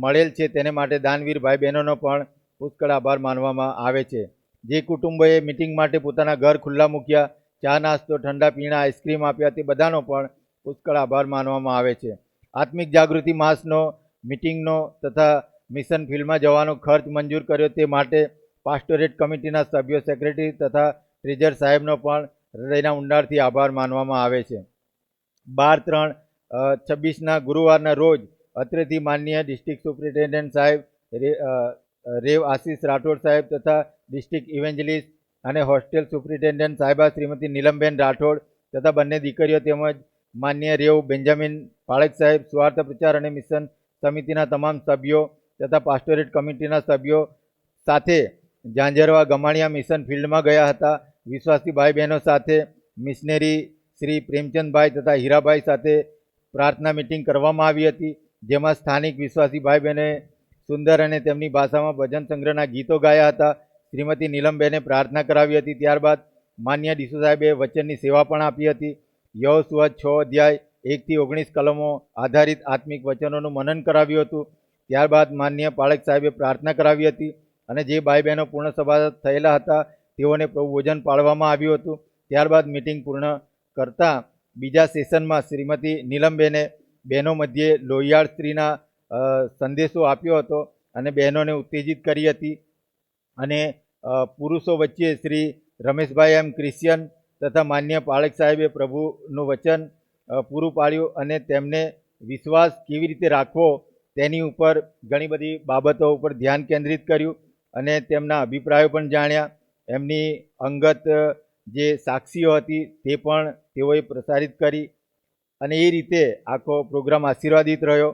મળેલ છે. તેને માટે દાનવીર ભાઈ બહેનોનો પણ પુષ્કળ આભાર માનવામાં આવે છે. જે કુટુંબોએ મિટિંગ માટે પોતાના ઘર ખુલ્લા મૂક્યા, ચા નાસ્તો, ઠંડા પીણા, આઈસ્ક્રીમ આપ્યા, તે બધાનો પણ પુષ્કળ આભાર માનવામાં આવે છે. આત્મિક જાગૃતિ માસનો મિટિંગનો તથા મિશન ફિલ્ડમાં જવાનો ખર્ચ મંજૂર કર્યો તે માટે પાસ્ટોરેટ કમિટીના સભ્યો, સેક્રેટરી તથા ટ્રેઝર સાહેબનો પણ હૃદયના ઊંડાણથી આભાર માનવામાં આવે છે. 12/3/26ના ગુરુવારના રોજ અત્રેથી માનનીય ડિસ્ટ્રિક્ટ સુપ્રિન્ટેન્ડન્ટ સાહેબ રેવ આશીષ રાઠોડ સાહેબ તથા ડિસ્ટ્રિક્ટ ઇવેન્જલિસ્ટ અને હોસ્ટેલ સુપ્રિન્ટેન્ડન્ટ સાહેબા શ્રીમતી નીલમબેન રાઠોડ તથા બંને દીકરીઓ તેમજ માનનીય રેવ બેન્જામિન પાળક સાહેબ, સ્વાર્થ પ્રચાર અને મિશન સમિતિના તમામ સભ્યો તથા પાસ્ટોરેટ કમિટીના સભ્યો સાથે ઝાંઝરવા ગમાણિયા મિશન ફિલ્ડમાં ગયા હતા. વિશ્વાસી ભાઈ બહેનો સાથે મિશનરી શ્રી પ્રેમચંદભાઈ તથા હીરાભાઈ સાથે પ્રાર્થના મિટિંગ કરવામાં આવી હતી, જેમાં સ્થાનિક વિશ્વાસી ભાઈ બહેનોએ સુંદર અને તેમની ભાષામાં ભજન સંગ્રહના ગીતો ગાયા હતા. શ્રીમતી નીલમબેને પ્રાર્થના કરાવી હતી. ત્યારબાદ માન્ય ડીસુ સાહેબે વચનની સેવા પણ આપી હતી. યહોશુઆ 6 અધ્યાય 1 થી 19 કલમો આધારિત આત્મિક વચનોનું મનન કરાવ્યું હતું. ત્યારબાદ માન્ય પાળક સાહેબે પ્રાર્થના કરાવી હતી અને જે ભાઈ બહેનો પૂર્ણ સભા થયેલા હતા તેઓને પ્રભુ ભોજન પાળવામાં આવ્યું હતું. ત્યારબાદ મિટિંગ પૂર્ણ કરતાં બીજા સેશનમાં શ્રીમતી નીલમબેને બહેનો મધ્યે લોહિયાળ સ્ત્રીના સંદેશો આપ્યો હતો અને બહેનોને ઉત્તેજિત કરી હતી. અને પુરુષો વચ્ચે શ્રી રમેશભાઈ એમ ક્રિશ્ચિયન તથા માન્ય પાળક સાહેબે પ્રભુનું વચન પૂરું પાડ્યું અને તેમને વિશ્વાસ કેવી રીતે રાખવો તેની ઉપર ઘણી બધી બાબતો ઉપર ધ્યાન કેન્દ્રિત કર્યું અને તેમના અભિપ્રાયો પણ જાણ્યા. એમની અંગત જે સાક્ષીઓ હતી તે પણ તેઓએ પ્રસારિત કરી અને એ રીતે આખો પ્રોગ્રામ આશીર્વાદિત રહ્યો.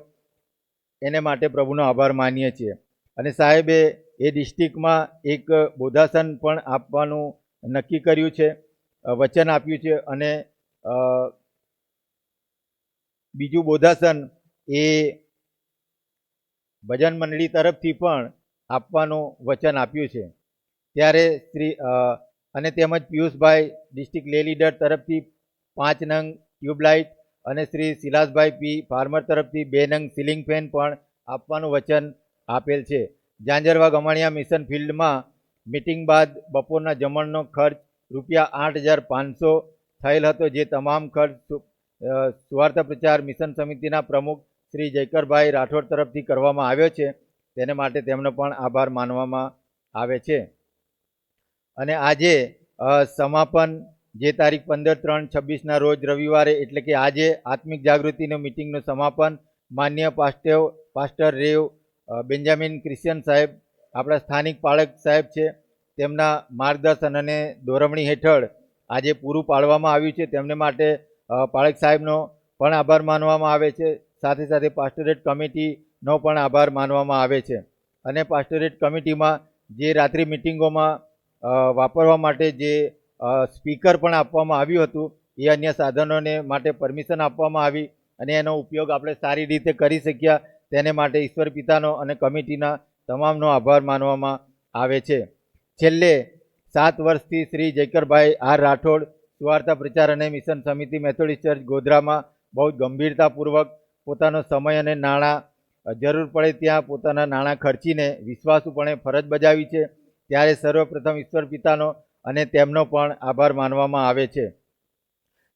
એને માટે પ્રભુનો આભાર માનીએ છીએ. અને સાહેબે એ ડિસ્ટ્રિક્ટમાં એક બોધાસન પણ આપવાનું નક્કી કર્યું છે, વચન આપ્યું છે. અને બીજું બોધાસન એ ભજન મંડળી તરફથી પણ આપવાનું વચન આપ્યું છે. ત્યારે અને તેમજ પિયુષભાઈ ડિસ્ટ્રિક્ટ લે લીડર તરફથી 5 નંગ ટ્યુબલાઇટ અને શ્રી શિલાસભાઈ પી ફાર્મર તરફથી 2 નંગ સીલિંગ ફેન પણ આપવાનું વચન આપેલ છે. ઝાંઝરવા ગમાણિયા મિશન ફિલ્ડમાં મિટિંગ બાદ બપોરના જમણનો ખર્ચ રૂપિયા 8,500 થયેલ હતો, જે તમામ ખર્ચ સુવાર્તા પ્રચાર મિશન સમિતિના પ્રમુખ શ્રી જયકરભાઈ રાઠોડ તરફથી કરવામાં આવ્યો છે. તેને માટે તેમનો પણ આભાર માનવામાં આવે છે. અને આજે સમાપન જે તારીખ 15/3/26ના રોજ રવિવારે એટલે કે આજે આત્મિક જાગૃતિનો મિટિંગનું સમાપન માન્ય પાસ્ટર રેવ બેન્જામિન ક્રિશ્ચિયન સાહેબ, આપણા સ્થાનિક પાળક સાહેબ છે, તેમના માર્ગદર્શન અને દોરવણી હેઠળ આજે પૂરું પાડવામાં આવ્યું છે. તેમને માટે પાળક સાહેબનો પણ આભાર માનવામાં આવે છે. સાથે સાથે પાસ્ટોરેટ કમિટીનો પણ આભાર માનવામાં આવે છે. અને પાસ્ટોરેટ કમિટીમાં જે રાત્રિ મિટિંગોમાં વાપરવા માટે જે સ્પીકર પણ આપવામાં આવ્યું હતું એ અન્ય સાધનોને માટે પરમિશન આપવામાં આવી અને એનો ઉપયોગ આપણે સારી રીતે કરી શક્યા. તેને માટે ઈશ્વર પિતાનો અને કમિટીના તમામનો આભાર માનવામાં આવે છે. છેલ્લે 7 વર્ષથી શ્રી જયકરભાઈ આર રાઠોડ સુવાર્તા પ્રચાર અને મિશન સમિતિ મેથોડિસ્ટ ચર્ચ ગોધરામાં બહુ ગંભીરતાપૂર્વક પોતાનો સમય અને નાણાં જરૂર પડે ત્યાં પોતાના નાણાં ખર્ચીને વિશ્વાસુપણે ફરજ બજાવી છે. ત્યારે સર્વપ્રથમ ઈશ્વર પિતાનો અને તેમનો પણ આભાર માનવામાં આવે છે.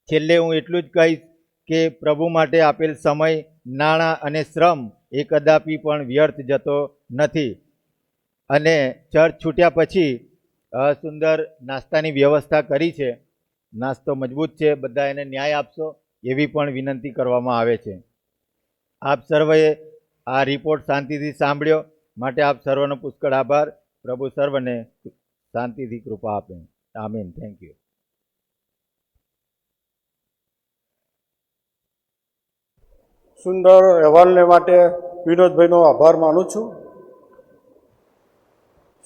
છેલ્લે હું એટલું જ કહીશ કે પ્રભુ માટે આપેલ સમય, નાણાં અને શ્રમ એ કદાપી પણ વ્યર્થ જતો નથી. અને ચર્ચ છૂટ્યા પછી સુંદર નાસ્તાની વ્યવસ્થા કરી છે. નાસ્તો મજબૂત છે, બધા એને ન્યાય આપશો એવી પણ વિનંતી કરવામાં આવે છે. આપ સર્વે આ રિપોર્ટ શાંતિથી સાંભળ્યો માટે આપ સર્વનો પુષ્કળ આભાર. પ્રભુ સર્વને શાંતિથી કૃપા આપે. આમીન. Thank you. સુંદર અહેવાલને માટે વિનોદભાઈનો આભાર માનું છું.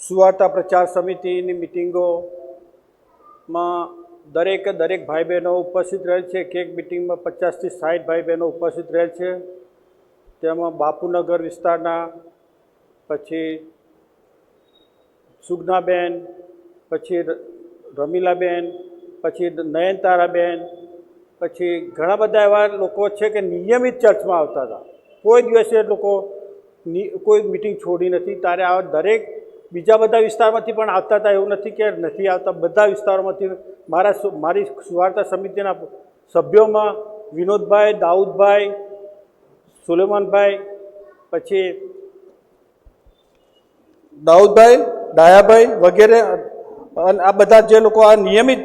સુવાર્તા પ્રચાર સમિતિની મિટિંગોમાં દરેક ભાઈ બહેનો ઉપસ્થિત રહેલ છે. એક મિટિંગમાં 50થી 60 ભાઈ બહેનો ઉપસ્થિત રહેલ છે. તેમાં બાપુનગર વિસ્તારના, પછી સુગનાબેન, પછી રમીલાબેન, પછી નયનતારાબેન, પછી ઘણા બધા એવા લોકો છે કે નિયમિત ચર્ચમાં આવતા હતા. કોઈ દિવસે લોકો કોઈ મિટિંગ છોડી નથી. ત્યારે આ દરેક બીજા બધા વિસ્તારમાંથી પણ આવતા હતા, એવું નથી કે નથી આવતા. બધા વિસ્તારોમાંથી મારી સુવાર્તા સમિતિના સભ્યોમાં વિનોદભાઈ, દાઉદભાઈ, સુલેમાનભાઈ, પછી દાઉદભાઈ, ડાયાભાઈ વગેરે, અને આ બધા જે લોકો આ નિયમિત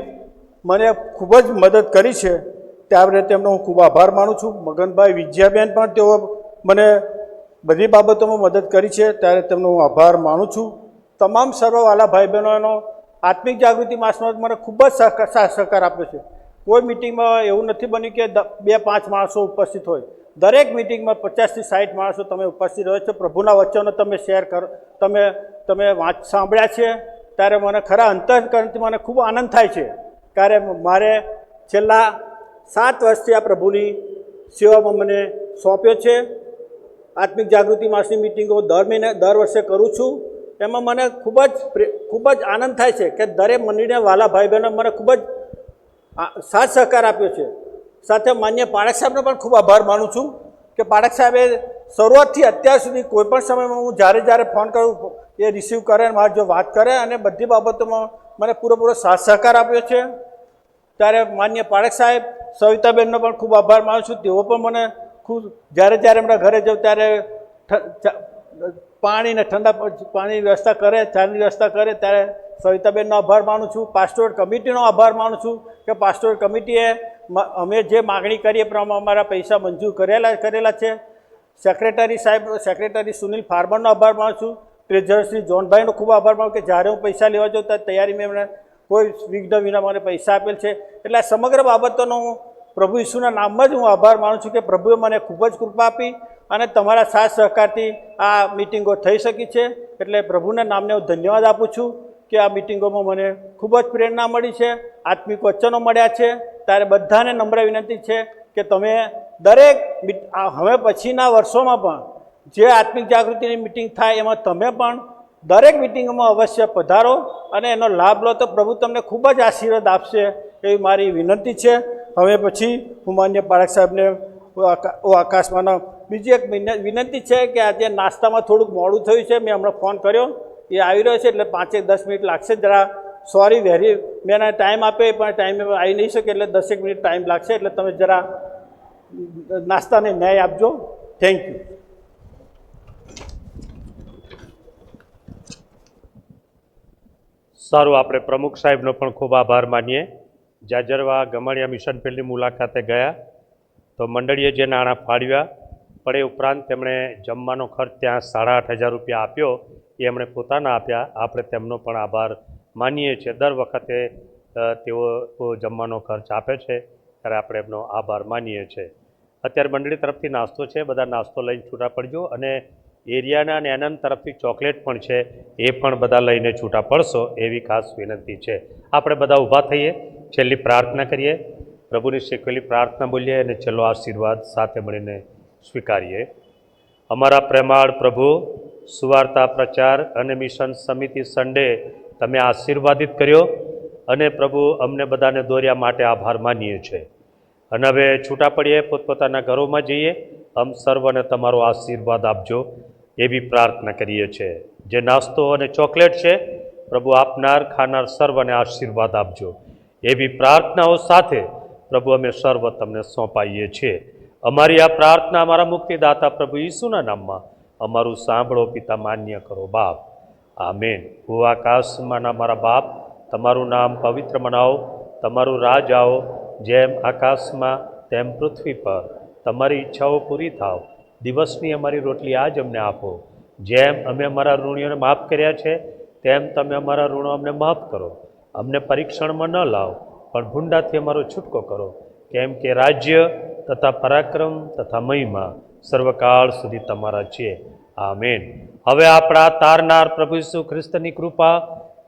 મને ખૂબ જ મદદ કરી છે, ત્યારે તેમનો હું ખૂબ આભાર માનું છું. મગનભાઈ, વિજયાબેન પણ તેઓ મને બધી બાબતોમાં મદદ કરી છે, ત્યારે તેમનો હું આભાર માનું છું. તમામ સર્વવાલા ભાઈ બહેનોનો આત્મિક જાગૃતિ માસમાં મને ખૂબ જ સહકાર આપ્યો છે. કોઈ મિટિંગમાં એવું નથી બન્યું કે 2-5 માણસો ઉપસ્થિત હોય. દરેક મિટિંગમાં 50થી 60 માણસો તમે ઉપસ્થિત રહો છો. પ્રભુના વચનો તમે શેર કરો, તમે સાંભળ્યા છે, ત્યારે મને ખરા અંતઃકરણથી મને ખૂબ આનંદ થાય છે. કારણ મારે છેલ્લા 7 વર્ષથી આ પ્રભુની સેવામાં મને સોંપ્યો છે. આત્મિક જાગૃતિ માસની મિટિંગો દર વર્ષે કરું છું. એમાં મને ખૂબ જ આનંદ થાય છે કે દરેક મંડળીના વાલા ભાઈ બહેનો મને ખૂબ જ સાથ સહકાર આપ્યો છે. સાથે માન્ય પાઠક સાહેબનો પણ ખૂબ આભાર માનું છું કે પાઠક સાહેબે શરૂઆતથી અત્યાર સુધી કોઈપણ સમયમાં હું જ્યારે ફોન કરું એ રિસીવ કરે, મારી જો વાત કરે, અને બધી બાબતોમાં મને પૂરેપૂરો સાથ સહકાર આપ્યો છે. ત્યારે માન્ય પાઠક સાહેબ, સવિતાબેનનો પણ ખૂબ આભાર માનું છું. તેઓ પણ મને ખૂબ જ્યારે એમના ઘરે જાઉં ત્યારે પાણીને ઠંડા પાણીની વ્યવસ્થા કરે, ચાની વ્યવસ્થા કરે, ત્યારે સવિતાબેનનો આભાર માનું છું. પાસ્ટોરલ કમિટીનો આભાર માનું છું કે પાસ્ટોરલ કમિટીએ અમે જે માગણી કરીએ પ્રમાણે અમારા પૈસા મંજૂર કરેલા છે. સેક્રેટરી સુનિલ ફાર્મરનો આભાર માનું છું. ટ્રેઝરર શ્રી જોનભાઈનો ખૂબ આભાર માનું કે જ્યારે હું પૈસા લેવા જાઉં ત્યારે તૈયારીમાં એમણે કોઈ વિઘ્ન વિના મને પૈસા આપેલ છે. એટલે આ સમગ્ર બાબતોનો હું પ્રભુ ઈસુના નામમાં જ હું આભાર માનું છું કે પ્રભુએ મને ખૂબ જ કૃપા આપી અને તમારા સાથ સહકારથી આ મિટિંગો થઈ શકી છે. એટલે પ્રભુના નામને હું ધન્યવાદ આપું છું કે આ મિટિંગોમાં મને ખૂબ જ પ્રેરણા મળી છે, આત્મિક વચનો મળ્યા છે. ત્યારે બધાને નમ્ર વિનંતી છે કે તમે દરેક હવે પછીના વર્ષોમાં પણ જે આત્મિક જાગૃતિની મિટિંગ થાય એમાં તમે પણ દરેક મિટિંગમાં અવશ્ય પધારો અને એનો લાભ લો, તો પ્રભુ તમને ખૂબ જ આશીર્વાદ આપશે એવી મારી વિનંતી છે. હવે પછી હું માન્ય પાઠક સાહેબને આકાશમાંનો બીજી એક વિનંતી છે કે આજે નાસ્તામાં થોડુંક મોડું થયું છે. મેં હમણાં ફોન કર્યો, એ આવી રહ્યો છે, એટલે 5-10 મિનિટ લાગશે. જરા સોરી, મેં એને ટાઈમ આપ્યો પણ ટાઈમે આવી નહીં શકે, એટલે 10 મિનિટ ટાઈમ લાગશે. એટલે તમે જરા નાસ્તાને ન્યાય આપજો. Thank you. સારું, આપણે પ્રમુખ સાહેબનો પણ ખૂબ આભાર માનીએ. જાજરવા ગમાણિયા મિશન ફિલ્ડની મુલાકાતે ગયા તો મંડળીએ જે નાણાં ફાળવ્યા, પણ એ ઉપરાંત તેમણે જમવાનો ખર્ચ ત્યાં 8,500 રૂપિયા આપ્યો, એ એમણે પોતાના આપ્યા. આપણે તેમનો પણ આભાર માનીએ છીએ. દર વખતે તેઓ જમવાનો ખર્ચ આપે છે ત્યારે આપણે એમનો આભાર માનીએ છીએ. અત્યારે મંડળી તરફથી નાસ્તો છે, બધા નાસ્તો લઈને છૂટા પડજો. અને એરિયાના અને આનંદ તરફથી ચોકલેટ પણ છે, એ પણ બધા લઈને છૂટા પડશો એવી ખાસ વિનંતી છે. આપણે બધા ઊભા થઈએ, છેલ્લી પ્રાર્થના કરીએ, પ્રભુની શીખવેલી પ્રાર્થના બોલીએ અને છેલ્લો આશીર્વાદ સાથે મળીને સ્વીકારીએ. અમારા પ્રેમાળ પ્રભુ, સુવાર્તા પ્રચાર અને મિશન સમિતિ સન્ડે તમે આશીર્વાદિત કર્યો અને પ્રભુ અમને બધાને દોર્યા માટે આભાર માનીએ છીએ. અને હવે છૂટા પડીએ, પોતપોતાના ઘરોમાં જઈએ. સર્વને તમારો આશીર્વાદ આપજો એવી પ્રાર્થના કરીએ છીએ. જે નાસ્તો અને ચોકલેટ છે પ્રભુ આપનાર ખાનાર સર્વને આશીર્વાદ આપજો એવી પ્રાર્થનાઓ સાથે પ્રભુ અમે સર્વ તમને સોંપાઈએ છીએ. અમારી આ પ્રાર્થના અમારા મુક્તિદાતા પ્રભુ ઈસુના નામમાં અમારું સાંભળો પિતા, માન્ય કરો બાપ. આમેન. ઓ આકાશમાંના મારા બાપ, તમારું નામ પવિત્ર મનાવો, તમારું રાજ આવો, જેમ આકાશમાં તેમ પૃથ્વી પર તમારી ઈચ્છાઓ પૂરી થાવ. દિવસની અમારી રોટલી આજ અમને આપો. જેમ અમે અમારા ઋણીઓને માફ કર્યા છે તેમ તમે અમારા ઋણો અમને માફ કરો. અમને પરીક્ષણમાં ન લાવ પણ ભૂંડાથી અમારો છૂટકો કરો. કેમ કે રાજ્ય તથા પરાક્રમ તથા મહિમા સર્વકાળ સુધી તમારા છે. આમેન. હવે આપણા તારનાર પ્રભુ ઈસુ ખ્રિસ્તની કૃપા,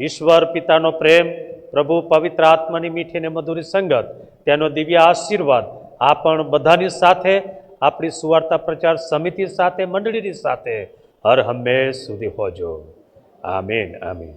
ઈશ્વર પિતાનો પ્રેમ, પ્રભુ પવિત્ર આત્માની મીઠી અને મધુરી સંગત, તેનો દિવ્ય આશીર્વાદ આ પણ બધાની સાથે, આપણી સુવાર્તા પ્રચાર સમિતિ સાથે, મંડળીની સાથે હર હંમેશ સુધી હોજો. આમીન આમીન.